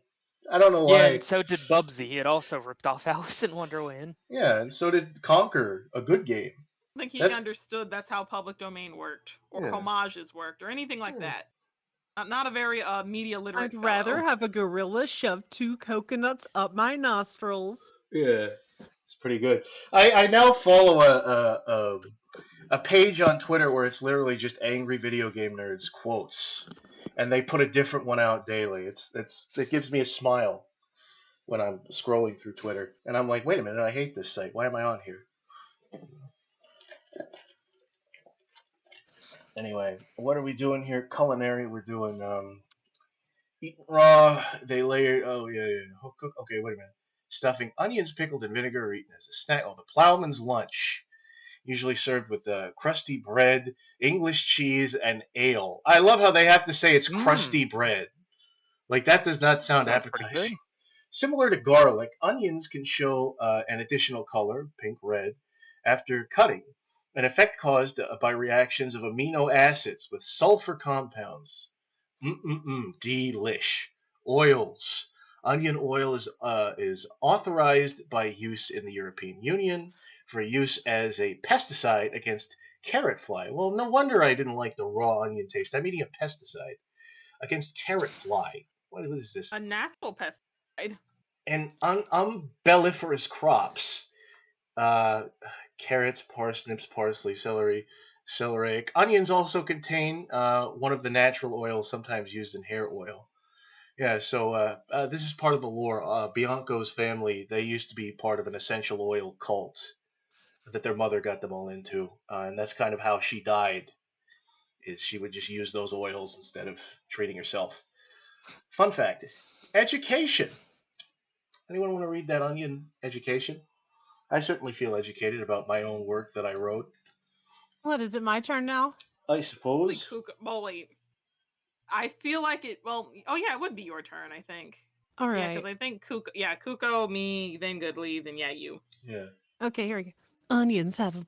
[SPEAKER 4] I don't know why.
[SPEAKER 6] Yeah, and so did Bubsy. It also ripped off Alice in Wonderland.
[SPEAKER 4] Yeah, and so did Conquer, a good game.
[SPEAKER 5] I think he
[SPEAKER 4] That's-
[SPEAKER 5] understood that's how public domain worked, or
[SPEAKER 4] Yeah.
[SPEAKER 5] homages worked, or anything like
[SPEAKER 4] Yeah.
[SPEAKER 5] that. Not a very media literate
[SPEAKER 7] I'd
[SPEAKER 5] fellow.
[SPEAKER 7] rather have a gorilla shove 2 coconuts up my nostrils.
[SPEAKER 4] Yeah, it's pretty good. I now follow a page on Twitter where it's literally just angry video game nerds quotes, and they put a different one out daily. It gives me a smile when I'm scrolling through Twitter, and I'm like, wait a minute, I hate this site. Why am I on here? Anyway, what are we doing here? Culinary. We're doing eat raw. They layer. Oh yeah. Okay, wait a minute. Stuffing onions pickled in vinegar or eaten as a snack. Oh, the plowman's lunch. Usually served with crusty bread, English cheese, and ale. I love how they have to say it's crusty bread. Like, that does not sound
[SPEAKER 6] Sounds pretty
[SPEAKER 4] appetizing.
[SPEAKER 6] good.
[SPEAKER 4] Similar to garlic, onions can show an additional color, pink, red, after cutting, an effect caused by reactions of amino acids with sulfur compounds. Delish. Oils. Onion oil is authorized by use in the European Union for use as a pesticide against carrot fly. Well, no wonder I didn't like the raw onion taste. I'm eating a pesticide against carrot fly. What is this?
[SPEAKER 5] A natural pesticide.
[SPEAKER 4] And umbelliferous crops. Carrots, parsnips, parsley, celery, celeriac. Onions also contain one of the natural oils sometimes used in hair oil. Yeah, so this is part of the lore. Bianco's family, they used to be part of an essential oil cult that their mother got them all into. And that's kind of how she died, is she would just use those oils instead of treating herself. Fun fact: education. Anyone want to read that Onion education? I certainly feel educated about my own work that I wrote.
[SPEAKER 7] What is it? My turn now?
[SPEAKER 4] I suppose.
[SPEAKER 5] Kuko. Well, wait. I feel like it. Well, oh yeah, it would be your turn. I think.
[SPEAKER 7] All
[SPEAKER 5] Yeah,
[SPEAKER 7] right.
[SPEAKER 5] because I think Kuko. Yeah, Kuko, me, then Goodly, then yeah, you.
[SPEAKER 4] Yeah.
[SPEAKER 7] Okay, here we go. Onions have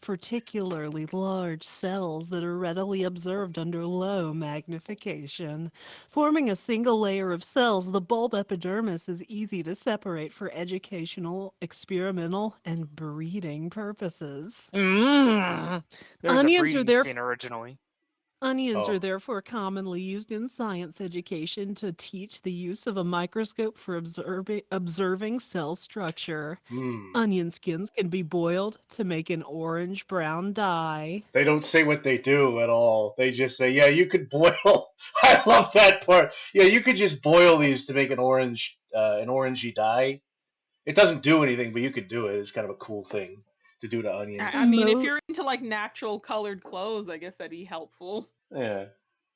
[SPEAKER 7] particularly large cells that are readily observed under low magnification. Forming a single layer of cells, the bulb epidermis is easy to separate for educational, experimental, and breeding purposes.
[SPEAKER 6] There's
[SPEAKER 7] Onions
[SPEAKER 6] a
[SPEAKER 7] are
[SPEAKER 6] breeding
[SPEAKER 7] there
[SPEAKER 6] scene originally.
[SPEAKER 7] Onions
[SPEAKER 4] Oh.
[SPEAKER 7] are therefore commonly used in science education to teach the use of a microscope for observing cell structure.
[SPEAKER 4] Hmm.
[SPEAKER 7] Onion skins can be boiled to make an orange-brown dye.
[SPEAKER 4] They don't say what they do at all. They just say, "Yeah, you could boil." I love that part. Yeah, you could just boil these to make an orangey dye. It doesn't do anything, but you could do it. It's kind of a cool thing to do to onions.
[SPEAKER 5] I mean, if
[SPEAKER 7] Mo-
[SPEAKER 5] you're into like natural colored clothes, I guess that'd be helpful.
[SPEAKER 4] Yeah.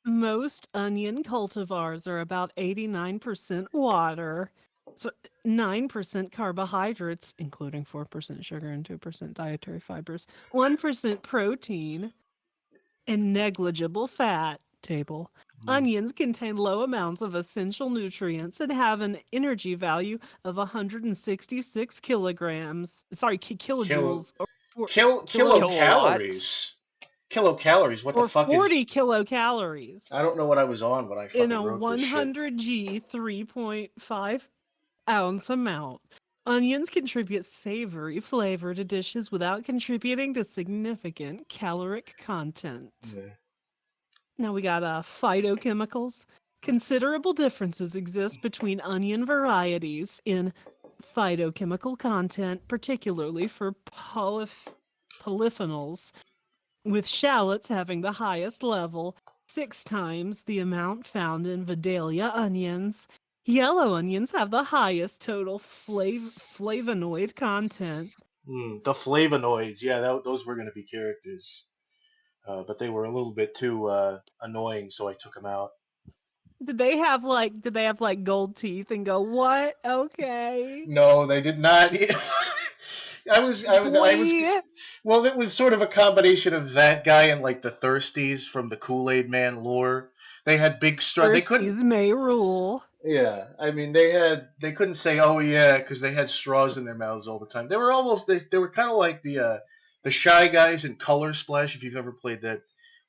[SPEAKER 7] Most onion cultivars are about 89% water, so 9% carbohydrates, including 4% sugar and 2% dietary fibers, 1% protein, and negligible fat. Table. Onions contain low amounts of essential nutrients and have an energy value of 166 kilograms. Sorry, kilojoules. Or
[SPEAKER 4] Kilocalories. Kilocalories. What the
[SPEAKER 7] or
[SPEAKER 4] fuck
[SPEAKER 7] 40
[SPEAKER 4] is?
[SPEAKER 7] kilocalories.
[SPEAKER 4] I don't know what I was on when I
[SPEAKER 7] In
[SPEAKER 4] fucking
[SPEAKER 7] a
[SPEAKER 4] wrote this shit.
[SPEAKER 7] 100 G 3.5 ounce amount. Onions contribute savory flavor to dishes without contributing to significant caloric content.
[SPEAKER 4] Yeah.
[SPEAKER 7] Now we got phytochemicals. Considerable differences exist between onion varieties in phytochemical content, particularly for polyphenols, with shallots having the highest level, 6 times the amount found in Vidalia onions. Yellow onions have the highest total flavonoid content.
[SPEAKER 4] The flavonoids. Yeah, those were going to be characters. But they were a little bit too annoying, so I took them out.
[SPEAKER 7] Did they have like gold teeth and go, "What? Okay."
[SPEAKER 4] No, they did not. I was.
[SPEAKER 7] Boy.
[SPEAKER 4] Well, it was sort of a combination of that guy and like the Thirsties from the Kool-Aid Man lore. They had big straw. They couldn't.
[SPEAKER 7] Thirsties may rule.
[SPEAKER 4] Yeah, I mean they couldn't say "oh yeah" because they had straws in their mouths all the time. They were almost they were kind of like the Shy Guys in Color Splash, if you've ever played that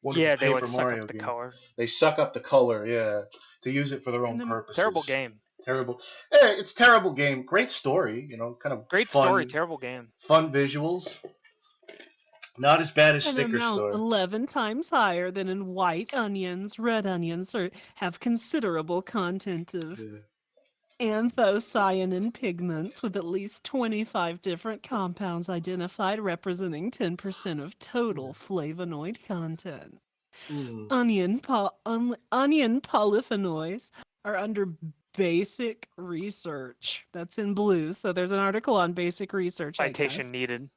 [SPEAKER 4] wonderful
[SPEAKER 6] Yeah, they
[SPEAKER 4] Paper
[SPEAKER 6] would suck
[SPEAKER 4] Mario
[SPEAKER 6] up the
[SPEAKER 4] game.
[SPEAKER 6] color.
[SPEAKER 4] They suck up the color, yeah, to use it for their own purposes.
[SPEAKER 6] Terrible game.
[SPEAKER 4] Terrible. Hey, it's terrible game. Great story, kind of
[SPEAKER 6] Great
[SPEAKER 4] fun,
[SPEAKER 6] story, terrible game.
[SPEAKER 4] Fun visuals. Not as bad as
[SPEAKER 7] An
[SPEAKER 4] Sticker
[SPEAKER 7] amount
[SPEAKER 4] Store.
[SPEAKER 7] 11 times higher than in white onions. Red onions have considerable content of anthocyanin pigments with at least 25 different compounds identified representing 10% of total flavonoid content. Onion polyphenols are under basic research. That's in blue, so there's an article on basic research.
[SPEAKER 6] Citation needed.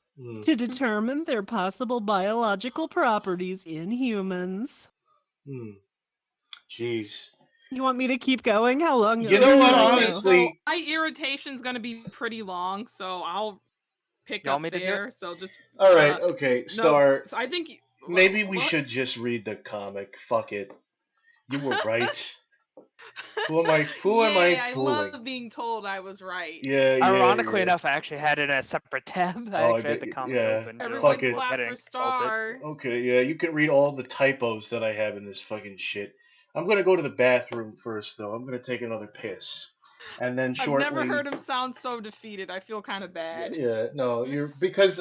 [SPEAKER 7] To determine their possible biological properties in humans.
[SPEAKER 4] Jeez.
[SPEAKER 7] You want me to keep going? How long?
[SPEAKER 4] You know what, honestly...
[SPEAKER 5] My irritation's going to be pretty long, so I'll pick up there. So just...
[SPEAKER 4] All right, okay, Star.
[SPEAKER 5] No, I think...
[SPEAKER 4] Maybe we should just read the comic. Fuck it. You were right. Who am I fooling?
[SPEAKER 5] I love being told I was right.
[SPEAKER 4] Yeah.
[SPEAKER 6] Ironically enough, I actually had it in a separate tab. I actually had the comic open.
[SPEAKER 5] Everyone clap for Star.
[SPEAKER 4] Okay, yeah, you can read all the typos that I have in this fucking shit. I'm gonna go to the bathroom first, though. I'm gonna take another piss, and then shortly.
[SPEAKER 5] I've never heard him sound so defeated. I feel kind of bad.
[SPEAKER 4] Yeah, no, you're because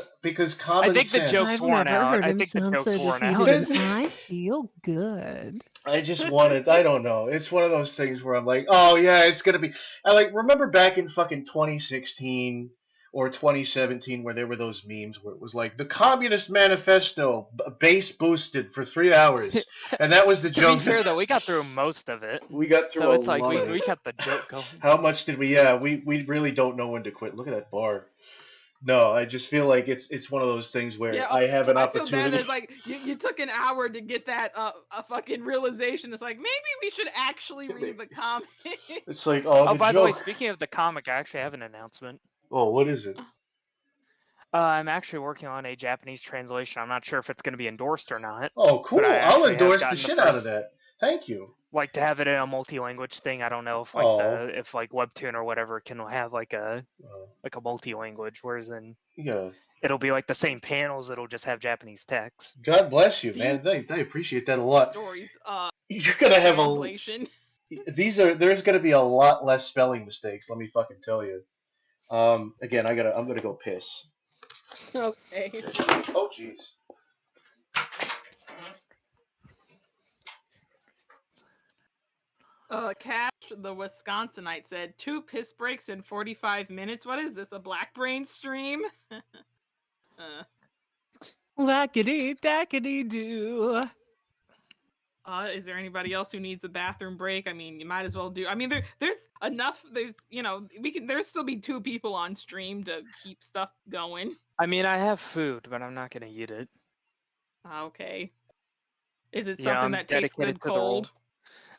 [SPEAKER 4] common
[SPEAKER 6] I think
[SPEAKER 4] sense.
[SPEAKER 6] the joke's worn out. I think the joke's worn out.
[SPEAKER 7] I feel good.
[SPEAKER 4] I just wanted, I don't know. It's one of those things where I'm like, oh yeah, it's gonna be. Remember back in fucking 2016 or 2017 where there were those memes where it was like the Communist Manifesto bass boosted for 3 hours, and that was the joke.
[SPEAKER 6] To be fair though, we got through most of it.
[SPEAKER 4] We got through.
[SPEAKER 6] So it's like
[SPEAKER 4] lot
[SPEAKER 6] we kept the joke going.
[SPEAKER 4] How much did we? Yeah, we really don't know when to quit. Look at that bar. No, I just feel like it's one of those things where
[SPEAKER 5] Yeah,
[SPEAKER 4] I have an
[SPEAKER 5] I feel bad
[SPEAKER 4] opportunity.
[SPEAKER 5] that like you took an hour to get that a fucking realization. It's like maybe we should actually read the comic.
[SPEAKER 4] It's like, oh,
[SPEAKER 6] Oh,
[SPEAKER 4] the
[SPEAKER 6] by the way,
[SPEAKER 4] joke.
[SPEAKER 6] speaking of the comic, I actually have an announcement.
[SPEAKER 4] Oh, what is it?
[SPEAKER 6] I'm actually working on a Japanese translation. I'm not sure if it's going to be endorsed or not.
[SPEAKER 4] Oh, cool.
[SPEAKER 6] But I
[SPEAKER 4] I'll
[SPEAKER 6] actually have
[SPEAKER 4] endorse the
[SPEAKER 6] gotten the
[SPEAKER 4] shit out of
[SPEAKER 6] first,
[SPEAKER 4] that. Thank you.
[SPEAKER 6] like, to have it in a multi-language thing. I don't know if
[SPEAKER 4] Oh.
[SPEAKER 6] if Webtoon or whatever can have like a
[SPEAKER 4] Oh.
[SPEAKER 6] multi-language, whereas then
[SPEAKER 4] Yeah.
[SPEAKER 6] it'll be like the same panels. It'll just have Japanese text.
[SPEAKER 4] God bless you,
[SPEAKER 5] Do
[SPEAKER 4] man.
[SPEAKER 5] you-
[SPEAKER 4] I appreciate that a lot.
[SPEAKER 5] Stories
[SPEAKER 4] You're gonna have a.
[SPEAKER 5] translation.
[SPEAKER 4] There's gonna be a lot less spelling mistakes. Let me fucking tell you. Again, I'm gonna go piss.
[SPEAKER 5] Okay.
[SPEAKER 4] Oh, jeez.
[SPEAKER 5] Cash, the Wisconsinite, said 2 piss breaks in 45 minutes. What is this? A Black Brain stream?
[SPEAKER 7] Lackety dackety doo.
[SPEAKER 5] Is there anybody else who needs a bathroom break? I mean, you might as well do. I mean, there's enough. There's there's still be 2 people on stream to keep stuff going.
[SPEAKER 6] I mean, I have food, but I'm not going to eat it.
[SPEAKER 5] Okay. Is it
[SPEAKER 6] Yeah,
[SPEAKER 5] something
[SPEAKER 6] I'm
[SPEAKER 5] that tastes
[SPEAKER 6] dedicated
[SPEAKER 5] good
[SPEAKER 6] to the role.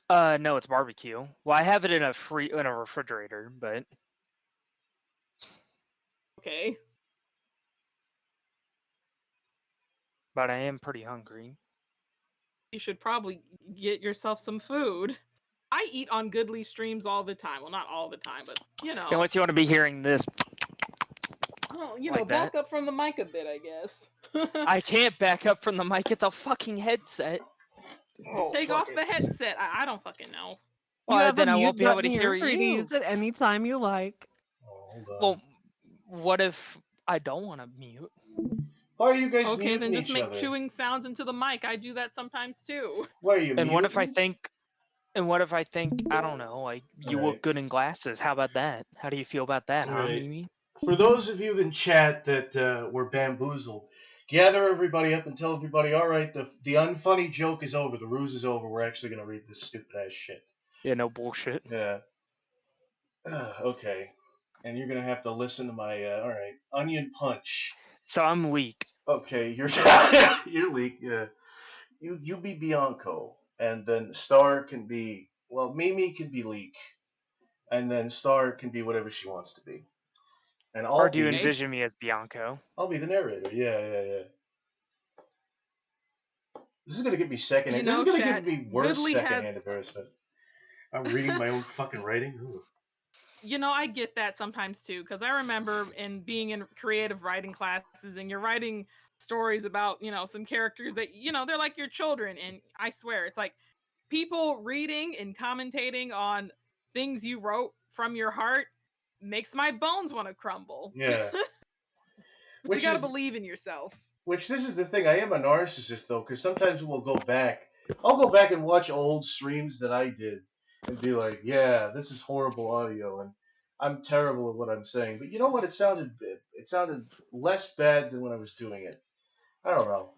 [SPEAKER 5] cold?
[SPEAKER 6] No, it's barbecue. Well, I have it in a refrigerator, but
[SPEAKER 5] Okay.
[SPEAKER 6] I am pretty hungry.
[SPEAKER 5] You should probably get yourself some food. I eat on Goodly streams all the time. Well, not all the time, but
[SPEAKER 6] Unless you want to be hearing this.
[SPEAKER 5] Oh,
[SPEAKER 6] like
[SPEAKER 5] back
[SPEAKER 6] that.
[SPEAKER 5] up from the mic a bit, I guess.
[SPEAKER 6] I can't back up from the mic. It's a fucking headset.
[SPEAKER 4] Oh,
[SPEAKER 5] Take off the headset. I don't fucking know.
[SPEAKER 7] You
[SPEAKER 6] Well,
[SPEAKER 7] have
[SPEAKER 6] then
[SPEAKER 7] a
[SPEAKER 6] I
[SPEAKER 7] mute
[SPEAKER 6] won't be able to
[SPEAKER 7] button
[SPEAKER 6] hear
[SPEAKER 7] here, free to
[SPEAKER 6] you.
[SPEAKER 7] use it anytime you like.
[SPEAKER 4] Oh, hold on.
[SPEAKER 6] Well, what if I don't want to mute?
[SPEAKER 4] Why are you guys
[SPEAKER 5] Okay,
[SPEAKER 4] muting
[SPEAKER 5] then just
[SPEAKER 4] each
[SPEAKER 5] make
[SPEAKER 4] other?
[SPEAKER 5] chewing sounds into the mic. I do that sometimes too.
[SPEAKER 4] Why are you
[SPEAKER 6] And what if I
[SPEAKER 4] muting?
[SPEAKER 6] think? And what if I think? I don't know. Like you
[SPEAKER 4] Right.
[SPEAKER 6] look good in glasses. How about that? How do you feel about that, huh,
[SPEAKER 4] Right.
[SPEAKER 6] Mimi?
[SPEAKER 4] For those of you in chat that were bamboozled, gather everybody up and tell everybody, all right, the unfunny joke is over. The ruse is over. We're actually going to read this stupid ass shit.
[SPEAKER 6] Yeah, no bullshit.
[SPEAKER 4] Yeah. Okay. And you're going to have to listen to my, all right, onion punch.
[SPEAKER 6] So I'm Leek.
[SPEAKER 4] Okay, you're you're Leek. Yeah. You be Bianco. And then Star can be, well, Mimi can be Leek. And then Star can be whatever she wants to be. And
[SPEAKER 6] Or do you envision me as Bianco?
[SPEAKER 4] I'll be the narrator. Yeah. This is gonna give me secondhand. This is gonna
[SPEAKER 5] chat,
[SPEAKER 4] give me worse
[SPEAKER 5] Goodly
[SPEAKER 4] secondhand embarrassment. I'm reading my own fucking writing. Ooh.
[SPEAKER 5] I get that sometimes too, because I remember in being in creative writing classes, and you're writing stories about some characters that they're like your children, and I swear it's like people reading and commentating on things you wrote from your heart makes my bones want to crumble.
[SPEAKER 4] Yeah.
[SPEAKER 5] But you gotta believe in yourself.
[SPEAKER 4] Which this is the thing. I am a narcissist though, because sometimes we'll go back. I'll go back and watch old streams that I did and be like, yeah, this is horrible audio, and I'm terrible at what I'm saying. But you know what? It sounded less bad than when I was doing it. I don't know.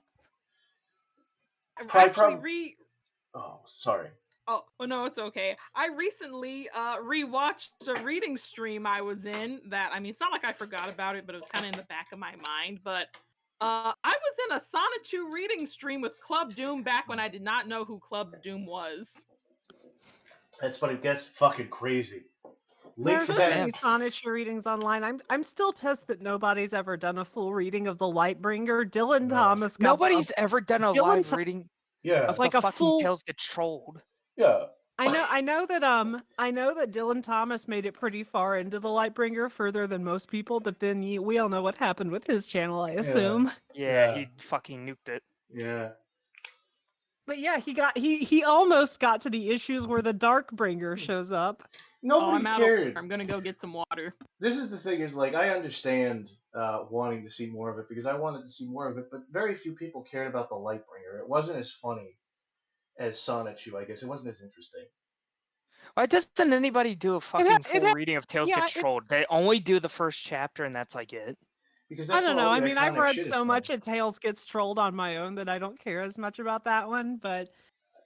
[SPEAKER 4] Oh, sorry.
[SPEAKER 5] Oh no, it's okay. I recently rewatched a reading stream I was in that, I mean, it's not like I forgot about it, but it was kind of in the back of my mind. But I was in a Sonichu reading stream with Club Doom back when I did not know who Club Doom was.
[SPEAKER 4] That's what it gets fucking crazy.
[SPEAKER 7] There's so many Sonichu readings online. I'm still pissed that nobody's ever done a full reading of The Lightbringer. Dylan Thomas got
[SPEAKER 6] Nobody's ever done a live reading of
[SPEAKER 7] like
[SPEAKER 6] the
[SPEAKER 7] a
[SPEAKER 6] fucking
[SPEAKER 7] full
[SPEAKER 6] Tales Get Trolled.
[SPEAKER 4] Yeah.
[SPEAKER 7] I know that Dylan Thomas made it pretty far into The Lightbringer, further than most people, but then we all know what happened with his channel, I assume.
[SPEAKER 6] Yeah, he fucking nuked it.
[SPEAKER 4] Yeah.
[SPEAKER 7] But yeah, he almost got to the issues where the Darkbringer shows up.
[SPEAKER 4] Nobody cared.
[SPEAKER 5] I'm gonna go get some water.
[SPEAKER 4] This is the thing, is like, I understand wanting to see more of it, because I wanted to see more of it, but very few people cared about the Lightbringer. It wasn't as funny as Sonichu, I guess. It wasn't as interesting.
[SPEAKER 6] Why doesn't anybody do a fucking full reading of Tales Get Trolled? They only do the first chapter, and that's like it.
[SPEAKER 4] Because
[SPEAKER 7] I don't know. I mean, I've read so much of Tales Gets Trolled on my own that I don't care as much about that one. But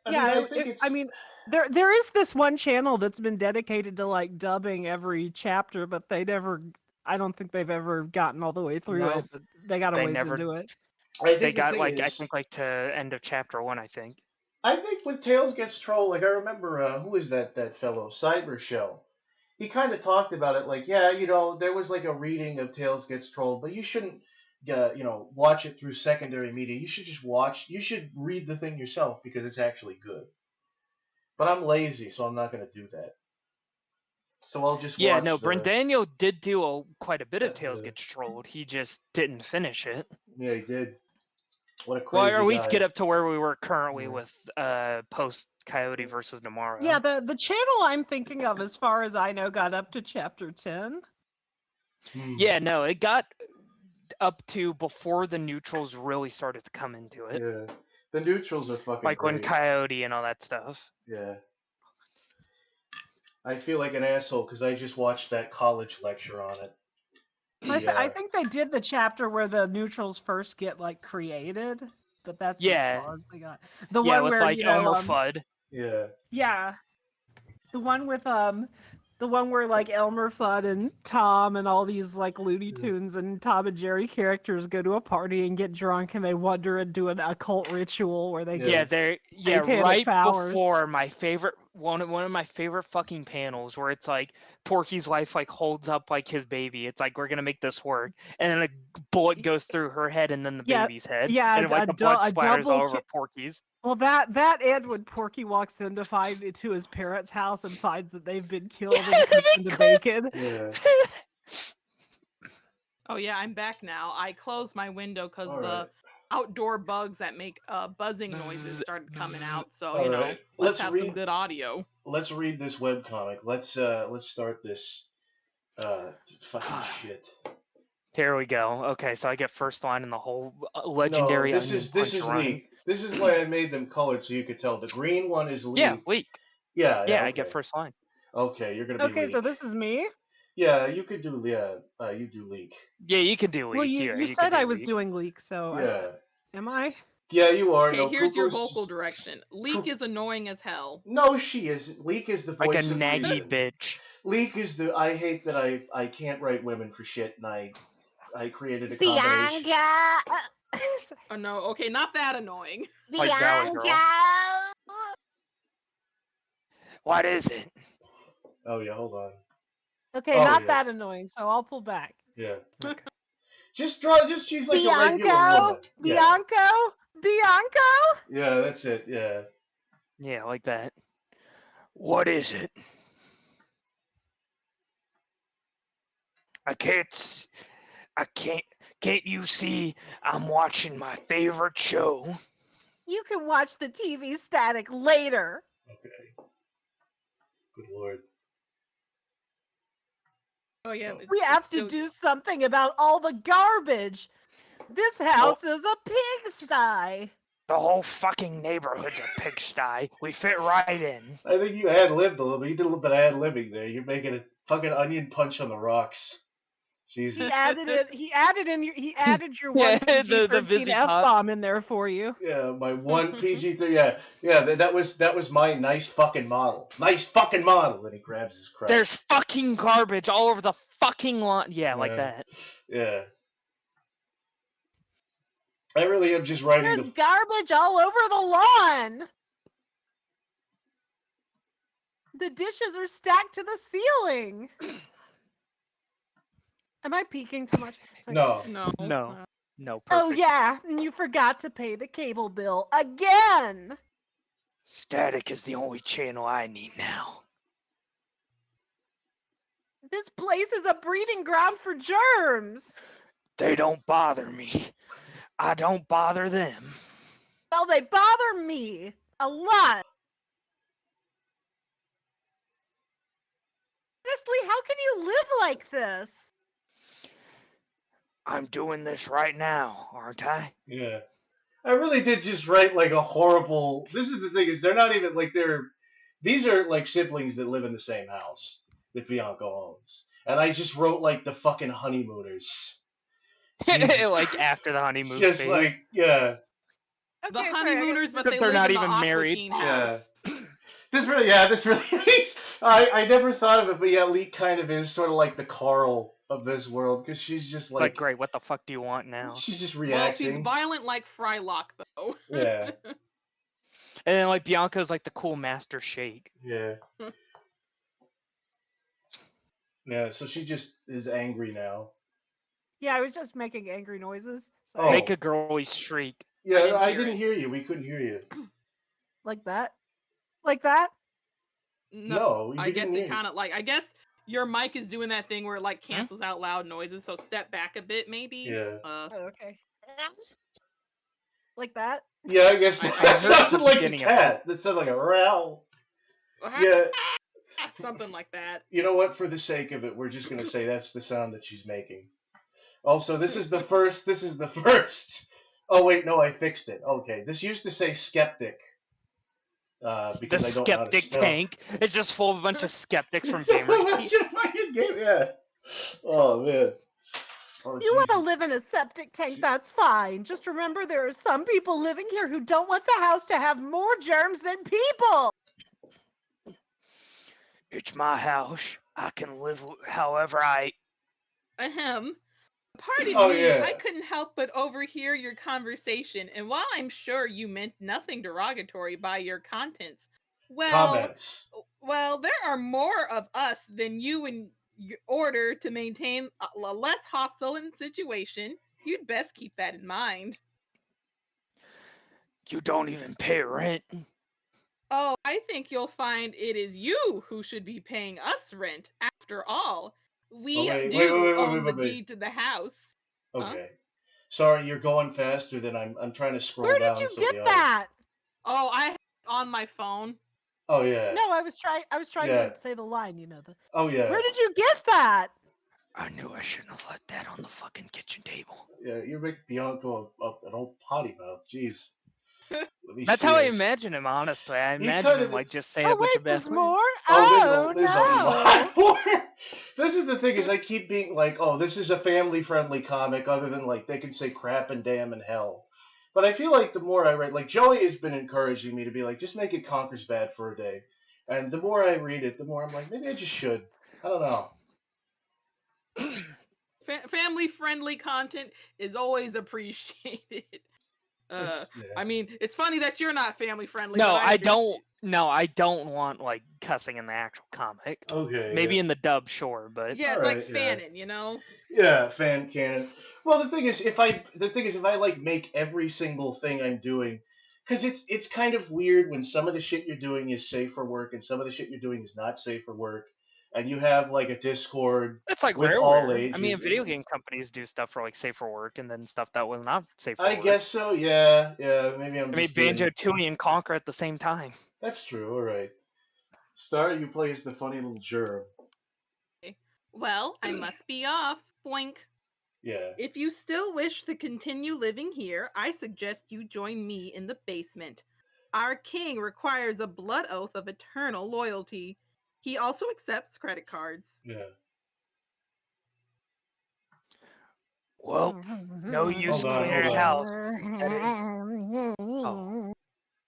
[SPEAKER 7] I mean, there is this one channel that's been dedicated to like dubbing every chapter, but they never I don't think they've ever gotten all the way through
[SPEAKER 6] No.
[SPEAKER 7] it, but they got a
[SPEAKER 6] They
[SPEAKER 7] ways
[SPEAKER 6] never-
[SPEAKER 7] into it.
[SPEAKER 4] I think
[SPEAKER 6] They
[SPEAKER 4] the
[SPEAKER 6] got
[SPEAKER 4] thing
[SPEAKER 6] like I
[SPEAKER 4] is,
[SPEAKER 6] think like to end of chapter 1, I think.
[SPEAKER 4] I think with Tails Gets Trolled, like I remember, who is that fellow? Cyber Show. He kind of talked about it, like, yeah, there was like a reading of Tails Gets Trolled, but you shouldn't, watch it through secondary media. You should you should read the thing yourself because it's actually good. But I'm lazy, so I'm not going to do that. So I'll just
[SPEAKER 6] Yeah,
[SPEAKER 4] watch
[SPEAKER 6] no,
[SPEAKER 4] the...
[SPEAKER 6] Brent Daniel did do quite a bit of Tails
[SPEAKER 4] the-
[SPEAKER 6] Gets Trolled. He just didn't finish it.
[SPEAKER 4] Yeah, he did. What a
[SPEAKER 6] Well,
[SPEAKER 4] crazy
[SPEAKER 6] or at least
[SPEAKER 4] guy.
[SPEAKER 6] get up to where we were currently
[SPEAKER 4] Yeah.
[SPEAKER 6] with post Coyote versus Namara.
[SPEAKER 7] Yeah, the channel I'm thinking of, as far as I know, got up to chapter 10.
[SPEAKER 6] Yeah, no, it got up to before the neutrals really started to come into it.
[SPEAKER 4] Yeah. The neutrals are fucking
[SPEAKER 6] Like when
[SPEAKER 4] great.
[SPEAKER 6] Coyote and all that stuff.
[SPEAKER 4] Yeah. I feel like an asshole because I just watched that college lecture on it.
[SPEAKER 7] I think they did the chapter where the neutrals first get like created, but that's
[SPEAKER 6] Yeah.
[SPEAKER 7] as far as they got. The
[SPEAKER 6] Yeah,
[SPEAKER 7] one
[SPEAKER 6] with
[SPEAKER 7] where
[SPEAKER 6] like Elmer Fudd.
[SPEAKER 4] Yeah.
[SPEAKER 7] Yeah, the one with the one where like Elmer Fudd and Tom and all these like Looney Tunes and Tom and Jerry characters go to a party and get drunk and they wander and do an occult ritual where they
[SPEAKER 6] Yeah,
[SPEAKER 7] get
[SPEAKER 6] they're
[SPEAKER 7] satanic
[SPEAKER 6] right
[SPEAKER 7] powers.
[SPEAKER 6] before my favorite one of my favorite fucking panels where it's like Porky's wife like holds up like his baby. It's like we're gonna make this work, and then a bullet goes through her head and then the
[SPEAKER 7] Yeah,
[SPEAKER 6] baby's head.
[SPEAKER 7] yeah,
[SPEAKER 6] and like the blood splatters
[SPEAKER 7] double
[SPEAKER 6] all over Porky's.
[SPEAKER 7] Well, that and when Porky walks in to his parents' house and finds that they've been killed and cooked into bacon.
[SPEAKER 4] Yeah.
[SPEAKER 5] Oh yeah, I'm back now. I closed my window because
[SPEAKER 4] All
[SPEAKER 5] the
[SPEAKER 4] right.
[SPEAKER 5] outdoor bugs that make buzzing noises started coming out. So
[SPEAKER 4] All right.
[SPEAKER 5] let's
[SPEAKER 4] Let's
[SPEAKER 5] have some
[SPEAKER 4] read-
[SPEAKER 5] good audio.
[SPEAKER 4] Let's read this webcomic. Let's start this fucking shit.
[SPEAKER 6] Here we go. Okay, so I get first line in the whole legendary.
[SPEAKER 4] No, this
[SPEAKER 6] Onion
[SPEAKER 4] is
[SPEAKER 6] Punch run.
[SPEAKER 4] Leek. This is why I made them colored so you could tell. The green one is Leek.
[SPEAKER 6] Yeah, Leek.
[SPEAKER 4] Yeah,
[SPEAKER 6] Yeah,
[SPEAKER 4] okay.
[SPEAKER 6] I get first line.
[SPEAKER 4] Okay, you're gonna be
[SPEAKER 7] Okay,
[SPEAKER 4] Leek.
[SPEAKER 7] so this is me.
[SPEAKER 4] Yeah, you could do you do Leek.
[SPEAKER 6] Yeah, you can do Leek.
[SPEAKER 7] Well,
[SPEAKER 6] here.
[SPEAKER 7] you
[SPEAKER 6] can
[SPEAKER 7] said
[SPEAKER 6] do
[SPEAKER 7] I was
[SPEAKER 6] Leek.
[SPEAKER 7] doing Leek, so
[SPEAKER 4] Yeah.
[SPEAKER 7] am I?
[SPEAKER 4] Yeah, you are.
[SPEAKER 5] Okay,
[SPEAKER 4] No,
[SPEAKER 5] here's your
[SPEAKER 4] Kuko's-
[SPEAKER 5] vocal direction. Leek is annoying as hell.
[SPEAKER 4] No, she isn't. Leek is the voice
[SPEAKER 6] Like a
[SPEAKER 4] of
[SPEAKER 6] naggy
[SPEAKER 4] reason.
[SPEAKER 6] bitch.
[SPEAKER 4] Leek is the. I hate that I can't write women for shit, and I created a combination.
[SPEAKER 7] Bianca!
[SPEAKER 5] Oh no, okay, not that annoying.
[SPEAKER 6] Like Valley Girl. What is it?
[SPEAKER 4] Oh yeah, hold on.
[SPEAKER 7] Okay,
[SPEAKER 4] Oh,
[SPEAKER 7] not
[SPEAKER 4] yeah.
[SPEAKER 7] that annoying, so I'll pull back.
[SPEAKER 4] Yeah.
[SPEAKER 6] Okay.
[SPEAKER 4] She's like a regular
[SPEAKER 7] Bianco?
[SPEAKER 4] woman. Yeah.
[SPEAKER 7] Bianco? Bianco?
[SPEAKER 4] Yeah, that's it. Yeah.
[SPEAKER 6] Yeah, like that. What is it? Can't you see I'm watching my favorite show?
[SPEAKER 7] You can watch the TV static later.
[SPEAKER 4] Okay. Good lord.
[SPEAKER 5] Oh yeah,
[SPEAKER 4] Oh.
[SPEAKER 7] We have to do something about all the garbage. This house is a pigsty.
[SPEAKER 6] The whole fucking neighborhood's a pigsty. We fit right in.
[SPEAKER 4] I think you ad-libbed a little bit. You did a little bit of ad-libbing there. You're making a fucking onion punch on the rocks. Jesus.
[SPEAKER 7] He added your
[SPEAKER 6] Yeah,
[SPEAKER 7] one
[SPEAKER 6] the
[SPEAKER 7] PG-13
[SPEAKER 6] Vizzy
[SPEAKER 7] F-bomb in there for you.
[SPEAKER 4] Yeah, my one PG-3. Yeah. That was my nice fucking model. Nice fucking model. And he grabs his crap.
[SPEAKER 6] There's fucking garbage all over the fucking lawn. Yeah, like
[SPEAKER 4] Yeah.
[SPEAKER 6] that.
[SPEAKER 4] Yeah. I really am just writing
[SPEAKER 7] There's
[SPEAKER 4] the.
[SPEAKER 7] garbage all over the lawn. The dishes are stacked to the ceiling. Am I peeking too much? Sorry.
[SPEAKER 4] No.
[SPEAKER 5] No.
[SPEAKER 6] No. No,
[SPEAKER 7] Oh
[SPEAKER 6] perfect.
[SPEAKER 7] yeah, and you forgot to pay the cable bill again.
[SPEAKER 6] Static is the only channel I need now.
[SPEAKER 7] This place is a breeding ground for germs.
[SPEAKER 6] They don't bother me. I don't bother them.
[SPEAKER 7] Well, they bother me a lot. Honestly, how can you live like this?
[SPEAKER 6] I'm doing this right now, aren't I?
[SPEAKER 4] Yeah. I really did just write like a horrible. This is the thing is they're not even like these are like siblings that live in the same house that Bianca owns, and I just wrote like the fucking honeymooners. Jesus.
[SPEAKER 6] Like after the honeymoon
[SPEAKER 4] Just
[SPEAKER 6] phase.
[SPEAKER 4] like yeah.
[SPEAKER 5] The
[SPEAKER 7] Okay, sorry,
[SPEAKER 5] honeymooners, but
[SPEAKER 6] Except
[SPEAKER 5] they
[SPEAKER 6] they're
[SPEAKER 5] live
[SPEAKER 6] not
[SPEAKER 5] in
[SPEAKER 6] even
[SPEAKER 5] the
[SPEAKER 6] married.
[SPEAKER 5] Aquatine
[SPEAKER 4] Yeah.
[SPEAKER 5] house.
[SPEAKER 4] This really I never thought of it, but yeah, Leek kind of is sort of like the Carl of this world because she's just
[SPEAKER 6] It's like,
[SPEAKER 4] like
[SPEAKER 6] great, what the fuck do you want now?
[SPEAKER 4] she's just
[SPEAKER 5] Well, she's
[SPEAKER 4] reacting.
[SPEAKER 5] violent like Frylock, though.
[SPEAKER 4] Yeah.
[SPEAKER 6] And then like Bianca's like the cool master shake.
[SPEAKER 4] Yeah. Yeah, so she just is angry now.
[SPEAKER 8] Yeah, I was just making angry noises. So
[SPEAKER 4] Oh.
[SPEAKER 6] Make a girly shriek.
[SPEAKER 4] Yeah, I
[SPEAKER 5] didn't
[SPEAKER 4] didn't
[SPEAKER 5] hear
[SPEAKER 4] hear you. We couldn't hear you.
[SPEAKER 8] like that. Like that?
[SPEAKER 4] No, you
[SPEAKER 5] I guess
[SPEAKER 4] didn't
[SPEAKER 5] it
[SPEAKER 4] hear.
[SPEAKER 5] kind of like, I guess your mic is doing that thing where it like cancels out loud noises, so step back a bit maybe.
[SPEAKER 4] Yeah.
[SPEAKER 8] Oh, okay. Like that?
[SPEAKER 4] Yeah, I guess
[SPEAKER 5] I
[SPEAKER 4] that
[SPEAKER 6] heard the
[SPEAKER 4] sounded like a
[SPEAKER 6] beginning of
[SPEAKER 4] cat. That sounded like a growl. Yeah.
[SPEAKER 5] Something like that.
[SPEAKER 4] You know what? For the sake of it, we're just gonna say that's the sound that she's making. Also, this is the first. This is the first. Oh wait, no, I fixed it. Okay, this used to say skeptic.
[SPEAKER 6] The
[SPEAKER 4] Because I don't know how to
[SPEAKER 6] skeptic
[SPEAKER 4] spell.
[SPEAKER 6] tank. It's just full of a bunch of skeptics from
[SPEAKER 4] It's a
[SPEAKER 6] Gamergate.
[SPEAKER 4] bunch of fucking game. Yeah. Oh man. Oh,
[SPEAKER 8] You want to
[SPEAKER 4] Jesus.
[SPEAKER 8] live in a septic tank, that's fine. Just remember there are some people living here who don't want the house to have more germs than people.
[SPEAKER 6] It's my house. I can live however I.
[SPEAKER 5] Ahem. Pardon
[SPEAKER 4] Oh,
[SPEAKER 5] me,
[SPEAKER 4] yeah.
[SPEAKER 5] I couldn't help but overhear your conversation, and while I'm sure you meant nothing derogatory by your contents,
[SPEAKER 4] Comments.
[SPEAKER 5] well, there are more of us than you in order to maintain a less hostile situation. You'd best keep that in mind.
[SPEAKER 6] You don't even pay rent.
[SPEAKER 5] Oh, I think you'll find it is you who should be paying us rent. After all, we
[SPEAKER 4] Oh,
[SPEAKER 5] do own the
[SPEAKER 4] wait.
[SPEAKER 5] deed to the house.
[SPEAKER 4] Okay. Sorry, you're going faster than I'm trying to scroll
[SPEAKER 8] Where
[SPEAKER 4] down.
[SPEAKER 8] did you
[SPEAKER 4] so
[SPEAKER 8] get
[SPEAKER 4] the
[SPEAKER 8] that?
[SPEAKER 5] Oh, I have it on my phone.
[SPEAKER 4] Oh yeah.
[SPEAKER 8] No, I was trying
[SPEAKER 4] Yeah.
[SPEAKER 8] to say the line, you know.
[SPEAKER 4] Oh yeah.
[SPEAKER 8] Where did you get that?
[SPEAKER 6] I knew I shouldn't have left that on the fucking kitchen table.
[SPEAKER 4] Yeah, you make Bianca an old potty mouth. Jeez. Let me
[SPEAKER 6] That's
[SPEAKER 4] see
[SPEAKER 6] how I
[SPEAKER 4] this.
[SPEAKER 6] imagine him, honestly. I
[SPEAKER 4] He
[SPEAKER 6] imagine
[SPEAKER 4] kinda
[SPEAKER 6] him like just saying
[SPEAKER 8] Oh
[SPEAKER 6] a bunch
[SPEAKER 8] wait,
[SPEAKER 6] of bad
[SPEAKER 8] there's
[SPEAKER 6] words.
[SPEAKER 8] more?
[SPEAKER 4] Oh,
[SPEAKER 8] Oh,
[SPEAKER 4] there's a
[SPEAKER 8] no.
[SPEAKER 4] lot more. This is the thing is I keep being like, oh, this is a family-friendly comic, other than like they can say crap and damn and hell. But I feel like the more I read, like Joey has been encouraging me to be like, just make it Conquers Bad for a day. And the more I read it, the more I'm like, maybe I just should. I don't know.
[SPEAKER 5] Family-friendly content is always appreciated.
[SPEAKER 4] Yeah.
[SPEAKER 5] I mean, it's funny that you're not family-friendly.
[SPEAKER 6] No,
[SPEAKER 5] but
[SPEAKER 6] I don't. No, I don't want like cussing in the actual comic.
[SPEAKER 4] Okay.
[SPEAKER 6] Maybe
[SPEAKER 4] yeah.
[SPEAKER 6] in the dub, sure, but
[SPEAKER 5] Yeah, it's
[SPEAKER 4] Alright,
[SPEAKER 5] like
[SPEAKER 4] yeah.
[SPEAKER 5] fanon, you know?
[SPEAKER 4] Yeah, fan canon. Well, the thing is, if I like make every single thing I'm doing, because it's kind of weird when some of the shit you're doing is safe for work and some of the shit you're doing is not safe for work, and you have like a Discord
[SPEAKER 6] it's like
[SPEAKER 4] with
[SPEAKER 6] rare.
[SPEAKER 4] all
[SPEAKER 6] I
[SPEAKER 4] ages.
[SPEAKER 6] mean, video game companies do stuff for like safe for work, and then stuff that was not safe for
[SPEAKER 4] I
[SPEAKER 6] work.
[SPEAKER 4] guess so. Yeah, yeah. Maybe I'm.
[SPEAKER 6] I mean,
[SPEAKER 4] just being-
[SPEAKER 6] Banjo Tooie and Conquer at the same time.
[SPEAKER 4] That's true. All right. Star, you play as the funny little germ.
[SPEAKER 5] Well, I must be off. Boink.
[SPEAKER 4] Yeah.
[SPEAKER 5] If you still wish to continue living here, I suggest you join me in the basement. Our king requires a blood oath of eternal loyalty. He also accepts credit cards.
[SPEAKER 4] Yeah.
[SPEAKER 6] Well, no use
[SPEAKER 4] Hold on,
[SPEAKER 6] cleaning
[SPEAKER 4] hold
[SPEAKER 6] house.
[SPEAKER 8] Oh.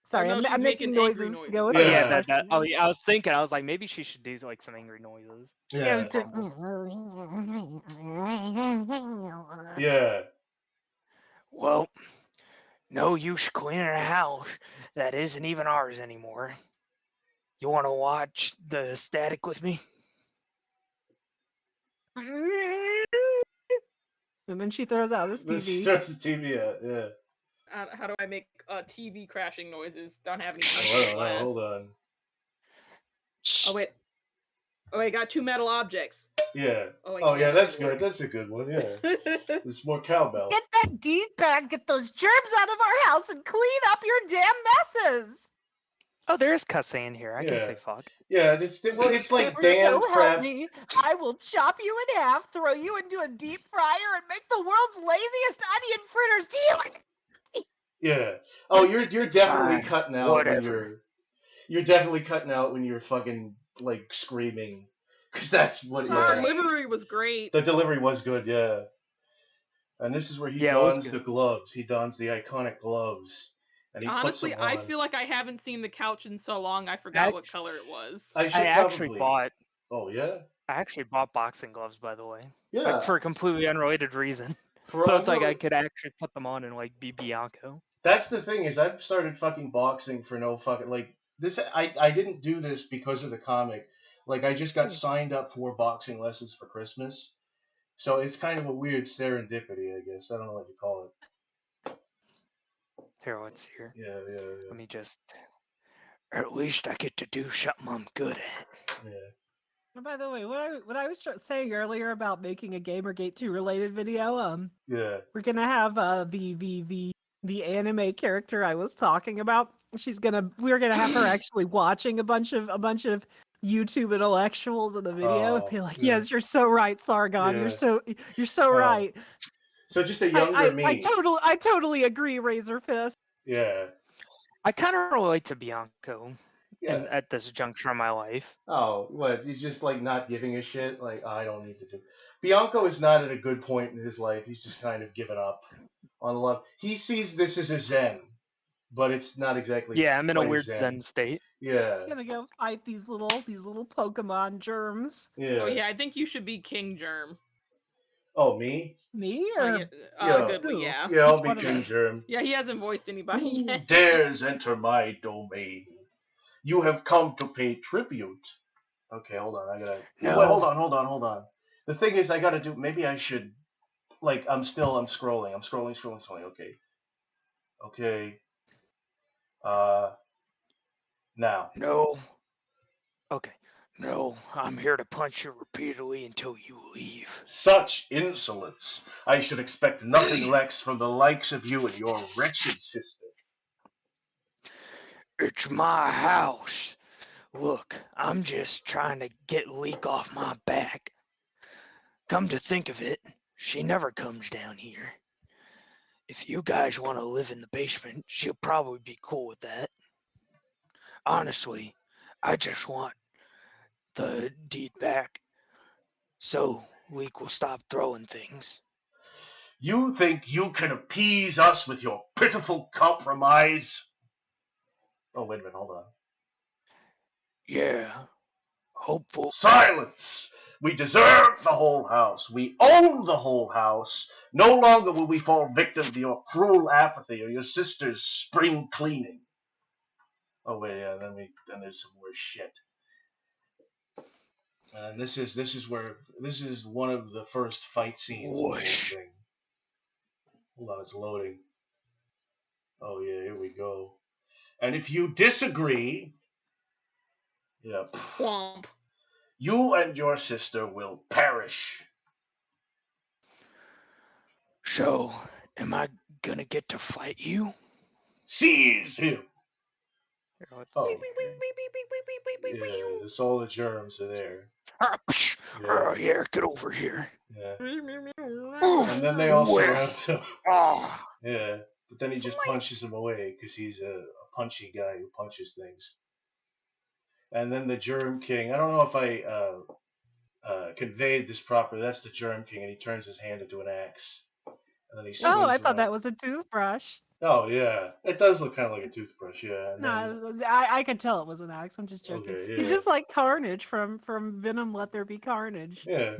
[SPEAKER 8] Sorry,
[SPEAKER 5] Oh, no, she's
[SPEAKER 8] I'm making
[SPEAKER 5] making angry
[SPEAKER 8] noises to go with
[SPEAKER 4] noises.
[SPEAKER 8] this
[SPEAKER 4] Yeah.
[SPEAKER 8] question.
[SPEAKER 6] Oh, yeah, I was thinking, I was like, maybe she should do like some angry noises.
[SPEAKER 8] Yeah, I
[SPEAKER 4] Yeah.
[SPEAKER 8] was doing.
[SPEAKER 4] Yeah.
[SPEAKER 6] Well, no use cleaning a house that isn't even ours anymore. You want to watch the static with me?
[SPEAKER 8] And then she throws out this
[SPEAKER 4] This
[SPEAKER 8] TV.
[SPEAKER 4] starts the TV out. Yeah.
[SPEAKER 5] How do I make TV crashing noises? Don't have any.
[SPEAKER 4] Oh, I don't know.
[SPEAKER 5] glass.
[SPEAKER 4] Hold on.
[SPEAKER 5] Oh wait. Oh wait, got two metal objects.
[SPEAKER 4] Yeah.
[SPEAKER 5] Oh, wait,
[SPEAKER 4] Oh yeah, that's
[SPEAKER 5] doesn't work.
[SPEAKER 4] good. That's a good one. Yeah. It's more cowbell.
[SPEAKER 8] Get that deed bag, get those germs out of our house, and clean up your damn messes.
[SPEAKER 6] Oh, there's cussing in here. I can
[SPEAKER 4] Yeah.
[SPEAKER 6] say fuck.
[SPEAKER 4] Yeah, it's like
[SPEAKER 8] Or
[SPEAKER 4] damn
[SPEAKER 8] so
[SPEAKER 4] crap.
[SPEAKER 8] help me, I will chop you in half, throw you into a deep fryer, and make the world's laziest onion fritters. Do you?
[SPEAKER 4] Yeah. Oh, you're definitely
[SPEAKER 6] Fine,
[SPEAKER 4] cutting out
[SPEAKER 6] whatever.
[SPEAKER 4] you're definitely cutting out when you're fucking like screaming, because that's what.
[SPEAKER 5] The
[SPEAKER 4] Yeah.
[SPEAKER 5] delivery was great.
[SPEAKER 4] The delivery was good. Yeah. And this is where he
[SPEAKER 6] Yeah, it was
[SPEAKER 4] dons the
[SPEAKER 6] good.
[SPEAKER 4] gloves. He dons the iconic gloves, and he
[SPEAKER 5] Honestly,
[SPEAKER 4] puts them on.
[SPEAKER 5] I feel like I haven't seen the couch in so long. I forgot what
[SPEAKER 6] Act-
[SPEAKER 5] color it was.
[SPEAKER 4] I should
[SPEAKER 6] I actually
[SPEAKER 4] probably.
[SPEAKER 6] bought.
[SPEAKER 4] Oh yeah.
[SPEAKER 6] I actually bought boxing gloves, by the way.
[SPEAKER 4] Yeah.
[SPEAKER 6] Like, for a completely unrelated reason.
[SPEAKER 4] For
[SPEAKER 6] So
[SPEAKER 4] a
[SPEAKER 6] it's like I
[SPEAKER 4] little-
[SPEAKER 6] could actually put them on and like be Bianco.
[SPEAKER 4] That's the thing is I've started fucking boxing for no fucking like this. I didn't do this because of the comic. Like I just got signed up for boxing lessons for Christmas. So it's kind of a weird serendipity, I guess. I don't know what you call it.
[SPEAKER 6] Here, let's hear.
[SPEAKER 4] Yeah, yeah,
[SPEAKER 6] Let me just. Or at least I get to do something I'm good at.
[SPEAKER 4] yeah.
[SPEAKER 8] And by the way, what I was saying earlier about making a Gamergate 2 related video,
[SPEAKER 4] Yeah.
[SPEAKER 8] we're gonna have the anime character I was talking about. We're gonna have her actually watching a bunch of YouTube intellectuals in the video and be like,
[SPEAKER 4] yeah.
[SPEAKER 8] "Yes, you're so right, Sargon.
[SPEAKER 4] Yeah.
[SPEAKER 8] You're so
[SPEAKER 4] Oh.
[SPEAKER 8] right."
[SPEAKER 4] So just a younger me.
[SPEAKER 8] I totally agree, Razor Fist.
[SPEAKER 4] Yeah.
[SPEAKER 6] I kind of relate to Bianco
[SPEAKER 4] Yeah.
[SPEAKER 6] at this juncture of my life.
[SPEAKER 4] Oh, what? He's just like not giving a shit. Like I don't need to do. Bianco is not at a good point in his life. He's just kind of given up on love. He sees this as a zen, but it's not exactly.
[SPEAKER 6] Yeah, I'm in a
[SPEAKER 4] quite
[SPEAKER 6] weird zen state.
[SPEAKER 4] Yeah.
[SPEAKER 8] I'm gonna go fight these little Pokemon germs.
[SPEAKER 4] Yeah.
[SPEAKER 5] Oh yeah, I think you should be King Germ.
[SPEAKER 4] Oh, me?
[SPEAKER 8] Me
[SPEAKER 5] Oh,
[SPEAKER 8] or
[SPEAKER 5] yeah,
[SPEAKER 4] Yeah.
[SPEAKER 5] Goodly,
[SPEAKER 8] who?
[SPEAKER 5] yeah.
[SPEAKER 4] Yeah, I'll
[SPEAKER 8] Which
[SPEAKER 4] be
[SPEAKER 8] one of
[SPEAKER 4] King
[SPEAKER 8] those?
[SPEAKER 4] Germ.
[SPEAKER 5] Yeah, he hasn't voiced anybody
[SPEAKER 4] Who
[SPEAKER 5] yet.
[SPEAKER 4] dares enter my domain? You have come to pay tribute. Okay, hold on. I gotta.
[SPEAKER 6] No.
[SPEAKER 4] Wait, hold on. The thing is, I gotta do. Maybe I should. Like, I'm scrolling. I'm scrolling. Okay. Now.
[SPEAKER 6] No. Okay. No, I'm here to punch you repeatedly until you leave.
[SPEAKER 4] Such insolence! I should expect nothing less from the likes of you and your wretched sister.
[SPEAKER 6] It's my house. Look, I'm just trying to get Leek off my back. Come to think of it, she never comes down here. If you guys want to live in the basement, she'll probably be cool with that. Honestly, I just want the deed back so Leek will stop throwing things.
[SPEAKER 4] You think you can appease us with your pitiful compromise? Oh, wait a minute, hold on.
[SPEAKER 6] Yeah, hopeful.
[SPEAKER 4] Silence! We deserve the whole house. We own the whole house. No longer will we fall victim to your cruel apathy or your sister's spring cleaning. Oh wait, yeah. Then there's some more shit. And this is one of the first fight scenes of the whole
[SPEAKER 6] Whoosh.
[SPEAKER 4] thing. Hold on, it's loading. Oh yeah, here we go. And if you disagree, yeah,
[SPEAKER 5] Womp.
[SPEAKER 4] you and your sister will perish.
[SPEAKER 6] So, am I gonna get to fight you?
[SPEAKER 4] Seize him. Oh,
[SPEAKER 5] Beep, beep, beep, beep, beep, beep, beep, beep, beep, beep.
[SPEAKER 4] yeah, it's all the germs are there.
[SPEAKER 6] Yeah. Yeah, get over here.
[SPEAKER 4] Yeah.
[SPEAKER 6] Oof.
[SPEAKER 4] And then they also
[SPEAKER 6] Where?
[SPEAKER 4] have to,
[SPEAKER 6] Ah,
[SPEAKER 4] yeah. But then he just
[SPEAKER 5] Nice.
[SPEAKER 4] punches him away because he's a punchy guy who punches things. And then the Germ King. I don't know if I conveyed this properly. That's the Germ King, and he turns his hand into an axe. And then he swings
[SPEAKER 8] Oh, I thought
[SPEAKER 4] around.
[SPEAKER 8] that was a toothbrush.
[SPEAKER 4] Oh yeah, it does look kind of like a toothbrush. Yeah. And
[SPEAKER 8] No,
[SPEAKER 4] then,
[SPEAKER 8] I could tell it was an axe. I'm just joking.
[SPEAKER 4] Okay,
[SPEAKER 8] He's
[SPEAKER 4] yeah.
[SPEAKER 8] just like Carnage from Venom. Let There Be Carnage.
[SPEAKER 4] yeah.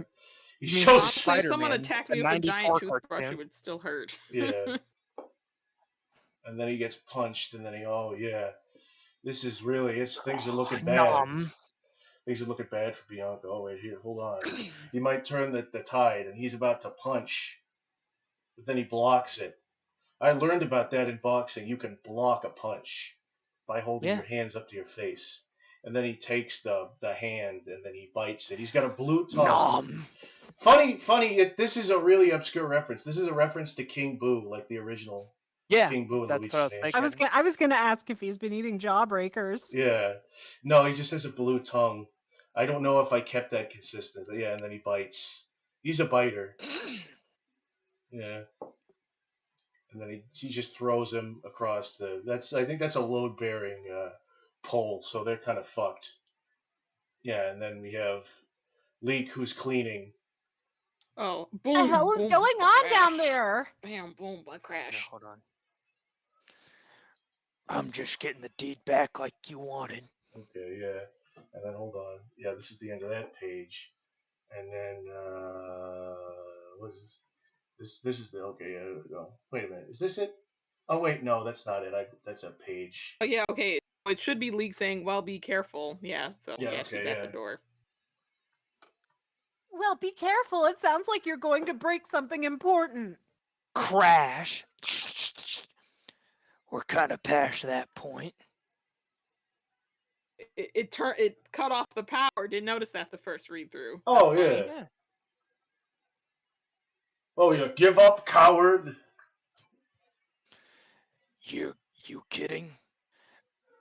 [SPEAKER 4] He
[SPEAKER 6] You mean
[SPEAKER 4] shows.
[SPEAKER 5] Honestly, if someone
[SPEAKER 6] Spider-Man,
[SPEAKER 5] attacked
[SPEAKER 6] the
[SPEAKER 5] me with a
[SPEAKER 6] 94
[SPEAKER 5] giant toothbrush,
[SPEAKER 6] cartoon.
[SPEAKER 5] it would still hurt.
[SPEAKER 4] Yeah. And then he gets punched, and then this is really things are looking bad.
[SPEAKER 6] Nom.
[SPEAKER 4] Things are looking bad for Bianca. Oh wait, here, hold on. He might turn the tide, and he's about to punch, but then he blocks it. I learned about that in boxing. You can block a punch by holding
[SPEAKER 6] Yeah.
[SPEAKER 4] your hands up to your face, and then he takes the hand and then he bites it. He's got a blue tongue.
[SPEAKER 6] Nom.
[SPEAKER 4] Funny. This is a really obscure reference. This is a reference to King Boo, like the original
[SPEAKER 6] Yeah,
[SPEAKER 4] King Boo and
[SPEAKER 6] that's
[SPEAKER 4] Luigi's
[SPEAKER 6] what I was
[SPEAKER 4] Mansion.
[SPEAKER 6] thinking.
[SPEAKER 8] I was gonna ask if he's been eating jawbreakers.
[SPEAKER 4] Yeah. No, he just has a blue tongue. I don't know if I kept that consistent, but yeah, and then he bites. He's a biter. Yeah. And then he just throws him across I think that's a load bearing pole, so they're kind of fucked. Yeah, and then we have Leek who's cleaning.
[SPEAKER 5] Oh, boom.
[SPEAKER 8] What the hell is
[SPEAKER 5] boom,
[SPEAKER 8] going on
[SPEAKER 5] crash.
[SPEAKER 8] down there?
[SPEAKER 5] Bam, boom, blood
[SPEAKER 6] Yeah,
[SPEAKER 5] crash.
[SPEAKER 6] hold on. I'm just getting the deed back like you wanted.
[SPEAKER 4] Okay, yeah. And then hold on. Yeah, this is the end of that page. And then what is this? This is the okay. Yeah, there we go. Wait a minute. Is this it? Oh wait, no, that's not it. That's a page.
[SPEAKER 5] Oh yeah, okay. It should be Leek saying, "Well, be careful." Yeah. So
[SPEAKER 4] Yeah,
[SPEAKER 5] yeah,
[SPEAKER 4] okay,
[SPEAKER 5] she's at the
[SPEAKER 4] yeah.
[SPEAKER 5] door.
[SPEAKER 8] Well, be careful. It sounds like you're going to break something important.
[SPEAKER 6] Crash. We're kind of past that point.
[SPEAKER 5] It cut off the power. Didn't notice that the first read through.
[SPEAKER 4] Oh
[SPEAKER 5] That's funny.
[SPEAKER 4] yeah.
[SPEAKER 6] Yeah.
[SPEAKER 4] Oh yeah. Give up, coward.
[SPEAKER 6] You kidding?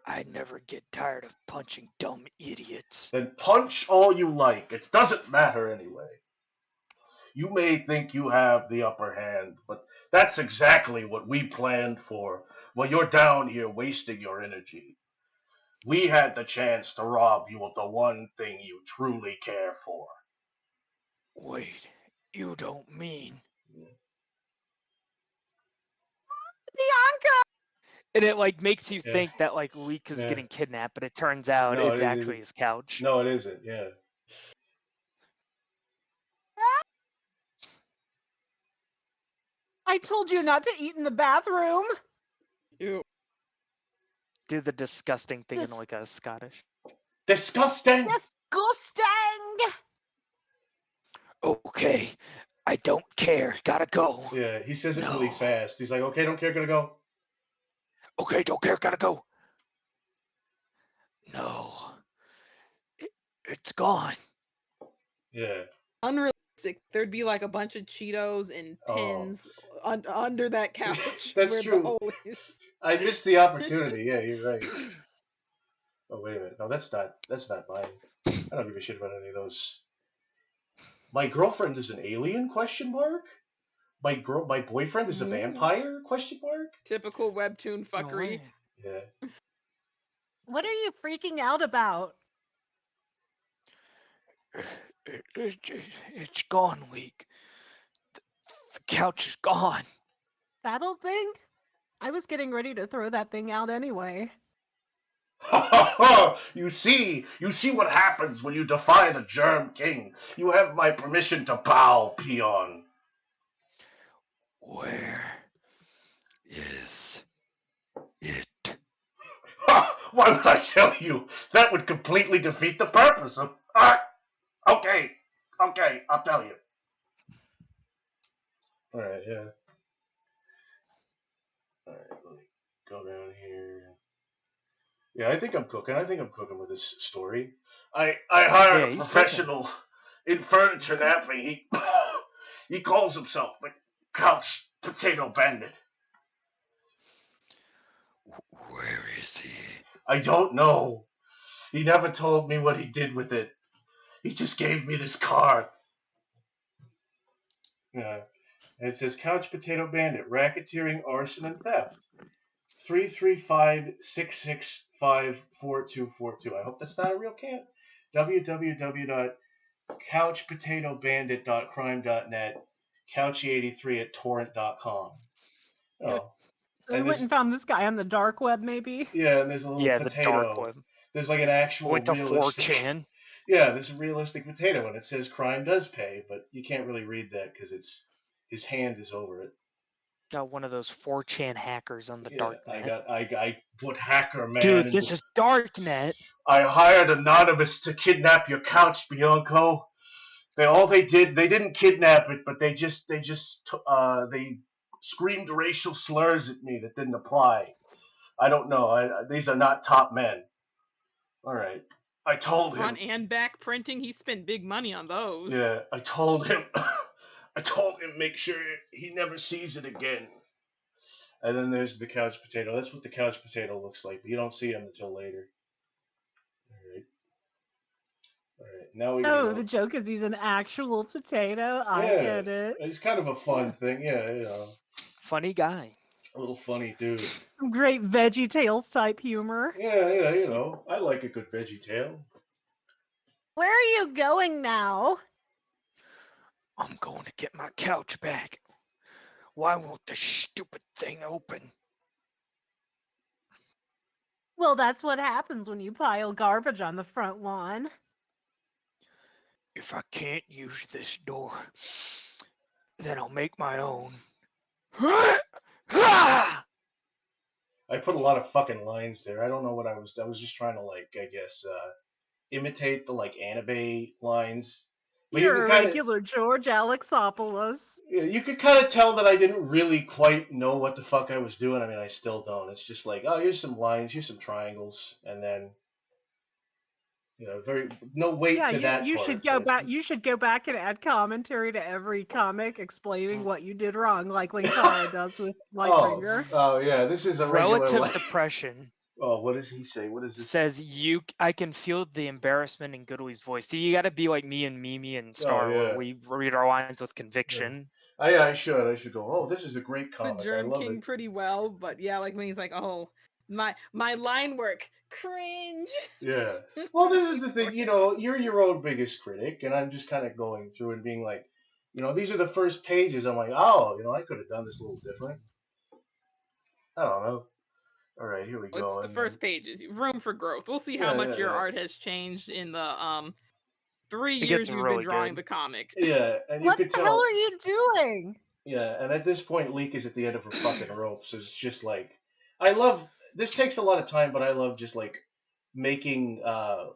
[SPEAKER 6] I never get tired of punching dumb idiots.
[SPEAKER 4] Then punch all you like. It doesn't matter anyway. You may think you have the upper hand, but that's exactly what we planned for while you're down here wasting your energy. We had the chance to rob you of the one thing you truly care for.
[SPEAKER 6] Wait, you don't mean?
[SPEAKER 8] Bianca!
[SPEAKER 6] And it like makes you
[SPEAKER 4] Yeah.
[SPEAKER 6] think that like Leek is
[SPEAKER 4] Yeah.
[SPEAKER 6] getting kidnapped, but it turns out
[SPEAKER 4] No,
[SPEAKER 6] it's
[SPEAKER 4] it
[SPEAKER 6] actually
[SPEAKER 4] isn't.
[SPEAKER 6] his couch.
[SPEAKER 4] No, it isn't. Yeah.
[SPEAKER 8] I told you not to eat in the bathroom.
[SPEAKER 5] Ew.
[SPEAKER 6] Do the disgusting thing in
[SPEAKER 8] Dis-
[SPEAKER 6] like a Scottish.
[SPEAKER 4] Disgusting.
[SPEAKER 8] Disgusting!
[SPEAKER 6] Okay, I don't care. Gotta go.
[SPEAKER 4] Yeah, he says it really
[SPEAKER 6] No.
[SPEAKER 4] fast. He's like, okay, don't care, gonna go.
[SPEAKER 6] Okay, don't care. Gotta go. No. It's gone.
[SPEAKER 4] Yeah.
[SPEAKER 5] Unrealistic. There'd be like a bunch of Cheetos and
[SPEAKER 4] Oh.
[SPEAKER 5] pins under that couch
[SPEAKER 4] That's
[SPEAKER 5] where
[SPEAKER 4] true.
[SPEAKER 5] the hole is.
[SPEAKER 4] I missed the opportunity. Yeah, you're right. Oh wait a minute. No, that's not mine. I don't give a shit about any of those. My girlfriend is an alien? Question mark. My boyfriend is a vampire? Question mark.
[SPEAKER 5] Typical webtoon
[SPEAKER 6] No
[SPEAKER 5] fuckery.
[SPEAKER 6] way.
[SPEAKER 4] Yeah.
[SPEAKER 8] What are you freaking out about?
[SPEAKER 6] It's gone, Leek. The couch is gone.
[SPEAKER 8] That old thing? I was getting ready to throw that thing out anyway.
[SPEAKER 4] You see what happens when you defy the Germ King. You have my permission to bow, peon.
[SPEAKER 6] Where is it?
[SPEAKER 4] Why would I tell you? That would completely defeat the purpose of. Okay, I'll tell you. All right, yeah. All right, let me go down here. Yeah, I think I'm cooking with this story. I hired
[SPEAKER 6] Yeah,
[SPEAKER 4] a
[SPEAKER 6] he's
[SPEAKER 4] professional in furniture napping. He calls himself the Couch Potato Bandit.
[SPEAKER 6] Where is he?
[SPEAKER 4] I don't know. He never told me what he did with it. He just gave me this card. Yeah. And it says Couch Potato Bandit, racketeering, arson, and theft. 335-665-4242. I hope that's not a real can. www.couchpotatobandit.crime.net. Couchy83@torrent.com. Oh.
[SPEAKER 8] So we went and found this guy on the dark web, maybe?
[SPEAKER 4] Yeah, and there's a little
[SPEAKER 6] Yeah,
[SPEAKER 4] potato.
[SPEAKER 6] the dark web.
[SPEAKER 4] There's like an actual
[SPEAKER 6] Went to
[SPEAKER 4] realistic.
[SPEAKER 6] 4chan.
[SPEAKER 4] Yeah, there's a realistic potato, and it says crime does pay, but you can't really read that because his hand is over it.
[SPEAKER 6] Got one of those 4chan hackers on the darknet.
[SPEAKER 4] I put hacker man.
[SPEAKER 6] Dude, this is darknet.
[SPEAKER 4] I hired Anonymous to kidnap your couch, Bianco. They didn't kidnap it, but they screamed racial slurs at me that didn't apply. I don't know. These are not top men. All right. I told him.
[SPEAKER 5] Front and back printing, he spent big money on those.
[SPEAKER 4] Yeah, I told him. I told him make sure he never sees it again. And then there's the couch potato. That's what the couch potato looks like, but you don't see him until later. All right. Now we.
[SPEAKER 8] Oh, the joke is he's an actual potato. I get it.
[SPEAKER 4] It's kind of a fun thing, yeah.
[SPEAKER 6] Funny guy.
[SPEAKER 4] A little funny dude.
[SPEAKER 8] Some great Veggie Tales type humor.
[SPEAKER 4] Yeah, I like a good Veggie Tale.
[SPEAKER 8] Where are you going now?
[SPEAKER 6] I'm going to get my couch back. Why won't this stupid thing open?
[SPEAKER 8] Well, that's what happens when you pile garbage on the front lawn.
[SPEAKER 6] If I can't use this door, then I'll make my own.
[SPEAKER 4] I put a lot of fucking lines there. I don't know what I was just trying to like, I guess, imitate the like anime lines. But you
[SPEAKER 8] You're
[SPEAKER 4] can
[SPEAKER 8] a
[SPEAKER 4] kind of
[SPEAKER 8] regular George Alexopoulos.
[SPEAKER 4] you could kind of tell that I didn't really quite know what the fuck I was doing. I mean, I still don't. It's just like, oh, here's some lines, here's some triangles, and then very no weight
[SPEAKER 8] Yeah,
[SPEAKER 4] to that
[SPEAKER 8] you
[SPEAKER 4] part.
[SPEAKER 8] should go
[SPEAKER 4] but-
[SPEAKER 8] back. You should go back and add commentary to every comic explaining what you did wrong, like Linkara does with Lightbringer.
[SPEAKER 4] Oh yeah, this is a regular.
[SPEAKER 6] Relative
[SPEAKER 4] like-
[SPEAKER 6] depression
[SPEAKER 4] Oh, what does he say? What is this?
[SPEAKER 6] says I can feel the embarrassment in Goodley's voice. See, you got to be like me and Mimi and Star,
[SPEAKER 4] yeah.
[SPEAKER 6] where we read our lines with conviction.
[SPEAKER 4] I should go. Oh, this is a great
[SPEAKER 5] The
[SPEAKER 4] comic. I
[SPEAKER 5] Germ
[SPEAKER 4] love
[SPEAKER 5] King
[SPEAKER 4] it.
[SPEAKER 5] pretty well, but yeah, like when he's like, "Oh, my line work, cringe."
[SPEAKER 4] Yeah. Well, this is the thing. You're your own biggest critic, and I'm just kind of going through and being like, these are the first pages. I'm like, oh, I could have done this a little different. I don't know. All right, here we go.
[SPEAKER 5] It's the
[SPEAKER 4] and
[SPEAKER 5] first pages. Room for growth. We'll see how much your art has changed in the 3
[SPEAKER 6] It
[SPEAKER 5] years
[SPEAKER 6] gets
[SPEAKER 5] you've
[SPEAKER 6] really
[SPEAKER 5] been drawing
[SPEAKER 6] good.
[SPEAKER 5] the comic.
[SPEAKER 4] Yeah, and you
[SPEAKER 8] What
[SPEAKER 4] could
[SPEAKER 8] the
[SPEAKER 4] tell.
[SPEAKER 8] hell are you doing?
[SPEAKER 4] Yeah, and at this point, Leek is at the end of her fucking rope, so it's just like, I love. This takes a lot of time, but I love just like making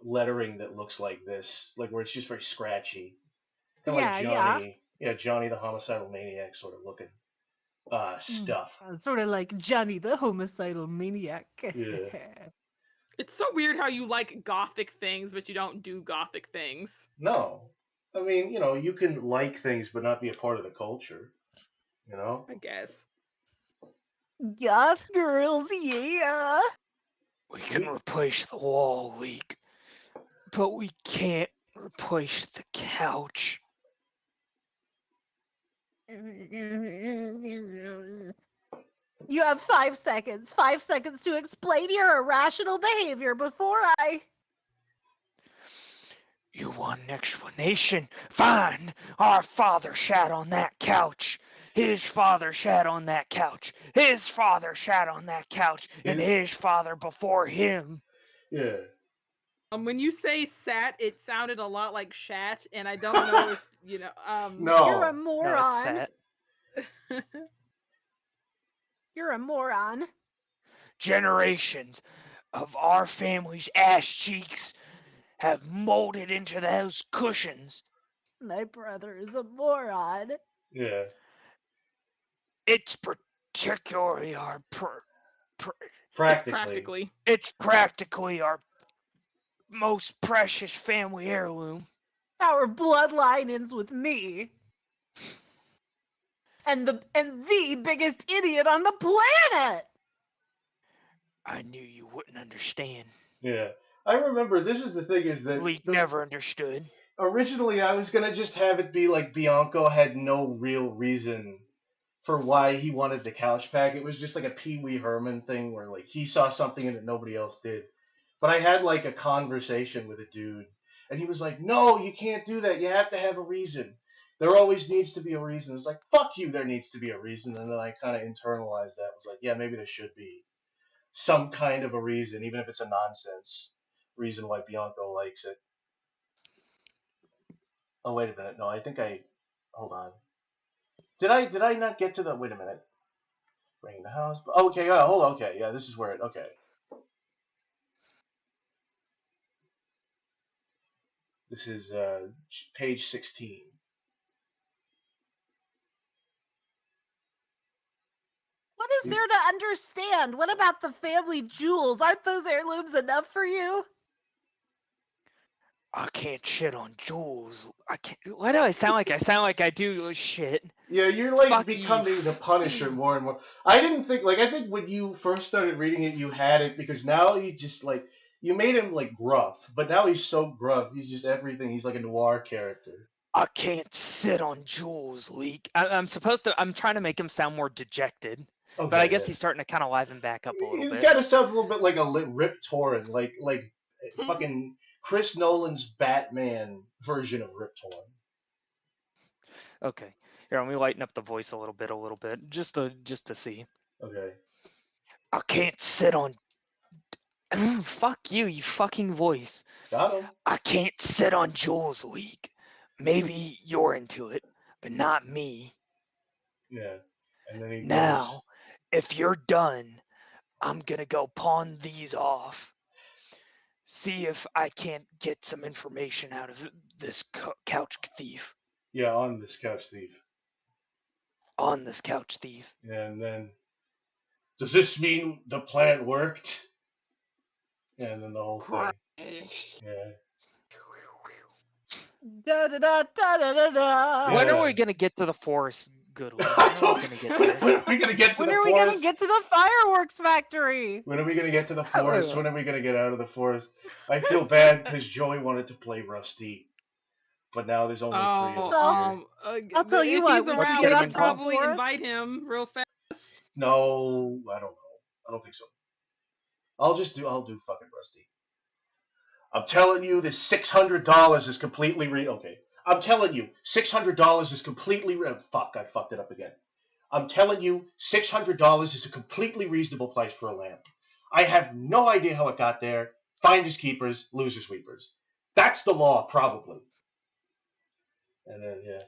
[SPEAKER 4] lettering that looks like this, like where it's just very scratchy, kind of like Johnny. Yeah, Johnny the homicidal maniac sort of looking stuff.
[SPEAKER 8] Sort of like Johnny the homicidal maniac.
[SPEAKER 4] Yeah.
[SPEAKER 5] It's so weird how you like gothic things, but you don't do gothic things.
[SPEAKER 4] No, I mean, you can like things but not be a part of the culture.
[SPEAKER 5] I guess.
[SPEAKER 8] Goth girls, yeah.
[SPEAKER 6] We can replace the wall, Leek, but we can't replace the couch.
[SPEAKER 8] You have 5 seconds. 5 seconds to explain your irrational behavior before I.
[SPEAKER 6] You want an explanation? Fine. Our father sat on that couch. His father sat on that couch. His father sat on that couch. And his father before him.
[SPEAKER 4] Yeah.
[SPEAKER 5] When you say sat, it sounded a lot like shat, and I don't know if
[SPEAKER 4] No.
[SPEAKER 8] You're a
[SPEAKER 6] No,
[SPEAKER 8] moron.
[SPEAKER 6] it's that.
[SPEAKER 8] You're a moron.
[SPEAKER 6] Generations of our family's ass cheeks have molded into those cushions.
[SPEAKER 8] My brother is a moron.
[SPEAKER 4] Yeah.
[SPEAKER 6] It's particularly our
[SPEAKER 4] Practically.
[SPEAKER 6] it's practically our most precious family heirloom.
[SPEAKER 8] Our bloodline ends with me. And the biggest idiot on the planet.
[SPEAKER 6] I knew you wouldn't understand.
[SPEAKER 4] Yeah. I remember. This is the thing is that
[SPEAKER 6] Leek never understood.
[SPEAKER 4] originally I was gonna just have it be like Bianco had no real reason for why he wanted the couch pack. It was just like a Pee Wee Herman thing where like he saw something in it nobody else did. But I had like a conversation with a dude, and he was like, "No, you can't do that. You have to have a reason. There always needs to be a reason." It's like, "Fuck you, there needs to be a reason." And then I kind of internalized that. I was like, "Yeah, maybe there should be some kind of a reason, even if it's a nonsense reason why Bianco likes it." Oh, wait a minute. No, I think hold on. Did I not get to the? Wait a minute. Bringing the house. Oh, okay. Yeah. Hold on. Okay. Yeah. This is where it. Okay. This is page 16.
[SPEAKER 8] What is there to understand? What about the family jewels? Aren't those heirlooms enough for you?
[SPEAKER 6] I can't shit on Jules. I can't. Why do I sound like I sound like I do shit?
[SPEAKER 4] Yeah, you're like
[SPEAKER 6] Fuck you.
[SPEAKER 4] becoming the Punisher more and more. I didn't think I think when you first started reading it, you had it because now you just like you made him like gruff, but now he's so gruff. He's just everything. He's like a noir character.
[SPEAKER 6] I can't sit on Jules, Leek. I'm supposed to. I'm trying to make him sound more dejected,
[SPEAKER 4] Okay,
[SPEAKER 6] but I guess
[SPEAKER 4] yeah.
[SPEAKER 6] he's starting to kind of liven back up a little
[SPEAKER 4] He's
[SPEAKER 6] bit.
[SPEAKER 4] got to sound a little bit like a Rip Torn, like fucking Chris Nolan's Batman version of Rip Torn.
[SPEAKER 6] Okay, here, let me lighten up the voice a little bit, just to see.
[SPEAKER 4] Okay.
[SPEAKER 6] I can't sit on. Fuck you, you fucking voice.
[SPEAKER 4] Got him.
[SPEAKER 6] I can't sit on Jules, Leek. maybe you're into it, but not me.
[SPEAKER 4] Yeah. And then he goes,
[SPEAKER 6] Now, if you're done, I'm gonna go pawn these off. See if I can't get some information out of this couch thief.
[SPEAKER 4] yeah, on this couch thief.
[SPEAKER 6] On this couch thief.
[SPEAKER 4] And then, does this mean the plan worked? And then the whole thing. Yeah.
[SPEAKER 8] Da da da da da da da.
[SPEAKER 6] When are
[SPEAKER 4] Yeah.
[SPEAKER 6] we gonna get to the forest, Goodwin? When
[SPEAKER 4] I
[SPEAKER 6] are we
[SPEAKER 4] don't-
[SPEAKER 6] gonna get there?
[SPEAKER 4] when are we gonna get to
[SPEAKER 8] When
[SPEAKER 4] the
[SPEAKER 8] are we
[SPEAKER 4] forest?
[SPEAKER 8] gonna get to the fireworks factory?
[SPEAKER 4] When are we gonna get to the forest? When are we gonna get out of the forest? I feel bad because Joey wanted to play Rusty, but now there's only 3 of us here.
[SPEAKER 8] I'll tell you
[SPEAKER 5] if
[SPEAKER 8] what,
[SPEAKER 5] he's
[SPEAKER 8] when we
[SPEAKER 5] around,
[SPEAKER 6] get
[SPEAKER 5] we
[SPEAKER 6] up
[SPEAKER 5] can
[SPEAKER 6] to the
[SPEAKER 5] probably
[SPEAKER 8] forest-
[SPEAKER 5] invite him real fast.
[SPEAKER 4] No, I don't know. I don't think so. I'll do fucking Rusty. I'm telling you, this $600 is completely okay. I'm telling you, $600 is completely fuck, I fucked it up again. I'm telling you, $600 is a completely reasonable price for a lamp. I have no idea how it got there. Finders keepers, losers weepers. That's the law, probably. And then yeah,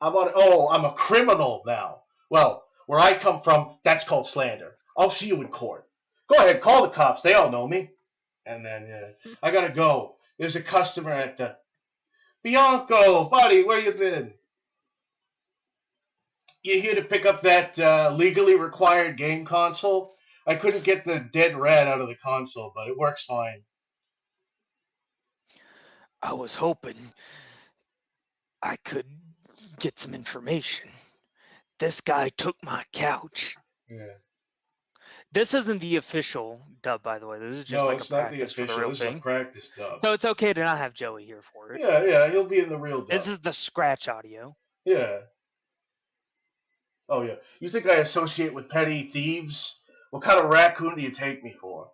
[SPEAKER 4] I'm a criminal now. Well, where I come from, that's called slander. I'll see you in court. Go ahead, call the cops. They all know me. And then I gotta go. There's a customer at the Bianco, buddy. Where you been? You here to pick up that legally required game console? I couldn't get the dead rat out of the console, but it works fine.
[SPEAKER 6] I was hoping I could get some information. This guy took my couch.
[SPEAKER 4] Yeah.
[SPEAKER 6] This isn't the official dub, by the way. This is just
[SPEAKER 4] No,
[SPEAKER 6] like
[SPEAKER 4] it's
[SPEAKER 6] a
[SPEAKER 4] not the
[SPEAKER 6] practice for the
[SPEAKER 4] official.
[SPEAKER 6] real
[SPEAKER 4] This is
[SPEAKER 6] thing.
[SPEAKER 4] a practice dub.
[SPEAKER 6] So it's okay to not have Joey here for it.
[SPEAKER 4] Yeah, he'll be in the real dub.
[SPEAKER 6] This is the scratch audio.
[SPEAKER 4] Yeah. Oh, yeah. You think I associate with petty thieves? What kind of raccoon do you take me for?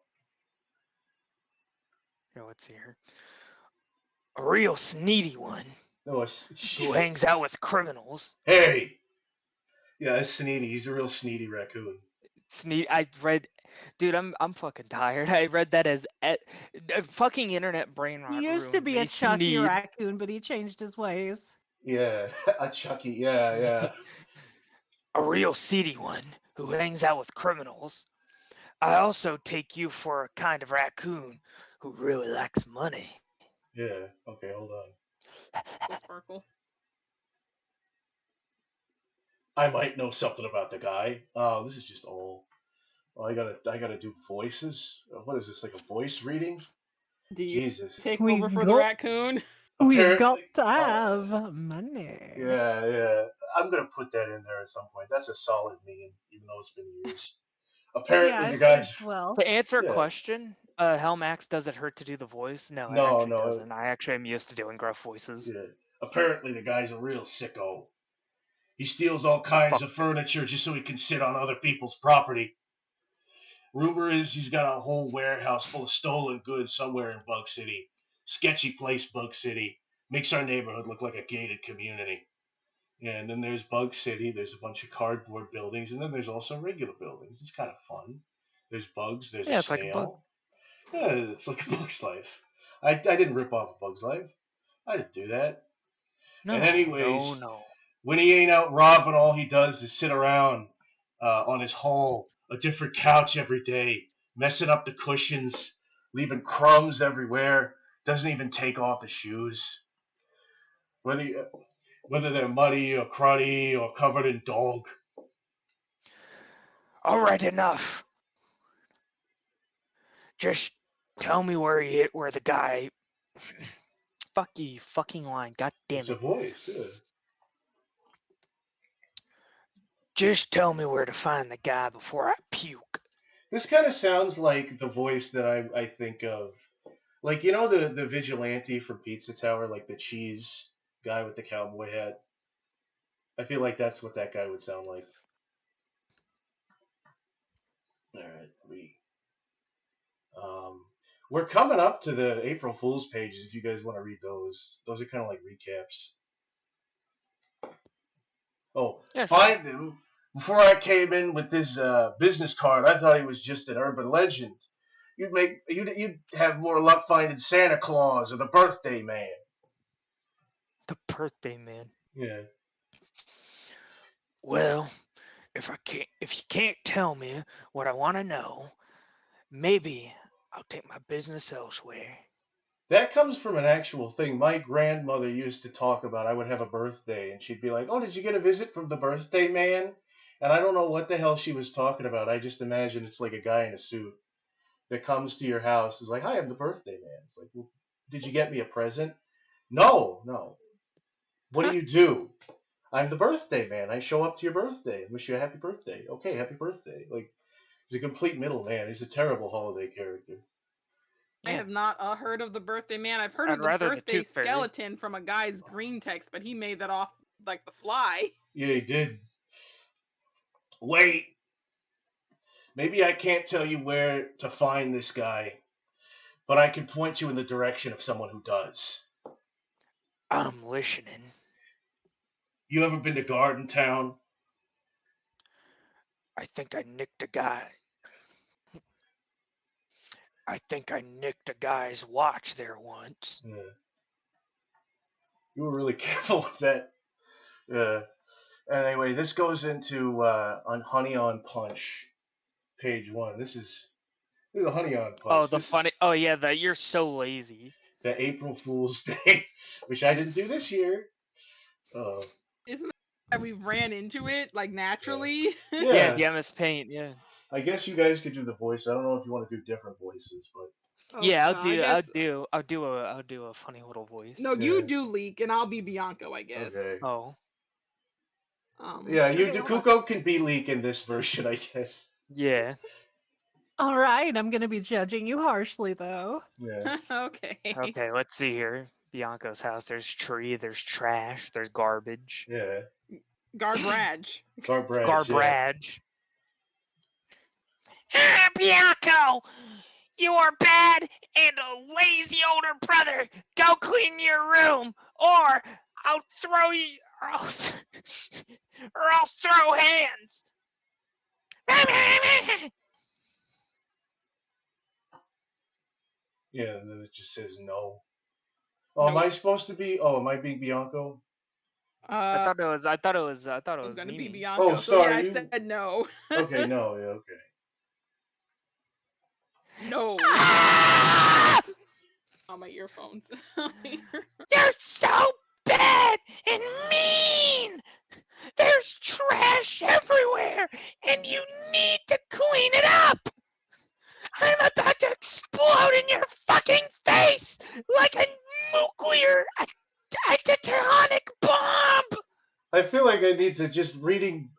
[SPEAKER 6] Here, let's see here. A real sneedy one
[SPEAKER 4] No,
[SPEAKER 6] who hangs out with criminals.
[SPEAKER 4] Hey! Yeah, it's Sneedy. He's a real sneedy raccoon.
[SPEAKER 6] I read, dude, I'm fucking tired. I read that as fucking internet brain rot.
[SPEAKER 8] He used to be a
[SPEAKER 6] ruined me.
[SPEAKER 8] Chucky
[SPEAKER 6] Sneed.
[SPEAKER 8] raccoon, but he changed his ways.
[SPEAKER 4] Yeah, a Chucky. Yeah.
[SPEAKER 6] A real seedy one who hangs out with criminals. I also take you for a kind of raccoon who really likes money.
[SPEAKER 4] Yeah. Okay, hold on.
[SPEAKER 5] The sparkle.
[SPEAKER 4] I might know something about the guy. Oh, this is just all. Oh, I gotta do voices. What is this? Like a voice reading?
[SPEAKER 5] Do you
[SPEAKER 4] Jesus.
[SPEAKER 5] take
[SPEAKER 7] We
[SPEAKER 5] over for the
[SPEAKER 7] go-
[SPEAKER 5] raccoon?
[SPEAKER 7] We've got
[SPEAKER 4] Apparently-
[SPEAKER 7] to
[SPEAKER 4] oh.
[SPEAKER 7] have money.
[SPEAKER 4] Yeah. I'm gonna put that in there at some point. That's a solid meme, even though it's been years. Apparently,
[SPEAKER 8] Yeah,
[SPEAKER 4] the
[SPEAKER 8] it
[SPEAKER 4] guys.
[SPEAKER 8] aged well.
[SPEAKER 6] To answer a
[SPEAKER 4] Yeah.
[SPEAKER 6] question, Helmax, does it hurt to do the voice? No, it
[SPEAKER 4] No,
[SPEAKER 6] actually
[SPEAKER 4] no.
[SPEAKER 6] doesn't. I actually am used to doing gruff voices.
[SPEAKER 4] Yeah. Apparently, the guy's a real sicko. He steals all kinds of furniture just so he can sit on other people's property. Rumor is he's got a whole warehouse full of stolen goods somewhere in Bug City. Sketchy place, Bug City. Makes our neighborhood look like a gated community. Yeah, and then there's Bug City. There's a bunch of cardboard buildings, and then there's also regular buildings. It's kind of fun. There's bugs. There's
[SPEAKER 6] Yeah,
[SPEAKER 4] a
[SPEAKER 6] it's like a
[SPEAKER 4] snail.
[SPEAKER 6] bug.
[SPEAKER 4] Yeah, it's like a Bug's Life. I didn't rip off a Bug's Life. I didn't do that.
[SPEAKER 6] No,
[SPEAKER 4] And anyways,
[SPEAKER 6] no.
[SPEAKER 4] when he ain't out robbing, all he does is sit around on his hole, a different couch every day, messing up the cushions, leaving crumbs everywhere, doesn't even take off his shoes. Whether they're muddy or cruddy or covered in dog.
[SPEAKER 6] All right, enough. Just tell me where the guy. Fuck you, fucking line. God damn
[SPEAKER 4] It's a
[SPEAKER 6] it.
[SPEAKER 4] voice, yeah.
[SPEAKER 6] Just tell me where to find the guy before I puke.
[SPEAKER 4] This kind of sounds like the voice that I think of. Like, you know the vigilante from Pizza Tower, like the cheese guy with the cowboy hat? I feel like that's what that guy would sound like. Alright, we're coming up to the April Fool's pages if you guys want to read those. Those are kind of like recaps. Oh,
[SPEAKER 6] Yeah, sure.
[SPEAKER 4] find him. Before I came in with this business card, I thought he was just an urban legend. You'd have more luck finding Santa Claus or the birthday man.
[SPEAKER 6] The birthday man.
[SPEAKER 4] Yeah.
[SPEAKER 6] Well, if you can't tell me what I want to know, maybe I'll take my business elsewhere.
[SPEAKER 4] That comes from an actual thing. My grandmother used to talk about I would have a birthday, and she'd be like, "Oh, did you get a visit from the birthday man?" And I don't know what the hell she was talking about. I just imagine it's like a guy in a suit that comes to your house. Is like, "Hi, I'm the birthday man." It's like, well, "Did you get me a present?" No, no. What do you do? I'm the birthday man. I show up to your birthday and wish you a happy birthday. Okay, happy birthday. Like, he's a complete middleman. He's a terrible holiday character.
[SPEAKER 5] I
[SPEAKER 6] Yeah.
[SPEAKER 5] have not heard of the birthday man. I've heard
[SPEAKER 6] I'd
[SPEAKER 5] of the
[SPEAKER 6] rather the
[SPEAKER 5] birthday
[SPEAKER 6] Tooth Fairy.
[SPEAKER 5] skeleton from a guy's green text, but he made that off like the fly.
[SPEAKER 4] Yeah, he did. Wait. Maybe I can't tell you where to find this guy, but I can point you in the direction of someone who does.
[SPEAKER 6] I'm listening.
[SPEAKER 4] You ever been to Garden Town?
[SPEAKER 6] I think I nicked a guy. I think I nicked a guy's watch there once.
[SPEAKER 4] Yeah. You were really careful with that. Anyway, this goes into on Honey on Punch, page 1. This is a Honey on Punch.
[SPEAKER 6] Oh, the
[SPEAKER 4] This is
[SPEAKER 6] funny. Oh yeah, that you're so lazy.
[SPEAKER 4] the April Fool's Day, which I didn't do this year.
[SPEAKER 5] Isn't that we ran into it like naturally?
[SPEAKER 6] Yeah, the MS Paint. Yeah.
[SPEAKER 4] I guess you guys could do the voice. I don't know if you want to do different voices, but
[SPEAKER 5] Oh,
[SPEAKER 6] Yeah,
[SPEAKER 5] I guess-
[SPEAKER 6] I'll do a funny little voice.
[SPEAKER 5] No,
[SPEAKER 4] Yeah.
[SPEAKER 5] you do Leek, and I'll be Bianco, I guess.
[SPEAKER 4] okay.
[SPEAKER 6] Oh.
[SPEAKER 4] Yeah, you
[SPEAKER 5] okay,
[SPEAKER 4] do.
[SPEAKER 5] hold on.
[SPEAKER 4] Kuko can be Leek in this version, I guess.
[SPEAKER 6] Yeah.
[SPEAKER 7] All right, I'm gonna be judging you harshly though.
[SPEAKER 4] Yeah.
[SPEAKER 5] Okay.
[SPEAKER 6] Okay, let's see here. Bianco's house. There's tree. There's trash. There's garbage.
[SPEAKER 4] Yeah.
[SPEAKER 5] Garbage.
[SPEAKER 4] Garbage.
[SPEAKER 6] Garbage. Ah, Bianco! You are bad and a lazy older brother. Go clean your room, or I'll throw you, or I'll throw hands.
[SPEAKER 4] Yeah, and then it just says no. Oh, am I supposed to be? Oh, am I being Bianco?
[SPEAKER 6] I thought it was. I thought it
[SPEAKER 5] it was
[SPEAKER 6] was
[SPEAKER 5] gonna be
[SPEAKER 6] Mimi.
[SPEAKER 5] Bianco.
[SPEAKER 4] Oh,
[SPEAKER 5] so yeah,
[SPEAKER 4] sorry,
[SPEAKER 5] I
[SPEAKER 4] you-
[SPEAKER 5] said no.
[SPEAKER 4] Okay, no, yeah, okay.
[SPEAKER 5] No.
[SPEAKER 6] Ah!
[SPEAKER 5] On my earphones.
[SPEAKER 6] You're so bad and mean. There's trash everywhere, and you need to clean it up. I'm about to explode in your fucking face like a nuclear tectonic bomb.
[SPEAKER 4] I feel like I need to just reading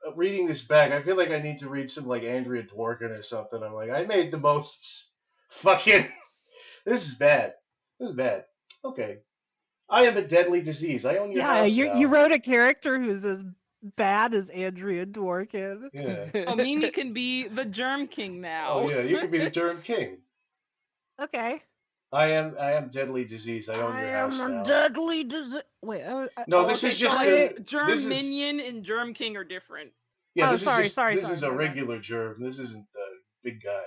[SPEAKER 4] this back. I feel like I need to read some like Andrea Dworkin or something. I'm like, I made the most fucking. This is bad. This is bad. Okay, I am a deadly disease. I own your
[SPEAKER 7] Yeah,
[SPEAKER 4] house
[SPEAKER 7] you
[SPEAKER 4] now.
[SPEAKER 7] you wrote a character who's as bad as Andrea Dworkin.
[SPEAKER 4] Yeah.
[SPEAKER 5] Oh, Mimi can be the Germ King now.
[SPEAKER 4] Oh yeah, you could be the Germ King.
[SPEAKER 7] Okay.
[SPEAKER 4] I am deadly disease. I own your house now.
[SPEAKER 7] deadly disease. Wait.
[SPEAKER 4] No, this is just
[SPEAKER 5] like,
[SPEAKER 4] a
[SPEAKER 5] Germ
[SPEAKER 4] this is-
[SPEAKER 5] Minion and Germ King are different.
[SPEAKER 4] Yeah,
[SPEAKER 7] Oh,
[SPEAKER 4] this
[SPEAKER 7] sorry,
[SPEAKER 4] is just,
[SPEAKER 7] sorry,
[SPEAKER 4] This
[SPEAKER 7] sorry,
[SPEAKER 4] is a
[SPEAKER 7] my bad.
[SPEAKER 4] regular germ. This isn't the big guy.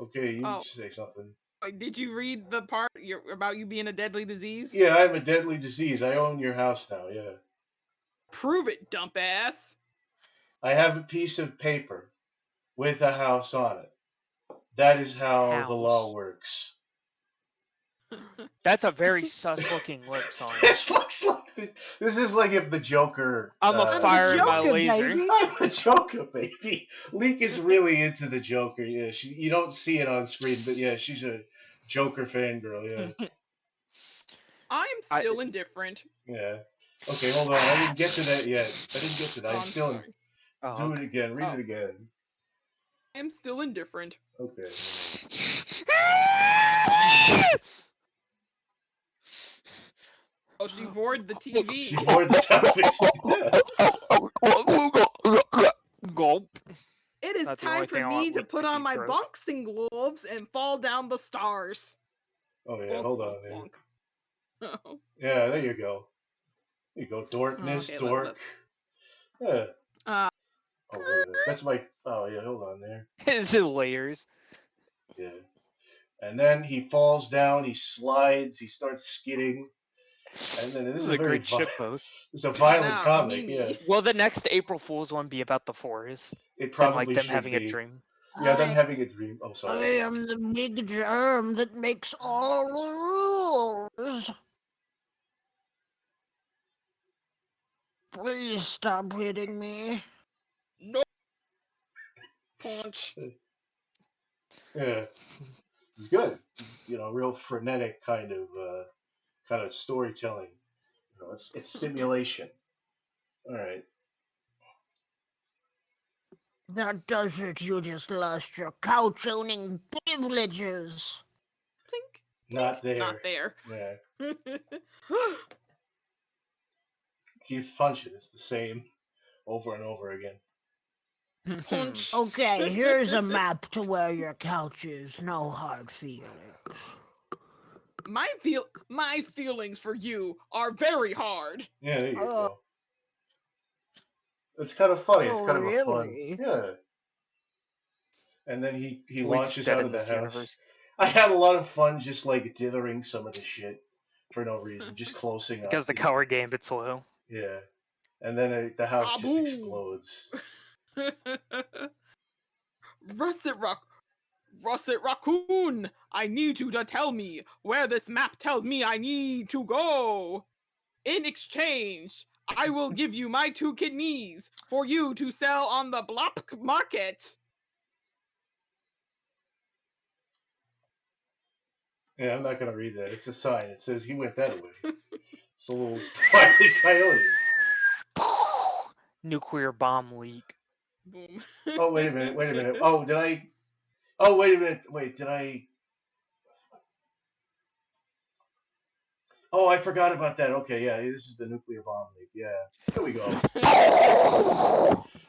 [SPEAKER 4] Okay, you
[SPEAKER 5] Oh.
[SPEAKER 4] say something.
[SPEAKER 5] Like, did you read the part about you being a deadly disease?
[SPEAKER 4] Yeah, I'm a deadly disease. I own your house now. Yeah.
[SPEAKER 5] Prove it, dump ass.
[SPEAKER 4] I have a piece of paper with a house on it. That is how the law
[SPEAKER 6] House.
[SPEAKER 4] works.
[SPEAKER 6] That's a very sus-looking lip song.
[SPEAKER 4] It looks like this is like if the Joker.
[SPEAKER 6] I'm a fire in my
[SPEAKER 7] Joker,
[SPEAKER 6] laser.
[SPEAKER 7] baby.
[SPEAKER 4] I'm a Joker, baby. Leek is really into the Joker. Yeah, you don't see it on screen, but yeah, she's a Joker fangirl. Yeah,
[SPEAKER 5] I'm still indifferent.
[SPEAKER 4] yeah. Okay, hold on. I didn't get to that yet. I didn't get to that.
[SPEAKER 5] Oh,
[SPEAKER 4] I'm
[SPEAKER 5] I'm
[SPEAKER 4] still.
[SPEAKER 5] sorry.
[SPEAKER 6] Oh,
[SPEAKER 4] Do it again. Read
[SPEAKER 5] Oh.
[SPEAKER 4] it again.
[SPEAKER 5] I'm still indifferent.
[SPEAKER 4] Okay.
[SPEAKER 5] Oh, she vored the TV.
[SPEAKER 4] She bored the television.
[SPEAKER 6] Gulp.
[SPEAKER 5] It is
[SPEAKER 6] That's the
[SPEAKER 5] time
[SPEAKER 6] only
[SPEAKER 5] for
[SPEAKER 6] thing I
[SPEAKER 5] me
[SPEAKER 6] want
[SPEAKER 5] to
[SPEAKER 6] with
[SPEAKER 5] put
[SPEAKER 6] the
[SPEAKER 5] on my
[SPEAKER 6] throat.
[SPEAKER 5] boxing gloves and fall down the stars.
[SPEAKER 4] Oh yeah,
[SPEAKER 5] Bonk,
[SPEAKER 4] hold on
[SPEAKER 5] bonk,
[SPEAKER 4] there.
[SPEAKER 5] bonk. Oh.
[SPEAKER 4] Yeah, there you go. There you go, dorkness,
[SPEAKER 5] Okay,
[SPEAKER 4] dork. Yeah.
[SPEAKER 5] Uh,
[SPEAKER 4] Oh, wait a minute. That's my. Oh yeah, hold on there.
[SPEAKER 6] It's in layers.
[SPEAKER 4] Yeah. And then he falls down, he slides, he starts skidding, and then
[SPEAKER 6] This is a great shitpost.
[SPEAKER 4] It's a violent
[SPEAKER 5] Nah,
[SPEAKER 4] comic.
[SPEAKER 5] Mimi.
[SPEAKER 4] Yeah,
[SPEAKER 6] Will the next April Fool's one be about the forest
[SPEAKER 4] it
[SPEAKER 6] and like
[SPEAKER 4] probably
[SPEAKER 6] them
[SPEAKER 4] should
[SPEAKER 6] having a
[SPEAKER 4] be.
[SPEAKER 6] dream?
[SPEAKER 4] Yeah, them having a dream. Oh,
[SPEAKER 8] I
[SPEAKER 4] sorry.
[SPEAKER 8] am the big germ that makes all the rules. Please stop hitting me.
[SPEAKER 5] No. Punch.
[SPEAKER 4] Yeah, it's good. It's, real frenetic kind of storytelling. It's stimulation. All right.
[SPEAKER 8] That does it. You just lost your couch owning privileges.
[SPEAKER 5] Plink.
[SPEAKER 4] Not there.
[SPEAKER 5] Not there.
[SPEAKER 4] Yeah. Keep punching. It's the same over and over again.
[SPEAKER 5] Punch.
[SPEAKER 8] Okay, here's a map to where your couch is. No hard feelings.
[SPEAKER 5] My feelings for you are very hard.
[SPEAKER 4] Yeah, there you go. It's kind of funny. It's kind of a fun.
[SPEAKER 8] Really?
[SPEAKER 4] Yeah. And then he
[SPEAKER 6] Leek's
[SPEAKER 4] launches
[SPEAKER 6] dead
[SPEAKER 4] out
[SPEAKER 6] in
[SPEAKER 4] of the
[SPEAKER 6] this
[SPEAKER 4] house.
[SPEAKER 6] universe.
[SPEAKER 4] I had a lot of fun just like dithering some of the shit for no reason, just closing up.
[SPEAKER 6] Because the color gambit's low.
[SPEAKER 4] Yeah. And then the house just
[SPEAKER 5] Kaboom.
[SPEAKER 4] explodes.
[SPEAKER 5] Russet Raccoon, I need you to tell me where this map tells me I need to go. In exchange, I will give you my 2 kidneys for you to sell on the black market.
[SPEAKER 4] Yeah, I'm not gonna read that. It's a sign. It says he went that way. It's a little tiny coyote.
[SPEAKER 6] Nuclear bomb leak.
[SPEAKER 5] Boom.
[SPEAKER 4] Oh, wait a minute. Oh, did I? Oh, wait a minute. Wait, did I? Oh, I forgot about that. Okay, yeah, this is the nuclear bomb leak. Yeah, there we go.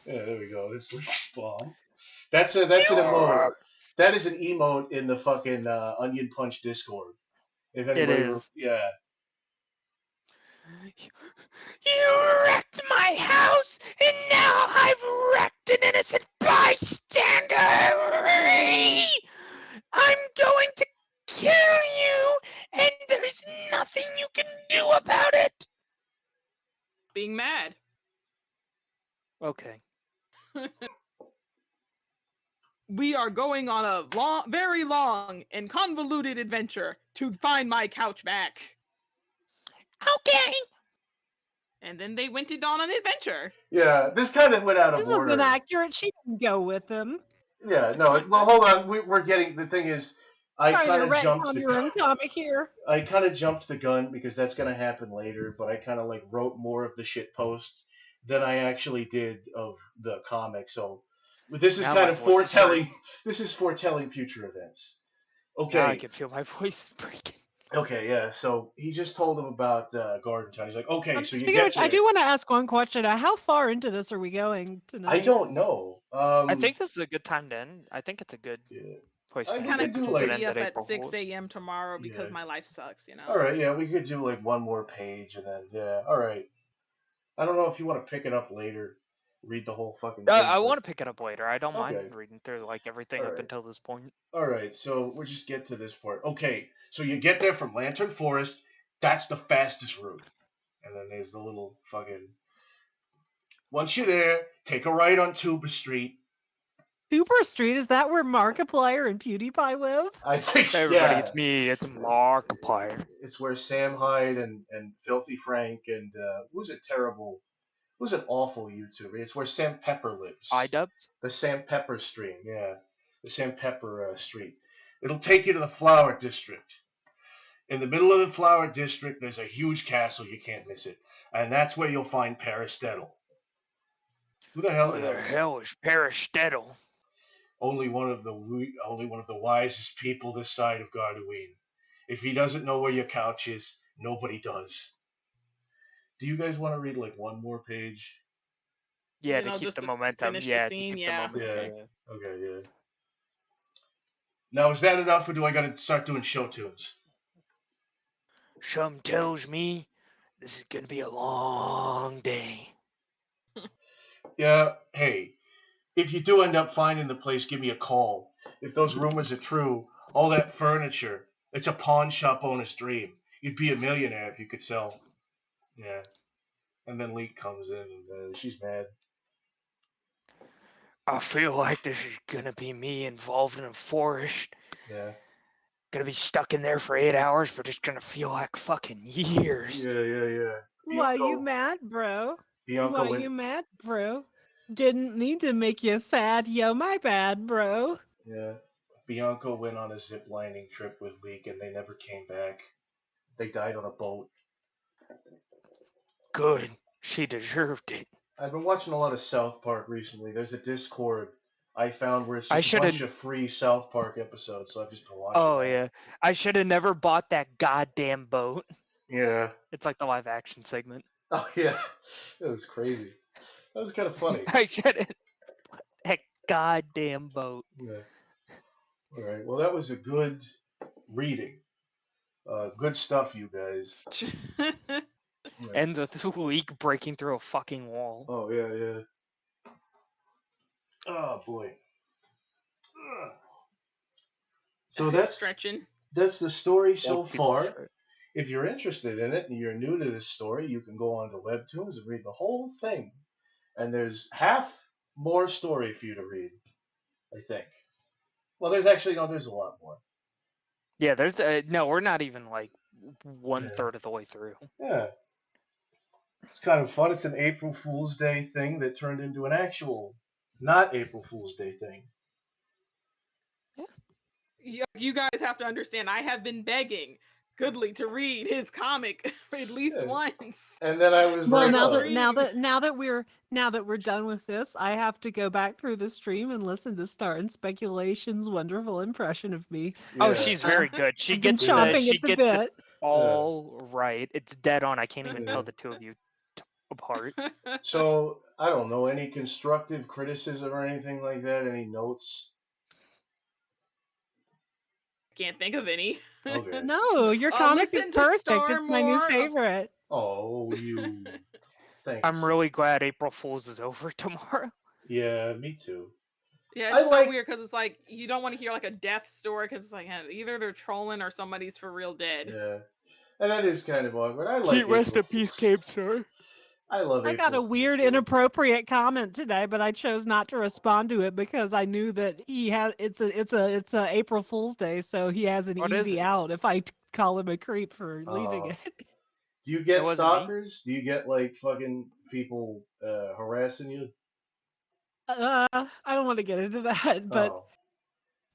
[SPEAKER 4] Yeah, there we go. This Leek's bomb. That's an emote. That is an emote in the fucking Onion Punch Discord. If anybody,
[SPEAKER 6] It is.
[SPEAKER 4] Yeah.
[SPEAKER 6] You wrecked my house, and now I've wrecked an innocent bystander! I'm going to kill you, and there's nothing you can do about it!
[SPEAKER 5] Being mad.
[SPEAKER 6] Okay.
[SPEAKER 5] We are going on a very long and convoluted adventure to find my couch back.
[SPEAKER 6] Okay.
[SPEAKER 5] And then they went on an adventure.
[SPEAKER 4] Yeah, this kind of went out of
[SPEAKER 8] This
[SPEAKER 4] order.
[SPEAKER 8] isn't accurate. She didn't go with him.
[SPEAKER 4] Yeah, no. Well, hold on. We're getting. The thing is, I
[SPEAKER 8] Trying
[SPEAKER 4] kind
[SPEAKER 8] to
[SPEAKER 4] of jumped
[SPEAKER 8] retcon
[SPEAKER 4] the
[SPEAKER 8] your own comic here.
[SPEAKER 4] I kind of jumped the gun because that's gonna happen later. But I kind of like wrote more of the shit posts than I actually did of the comic. So this is
[SPEAKER 6] Now
[SPEAKER 4] kind
[SPEAKER 6] my
[SPEAKER 4] of
[SPEAKER 6] voice is
[SPEAKER 4] foretelling. This is foretelling future events. Okay.
[SPEAKER 6] Now I can feel my voice breaking.
[SPEAKER 4] Okay, yeah. So he just told him about Garden Town. He's like, okay, so you
[SPEAKER 8] Speaking
[SPEAKER 4] get
[SPEAKER 8] of which, I
[SPEAKER 4] there.
[SPEAKER 8] do want to ask one question. How far into this are we going tonight?
[SPEAKER 4] I don't know.
[SPEAKER 6] I think this is a good time to end. I think it's a good
[SPEAKER 4] Yeah.
[SPEAKER 6] place
[SPEAKER 4] I
[SPEAKER 6] to
[SPEAKER 4] could
[SPEAKER 5] Kind
[SPEAKER 6] end
[SPEAKER 5] of
[SPEAKER 6] it
[SPEAKER 4] do,
[SPEAKER 6] because
[SPEAKER 4] like-
[SPEAKER 6] it
[SPEAKER 5] be
[SPEAKER 6] ends
[SPEAKER 5] up
[SPEAKER 6] at
[SPEAKER 5] at
[SPEAKER 6] April
[SPEAKER 5] 6
[SPEAKER 6] Fool's.
[SPEAKER 5] a.m. tomorrow because
[SPEAKER 4] Yeah.
[SPEAKER 5] my life sucks, you know?
[SPEAKER 4] All right, yeah, we could do like one more page and then yeah. All right. I don't know if you want to pick it up later, read the whole fucking thing.
[SPEAKER 6] I
[SPEAKER 4] but-
[SPEAKER 6] want to pick it up later. I don't
[SPEAKER 4] Okay.
[SPEAKER 6] mind reading through like everything up
[SPEAKER 4] Alright.
[SPEAKER 6] until this point.
[SPEAKER 4] All right, so we'll just get to this part. Okay, so you get there from Lantern Forest. That's the fastest route. And then there's the little fucking. Once you're there, take a right on Tuba Street.
[SPEAKER 8] Cooper Street, is that where Markiplier and PewDiePie live?
[SPEAKER 4] I think
[SPEAKER 6] Hey everybody,
[SPEAKER 4] yeah,
[SPEAKER 6] it's me. It's Markiplier.
[SPEAKER 4] it's where Sam Hyde and Filthy Frank and who's a awful YouTuber? It's where Sam Pepper lives.
[SPEAKER 6] iDubbbz.
[SPEAKER 4] The Sam Pepper stream, yeah. The Sam Pepper street. It'll take you to the Flower District. In the middle of the Flower District, there's a huge castle. You can't miss it. And that's where you'll find Paristettle. Who the hell
[SPEAKER 6] Who
[SPEAKER 4] is
[SPEAKER 6] the hell is Paristettle?
[SPEAKER 4] Only one of the wisest people this side of Garduine. If he doesn't know where your couch is, nobody does. Do you guys want to read like one more page?
[SPEAKER 6] Yeah,
[SPEAKER 5] You
[SPEAKER 6] to
[SPEAKER 5] know,
[SPEAKER 6] keep
[SPEAKER 5] just
[SPEAKER 6] the
[SPEAKER 5] to
[SPEAKER 6] momentum.
[SPEAKER 5] finish the
[SPEAKER 6] Yeah,
[SPEAKER 5] scene,
[SPEAKER 6] to keep
[SPEAKER 5] yeah.
[SPEAKER 6] the momentum.
[SPEAKER 4] Yeah. Okay, yeah. Now, is that enough, or do I got to start doing show tunes?
[SPEAKER 6] Some tells me this is gonna be a long day.
[SPEAKER 4] Yeah, hey, if you do end up finding the place, give me a call. If those rumors are true, all that furniture. It's a pawn shop owner's dream. You'd be a millionaire if you could sell. Yeah. And then Leek comes in and she's mad.
[SPEAKER 6] I feel like this is gonna be me involved in a forest.
[SPEAKER 4] Yeah.
[SPEAKER 6] Gonna be stuck in there for 8 hours, but it's gonna feel like fucking years.
[SPEAKER 4] Yeah.
[SPEAKER 8] Why you mad, bro?
[SPEAKER 4] Bianca
[SPEAKER 8] Why
[SPEAKER 4] went,
[SPEAKER 8] you mad, bro? Didn't mean to make you sad. Yo, my bad, bro.
[SPEAKER 4] Yeah. Bianca went on a zip lining trip with Leek and they never came back. They died on a boat.
[SPEAKER 6] Good. She deserved it.
[SPEAKER 4] I've been watching a lot of South Park recently. There's a Discord I found where it's
[SPEAKER 6] I
[SPEAKER 4] just a bunch
[SPEAKER 6] should've-
[SPEAKER 4] of free South Park episodes, so I've just been watching.
[SPEAKER 6] Oh
[SPEAKER 4] them.
[SPEAKER 6] yeah. I should have never bought that goddamn boat.
[SPEAKER 4] Yeah.
[SPEAKER 6] It's like the live action segment.
[SPEAKER 4] Oh yeah. It was crazy. That was kind of funny.
[SPEAKER 6] I should have that goddamn boat.
[SPEAKER 4] Yeah. All right. Well, that was a good reading. Good stuff, you guys. Yeah.
[SPEAKER 6] Ends with Leek breaking through a fucking wall.
[SPEAKER 4] Oh yeah. Oh boy. Ugh. So that's
[SPEAKER 5] stretching.
[SPEAKER 4] the story so
[SPEAKER 6] Old people
[SPEAKER 4] far.
[SPEAKER 6] shit.
[SPEAKER 4] If you're interested in it and you're new to this story, you can go on to Webtoons and read the whole thing. And there's half more story for you to read, I think. Well, there's actually there's a lot more.
[SPEAKER 6] Yeah, there's no, we're not even like 1/3 of the way through.
[SPEAKER 4] Yeah. It's kind of fun. It's an April Fool's Day thing that turned into an actual, not April Fool's Day thing.
[SPEAKER 5] You guys have to understand, I have been begging Goodly to read his comic at least
[SPEAKER 4] Yeah.
[SPEAKER 5] once.
[SPEAKER 4] And then I was
[SPEAKER 8] Well,
[SPEAKER 4] like,
[SPEAKER 8] now that we're done with this, I have to go back through the stream and listen to Star and Speculation's wonderful impression of me.
[SPEAKER 6] Oh,
[SPEAKER 4] yeah.
[SPEAKER 6] she's very good. She
[SPEAKER 8] I've been
[SPEAKER 6] gets
[SPEAKER 8] chomping
[SPEAKER 6] she
[SPEAKER 8] at the
[SPEAKER 6] gets
[SPEAKER 8] bit.
[SPEAKER 6] it all right. It's dead on. I can't even
[SPEAKER 4] Yeah.
[SPEAKER 6] tell the two of you apart.
[SPEAKER 4] So, I don't know, any constructive criticism or anything like that? Any notes?
[SPEAKER 5] Can't think of any.
[SPEAKER 4] Okay.
[SPEAKER 8] No, your comic is
[SPEAKER 5] listen to
[SPEAKER 8] perfect.
[SPEAKER 5] Star
[SPEAKER 8] It's my new
[SPEAKER 5] more.
[SPEAKER 8] favorite.
[SPEAKER 4] Oh, you. Thanks.
[SPEAKER 6] I'm really glad April Fool's is over tomorrow.
[SPEAKER 4] Yeah, me too.
[SPEAKER 5] Yeah,
[SPEAKER 4] I
[SPEAKER 5] it's
[SPEAKER 4] like-
[SPEAKER 5] so weird because it's like you don't want to hear like a death story because it's like either they're trolling or somebody's for real dead.
[SPEAKER 4] Yeah. And that is kind of awkward. I like
[SPEAKER 6] Rest in
[SPEAKER 4] April
[SPEAKER 6] peace,
[SPEAKER 4] Fools.
[SPEAKER 6] Cape Sir.
[SPEAKER 4] I love
[SPEAKER 8] I got a
[SPEAKER 4] April
[SPEAKER 8] weird,
[SPEAKER 4] Fools.
[SPEAKER 8] inappropriate comment today, but I chose not to respond to it because I knew that he had it's a April Fool's Day, so he has an
[SPEAKER 6] What is
[SPEAKER 8] easy
[SPEAKER 6] it?
[SPEAKER 8] out if I call him a creep for leaving
[SPEAKER 4] Oh.
[SPEAKER 8] it.
[SPEAKER 4] Do you get
[SPEAKER 6] It wasn't me.
[SPEAKER 4] stalkers? Do you get like fucking people harassing you?
[SPEAKER 8] I don't want to get into that, but
[SPEAKER 4] Oh.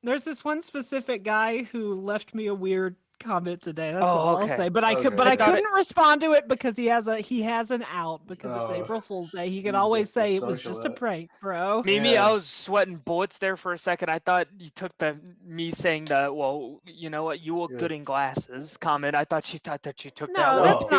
[SPEAKER 8] there's this one specific guy who left me a weird comment today. That's
[SPEAKER 6] Oh,
[SPEAKER 8] all
[SPEAKER 6] okay.
[SPEAKER 8] I'll say. But I
[SPEAKER 4] Okay.
[SPEAKER 8] but I
[SPEAKER 6] I thought
[SPEAKER 8] couldn't respond to it because he has an out because
[SPEAKER 4] Oh.
[SPEAKER 8] it's April Fool's Day. He could
[SPEAKER 4] You
[SPEAKER 8] always
[SPEAKER 4] get the
[SPEAKER 8] say it was
[SPEAKER 4] social
[SPEAKER 8] just a
[SPEAKER 4] out.
[SPEAKER 8] prank, bro.
[SPEAKER 6] Mimi,
[SPEAKER 4] Yeah.
[SPEAKER 6] I was sweating bullets there for a second. I thought you took me saying that. Well, you know what? You look
[SPEAKER 4] Yeah.
[SPEAKER 6] good in glasses. Comment. I thought you took that.
[SPEAKER 8] No,
[SPEAKER 6] way
[SPEAKER 8] that's
[SPEAKER 6] too-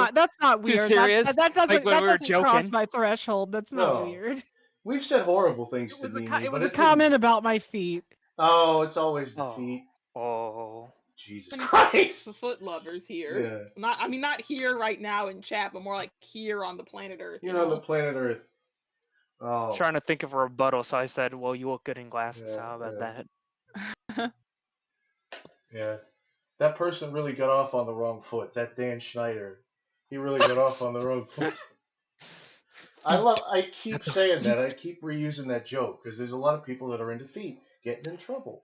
[SPEAKER 8] not
[SPEAKER 6] too
[SPEAKER 8] weird.
[SPEAKER 6] serious?
[SPEAKER 8] That doesn't
[SPEAKER 6] Like when
[SPEAKER 8] that
[SPEAKER 6] we were
[SPEAKER 8] doesn't cross
[SPEAKER 6] joking?
[SPEAKER 8] my threshold. That's not
[SPEAKER 4] No.
[SPEAKER 8] weird.
[SPEAKER 4] We've said horrible things
[SPEAKER 8] It
[SPEAKER 4] to
[SPEAKER 8] was a
[SPEAKER 4] Mimi,
[SPEAKER 8] it
[SPEAKER 4] but
[SPEAKER 8] was a
[SPEAKER 4] it's in-
[SPEAKER 8] comment about my feet.
[SPEAKER 4] Oh, it's always the
[SPEAKER 6] Oh.
[SPEAKER 4] feet.
[SPEAKER 6] Oh.
[SPEAKER 4] Jesus
[SPEAKER 5] Many
[SPEAKER 4] Christ.
[SPEAKER 5] foot lovers here.
[SPEAKER 4] Yeah.
[SPEAKER 5] Not here right now in chat, but more like here on the planet Earth.
[SPEAKER 4] You're on the planet Earth. Oh.
[SPEAKER 6] Trying to think of a rebuttal, so I said, "Well, you look good in glasses.
[SPEAKER 4] Yeah,
[SPEAKER 6] How about
[SPEAKER 4] yeah.
[SPEAKER 6] that?"
[SPEAKER 4] Yeah. That person really got off on the wrong foot. That Dan Schneider. He really got off on the wrong foot. I keep saying that. I keep reusing that joke because there's a lot of people that are into feet getting in trouble.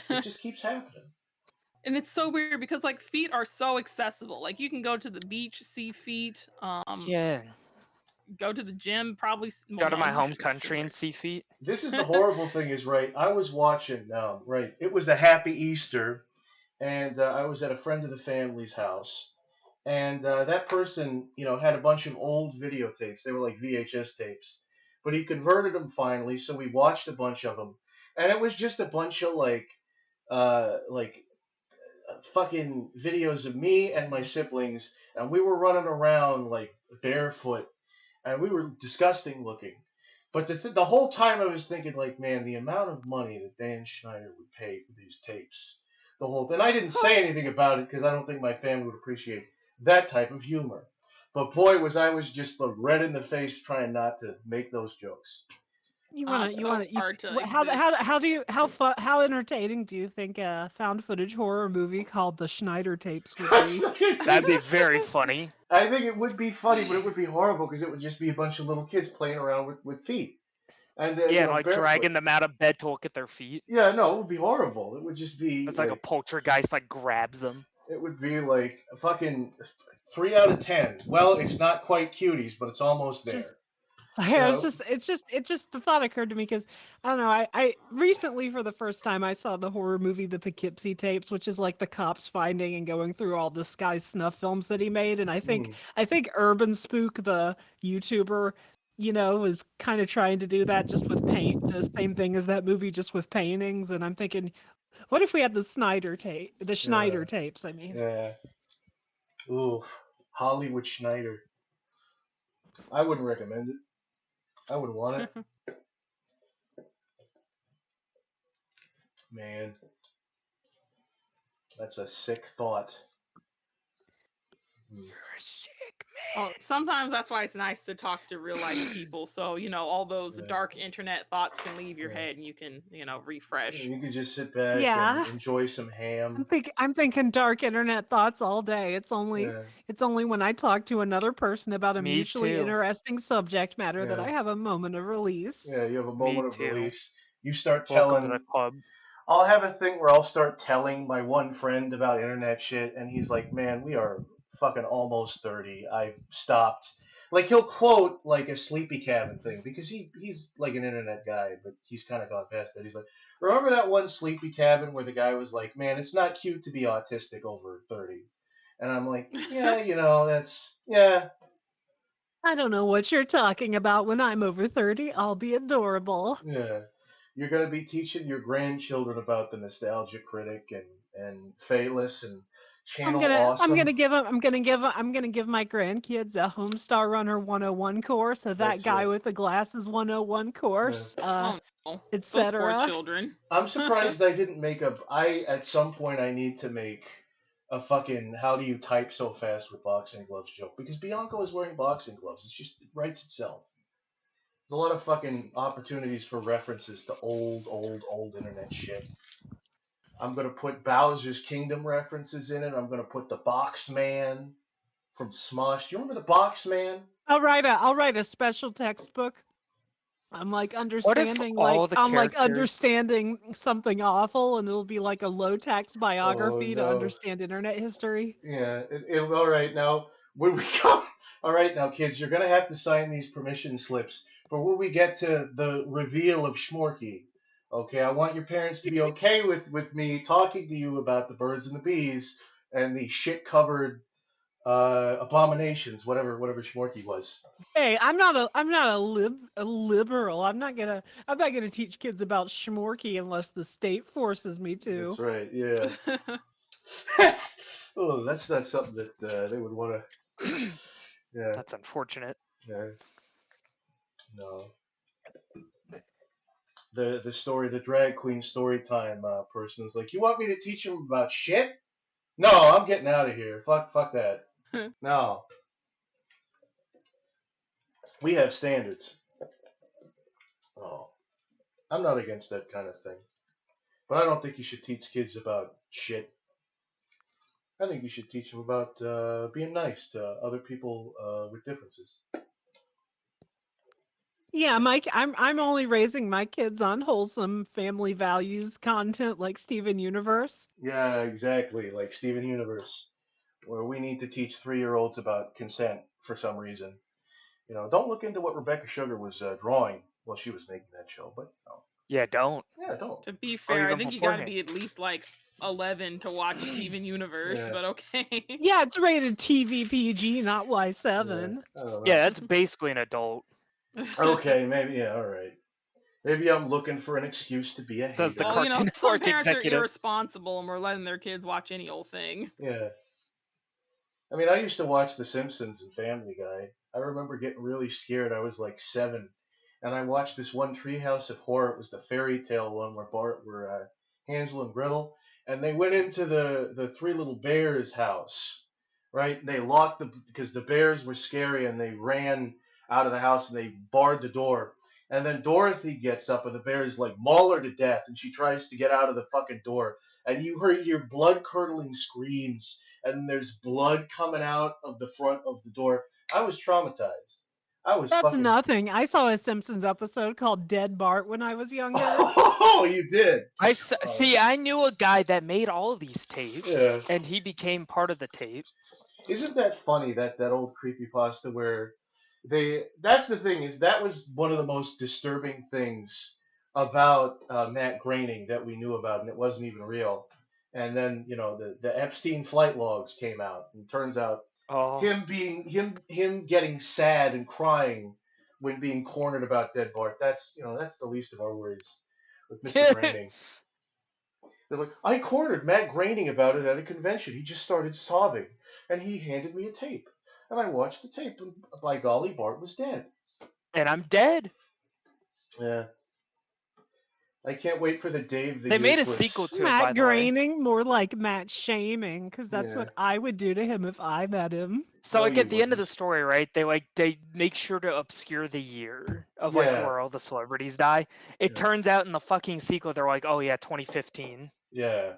[SPEAKER 4] It just keeps happening.
[SPEAKER 5] And it's so weird because like feet are so accessible. Like you can go to the beach, see feet.
[SPEAKER 6] Yeah.
[SPEAKER 5] Go to the gym, probably.
[SPEAKER 6] Go to my
[SPEAKER 5] I'm
[SPEAKER 6] home
[SPEAKER 5] sure-
[SPEAKER 6] country and see feet.
[SPEAKER 4] This is the horrible thing is, right, I was watching, right, it was a happy Easter, and I was at a friend of the family's house, and that person, had a bunch of old videotapes. They were like VHS tapes, but he converted them finally, so we watched a bunch of them, and it was just a bunch of, fucking videos of me and my siblings, and we were running around, like, barefoot, and we were disgusting looking. But the whole time I was thinking, like, man, the amount of money that Dan Schneider would pay for these tapes, the whole thing. I didn't say anything about it because I don't think my family would appreciate that type of humor. But boy, I was just red in the face trying not to make those jokes.
[SPEAKER 8] You wanna,
[SPEAKER 5] It's so hard to
[SPEAKER 8] how entertaining do you think a found footage horror movie called The Schneider Tapes would be?
[SPEAKER 6] That'd be very funny.
[SPEAKER 4] I think it would be funny, but it would be horrible because it would just be a bunch of little kids playing around with feet, and
[SPEAKER 6] Yeah, and like
[SPEAKER 4] barefoot.
[SPEAKER 6] dragging them out of bed to look at their feet.
[SPEAKER 4] Yeah, no, it would be horrible. It would just be
[SPEAKER 6] It's like a poltergeist like grabs them.
[SPEAKER 4] it would be like a fucking 3 out of 10. Well, it's not quite cuties, but it's almost there.
[SPEAKER 8] It's just the thought occurred to me because I don't know. I recently for the first time I saw the horror movie The Poughkeepsie Tapes, which is like the cops finding and going through all this guy's snuff films that he made, and I think Urban Spook, the YouTuber, is kind of trying to do that just with paint, the same thing as that movie, just with paintings. And I'm thinking, what if we had the Schneider tapes? I mean,
[SPEAKER 4] Yeah. Ooh, Hollywood Schneider. I wouldn't recommend it. I wouldn't want it. Man, that's a sick thought.
[SPEAKER 6] You're sick,
[SPEAKER 5] Well, sometimes that's why it's nice to talk to real life people. So, all those dark internet thoughts can leave your head and you can, refresh.
[SPEAKER 4] You could just sit back
[SPEAKER 8] Yeah.
[SPEAKER 4] and enjoy some ham.
[SPEAKER 8] I'm thinking dark internet thoughts all day. It's only when I talk to another person about a
[SPEAKER 6] Me
[SPEAKER 8] mutually
[SPEAKER 6] too.
[SPEAKER 8] interesting subject matter that
[SPEAKER 4] Yeah.
[SPEAKER 8] I have a moment of release.
[SPEAKER 4] Yeah, you have a moment of
[SPEAKER 6] too.
[SPEAKER 4] release. You start
[SPEAKER 6] Welcome
[SPEAKER 4] telling.
[SPEAKER 6] to the club.
[SPEAKER 4] I'll have a thing where I'll start telling my one friend about internet shit, and he's like, "Man, we are fucking almost 30. I've stopped." Like he'll quote like a Sleepy Cabin thing because he's like an internet guy, but he's kind of gone past that. He's like, "Remember that one Sleepy Cabin where the guy was like, man, it's not cute to be autistic over 30." And I'm like, "Yeah, that's yeah."
[SPEAKER 8] I don't know what you're talking about. When I'm over 30, I'll be adorable.
[SPEAKER 4] Yeah, you're gonna be teaching your grandchildren about the Nostalgia Critic and Fayless and Channel Awesome.
[SPEAKER 8] I'm gonna give my grandkids a Homestar Runner 101 course, a That Guy with the Glasses 101 course,
[SPEAKER 5] No. Those poor
[SPEAKER 8] etc.
[SPEAKER 5] children.
[SPEAKER 4] I'm surprised I didn't make at some point I need to make a fucking how do you type so fast with boxing gloves joke because Bianca is wearing boxing gloves. It writes itself. There's a lot of fucking opportunities for references to old internet shit. I'm gonna put Bowser's Kingdom references in it. I'm gonna put the Box Man from Smosh. Do you remember the Box Man?
[SPEAKER 8] I'll write a special textbook. I'm like understanding understanding something awful, and it'll be like a low tax biography to understand internet history.
[SPEAKER 4] Yeah. All right now. When we come, all right now, kids, you're gonna have to sign these permission slips for when we get to the reveal of Schmorky. Okay, I want your parents to be okay with me talking to you about the birds and the bees and the shit-covered abominations, whatever Schmorky was.
[SPEAKER 8] Hey, I'm not a liberal. I'm not gonna teach kids about Schmorky unless the state forces me to.
[SPEAKER 4] That's right. Yeah. that's not something that they would want to. Yeah.
[SPEAKER 6] That's unfortunate.
[SPEAKER 4] Yeah. No. The story, the drag queen story time person is like, you want me to teach them about shit? No, I'm getting out of here. Fuck that. No. We have standards. Oh. I'm not against that kind of thing. But I don't think you should teach kids about shit. I think you should teach them about being nice to other people with differences.
[SPEAKER 8] Yeah, Mike, I'm only raising my kids on wholesome family values content like Steven Universe.
[SPEAKER 4] Yeah, exactly, like Steven Universe, where we need to teach 3-year-olds about consent for some reason. Don't look into what Rebecca Sugar was drawing while she was making that show, but
[SPEAKER 6] Yeah, don't.
[SPEAKER 4] Yeah, don't.
[SPEAKER 5] To be fair, I
[SPEAKER 6] even
[SPEAKER 5] think you gotta
[SPEAKER 6] beforehand.
[SPEAKER 5] be at least like 11 to watch Steven Universe,
[SPEAKER 4] Yeah.
[SPEAKER 5] but okay.
[SPEAKER 8] Yeah, it's rated TV PG, not Y7.
[SPEAKER 4] I don't know.
[SPEAKER 6] Yeah, that's basically an adult.
[SPEAKER 4] Okay, maybe, yeah, all right. Maybe I'm looking for an excuse to be a
[SPEAKER 6] Says the
[SPEAKER 4] hater.
[SPEAKER 5] Well,
[SPEAKER 6] Cartoon
[SPEAKER 5] some
[SPEAKER 6] Network
[SPEAKER 5] parents
[SPEAKER 6] executive.
[SPEAKER 5] are irresponsible and we're letting their kids watch any old thing.
[SPEAKER 4] Yeah. I mean, I used to watch The Simpsons and Family Guy. I remember getting really scared. I was like 7, and I watched this one Treehouse of Horror. It was the fairy tale one where Hansel and Gretel, and they went into the Three Little Bears house, right? And they locked because the bears were scary, and they ran out of the house and they barred the door. And then Dorothy gets up, and the bears like maul her to death, and she tries to get out of the fucking door. And you hear blood curdling screams, and there's blood coming out of the front of the door. I was traumatized. I was
[SPEAKER 8] That's
[SPEAKER 4] fucking.
[SPEAKER 8] nothing. I saw a Simpsons episode called Dead Bart when I was younger.
[SPEAKER 4] Oh, you did.
[SPEAKER 6] See. I knew a guy that made all of these tapes,
[SPEAKER 4] Yeah.
[SPEAKER 6] and he became part of the tape.
[SPEAKER 4] Isn't that funny, that old creepypasta where that's the thing, is that was one of the most disturbing things about Matt Groening that we knew about, and it wasn't even real. And then, the Epstein flight logs came out, and it turns out
[SPEAKER 6] Oh,
[SPEAKER 4] him getting sad and crying when being cornered about Dead Bart. That's the least of our worries with Mr. Groening. They're like, I cornered Matt Groening about it at a convention. He just started sobbing, and he handed me a tape. And I watched the tape, and by golly, Bart was dead.
[SPEAKER 6] and I'm dead.
[SPEAKER 4] Yeah. I can't wait for the Dave the
[SPEAKER 6] They made a
[SPEAKER 4] Useless.
[SPEAKER 6] sequel to it, by
[SPEAKER 8] Matt
[SPEAKER 6] the way.
[SPEAKER 8] Groening, more like Matt Shaming, because that's
[SPEAKER 4] Yeah.
[SPEAKER 8] what I would do to him if I met him.
[SPEAKER 6] So
[SPEAKER 4] No,
[SPEAKER 6] like
[SPEAKER 4] you
[SPEAKER 6] at the end of the
[SPEAKER 4] wouldn't.
[SPEAKER 6] story, right? They make sure to obscure the year of
[SPEAKER 4] Yeah.
[SPEAKER 6] like where all the celebrities die. It
[SPEAKER 4] Yeah.
[SPEAKER 6] turns out in the fucking sequel, they're like, oh yeah, 2015.
[SPEAKER 4] Yeah.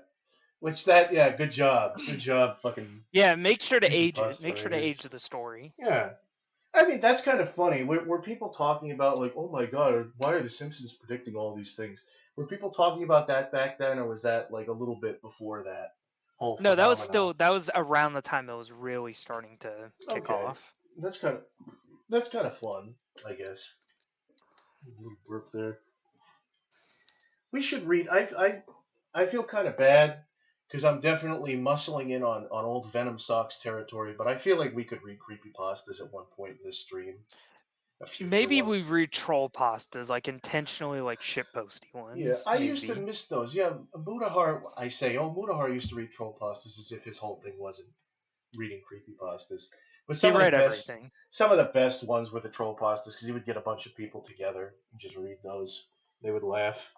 [SPEAKER 4] Good job. Good job, fucking.
[SPEAKER 6] Yeah, make sure to age it.
[SPEAKER 4] Creepypasta
[SPEAKER 6] Make sure to
[SPEAKER 4] writers.
[SPEAKER 6] age the story.
[SPEAKER 4] Yeah. I mean, that's kind of funny. Were people talking about, like, oh my god, why are the Simpsons predicting all these things? Were people talking about that back then, or was that like a little bit before that whole
[SPEAKER 6] No,
[SPEAKER 4] phenomenon?
[SPEAKER 6] that was around the time it was really starting to kick
[SPEAKER 4] Okay.
[SPEAKER 6] off.
[SPEAKER 4] That's kind of fun, I guess. A little burp there. We should read. I feel kind of bad because I'm definitely muscling in on old Venom Socks territory, but I feel like we could read creepypastas at one point in this stream. A future
[SPEAKER 6] Maybe
[SPEAKER 4] one.
[SPEAKER 6] we read troll pastas, like intentionally like shitposty ones.
[SPEAKER 4] Yeah, I
[SPEAKER 6] maybe.
[SPEAKER 4] used to miss those. Yeah, Mudahar used to read troll pastas as if his whole thing wasn't reading creepypastas. But
[SPEAKER 6] He read everything.
[SPEAKER 4] some of the best ones were the troll pastas because he would get a bunch of people together and just read those. They would laugh.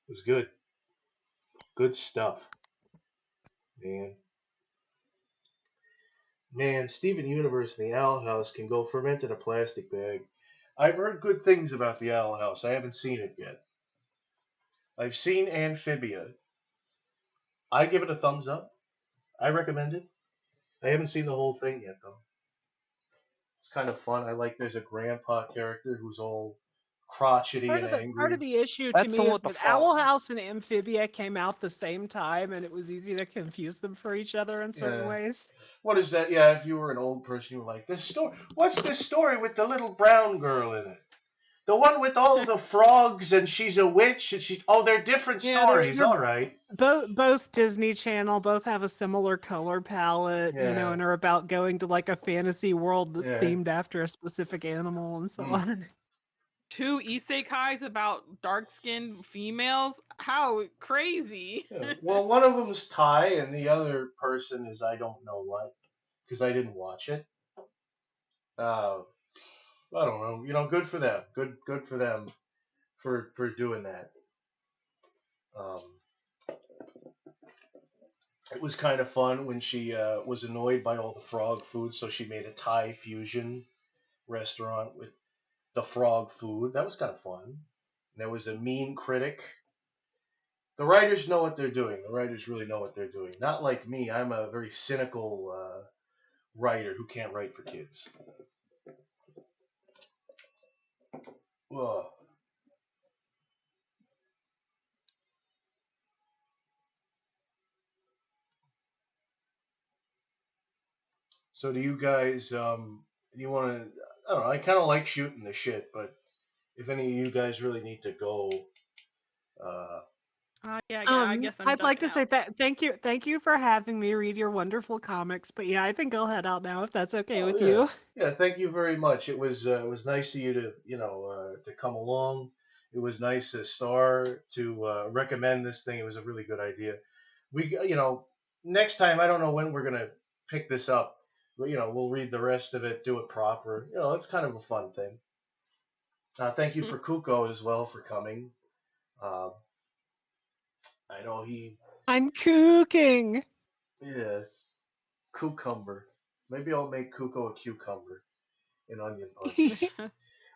[SPEAKER 4] It was good. Good stuff. Man, Steven Universe and the Owl House can go ferment in a plastic bag. I've heard good things about the Owl House. I haven't seen it yet. I've seen Amphibia. I give it a thumbs up. I recommend it. I haven't seen the whole thing yet, though. It's kind of fun. I like there's a grandpa character who's all crotchety and angry.
[SPEAKER 8] Part of the issue to
[SPEAKER 6] That's the
[SPEAKER 8] me
[SPEAKER 6] one
[SPEAKER 8] is
[SPEAKER 6] with the
[SPEAKER 8] that Owl
[SPEAKER 6] frog.
[SPEAKER 8] House and Amphibia came out the same time, and it was easy to confuse them for each other in certain
[SPEAKER 4] Yeah.
[SPEAKER 8] ways.
[SPEAKER 4] What is that? Yeah, if you were an old person, you were like, this story. What's this story with the little brown girl in it? The one with all the frogs and she's a witch and they're different
[SPEAKER 8] Yeah,
[SPEAKER 4] stories.
[SPEAKER 8] they're
[SPEAKER 4] All right.
[SPEAKER 8] both Disney Channel, both have a similar color palette,
[SPEAKER 4] Yeah.
[SPEAKER 8] and are about going to like a fantasy world that's
[SPEAKER 4] Yeah.
[SPEAKER 8] themed after a specific animal and so on.
[SPEAKER 5] 2 isekais about dark-skinned females? How crazy.
[SPEAKER 4] Yeah. Well, one of them's Thai and the other person is I don't know what because I didn't watch it. I don't know. Good for them. Good for them for doing that. It was kind of fun when she was annoyed by all the frog food, so she made a Thai fusion restaurant with the frog food. That was kind of fun. There was a mean critic. The writers know what they're doing. The writers really know what they're doing. Not like me. I'm a very cynical writer who can't write for kids. Ugh. So do you guys, you want to, I don't know, I kind of like shooting the shit, but if any of you guys really need to go,
[SPEAKER 5] Yeah, I guess I'm
[SPEAKER 8] I'd like to
[SPEAKER 5] ducking
[SPEAKER 8] say
[SPEAKER 5] out.
[SPEAKER 8] that thank you for having me read your wonderful comics. But yeah, I think I'll head out now if that's okay with
[SPEAKER 4] yeah.
[SPEAKER 8] you.
[SPEAKER 4] Yeah, thank you very much. It was nice of you to, to come along. It was nice of Star to recommend this thing. It was a really good idea. We, next time, I don't know when we're going to pick this up, but, we'll read the rest of it, do it proper. It's kind of a fun thing. Thank you for Kuko as well for coming. I know
[SPEAKER 8] I'm cooking.
[SPEAKER 4] yeah, cucumber. Maybe I'll make Kuko a cucumber in onion punch.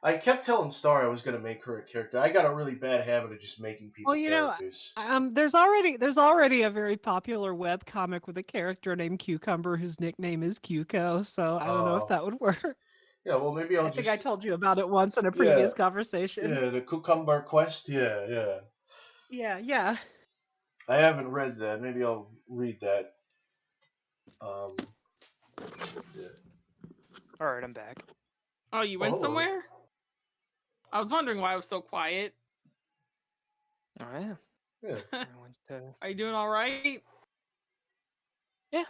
[SPEAKER 4] I kept telling Star I was gonna make her a character. I got a really bad habit of just making people
[SPEAKER 8] Well,
[SPEAKER 4] characters.
[SPEAKER 8] there's already a very popular webcomic with a character named Cucumber whose nickname is Kuko, so I don't know if that would work.
[SPEAKER 4] Yeah, well, maybe I'll
[SPEAKER 8] I think
[SPEAKER 4] just
[SPEAKER 8] I told you about it once in a
[SPEAKER 4] yeah,
[SPEAKER 8] previous conversation.
[SPEAKER 4] yeah, the Cucumber Quest. Yeah, yeah.
[SPEAKER 8] Yeah.
[SPEAKER 4] I haven't read that. Maybe I'll read that. Yeah.
[SPEAKER 6] All right, I'm back.
[SPEAKER 5] Oh, you went
[SPEAKER 4] hello.
[SPEAKER 5] somewhere? I was wondering why it was so quiet.
[SPEAKER 6] Oh yeah.
[SPEAKER 4] Yeah.
[SPEAKER 6] I went to...
[SPEAKER 5] Are you doing all right?
[SPEAKER 6] Yeah.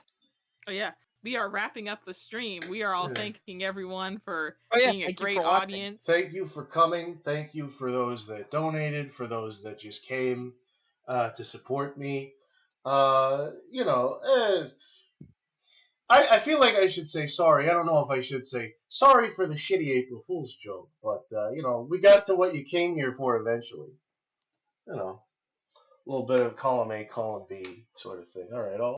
[SPEAKER 5] Oh yeah. We are wrapping up the stream. We are all
[SPEAKER 4] Yeah.
[SPEAKER 5] thanking everyone for
[SPEAKER 6] Oh, yeah,
[SPEAKER 5] being a
[SPEAKER 6] thank you
[SPEAKER 5] great
[SPEAKER 6] for watching.
[SPEAKER 5] audience.
[SPEAKER 4] Thank you for coming. Thank you for those that donated, for those that just came to support me. I feel like I should say sorry. I don't know if I should say sorry for the shitty April Fool's joke, but we got to what you came here for eventually. A little bit of column A, column B sort of thing. All right,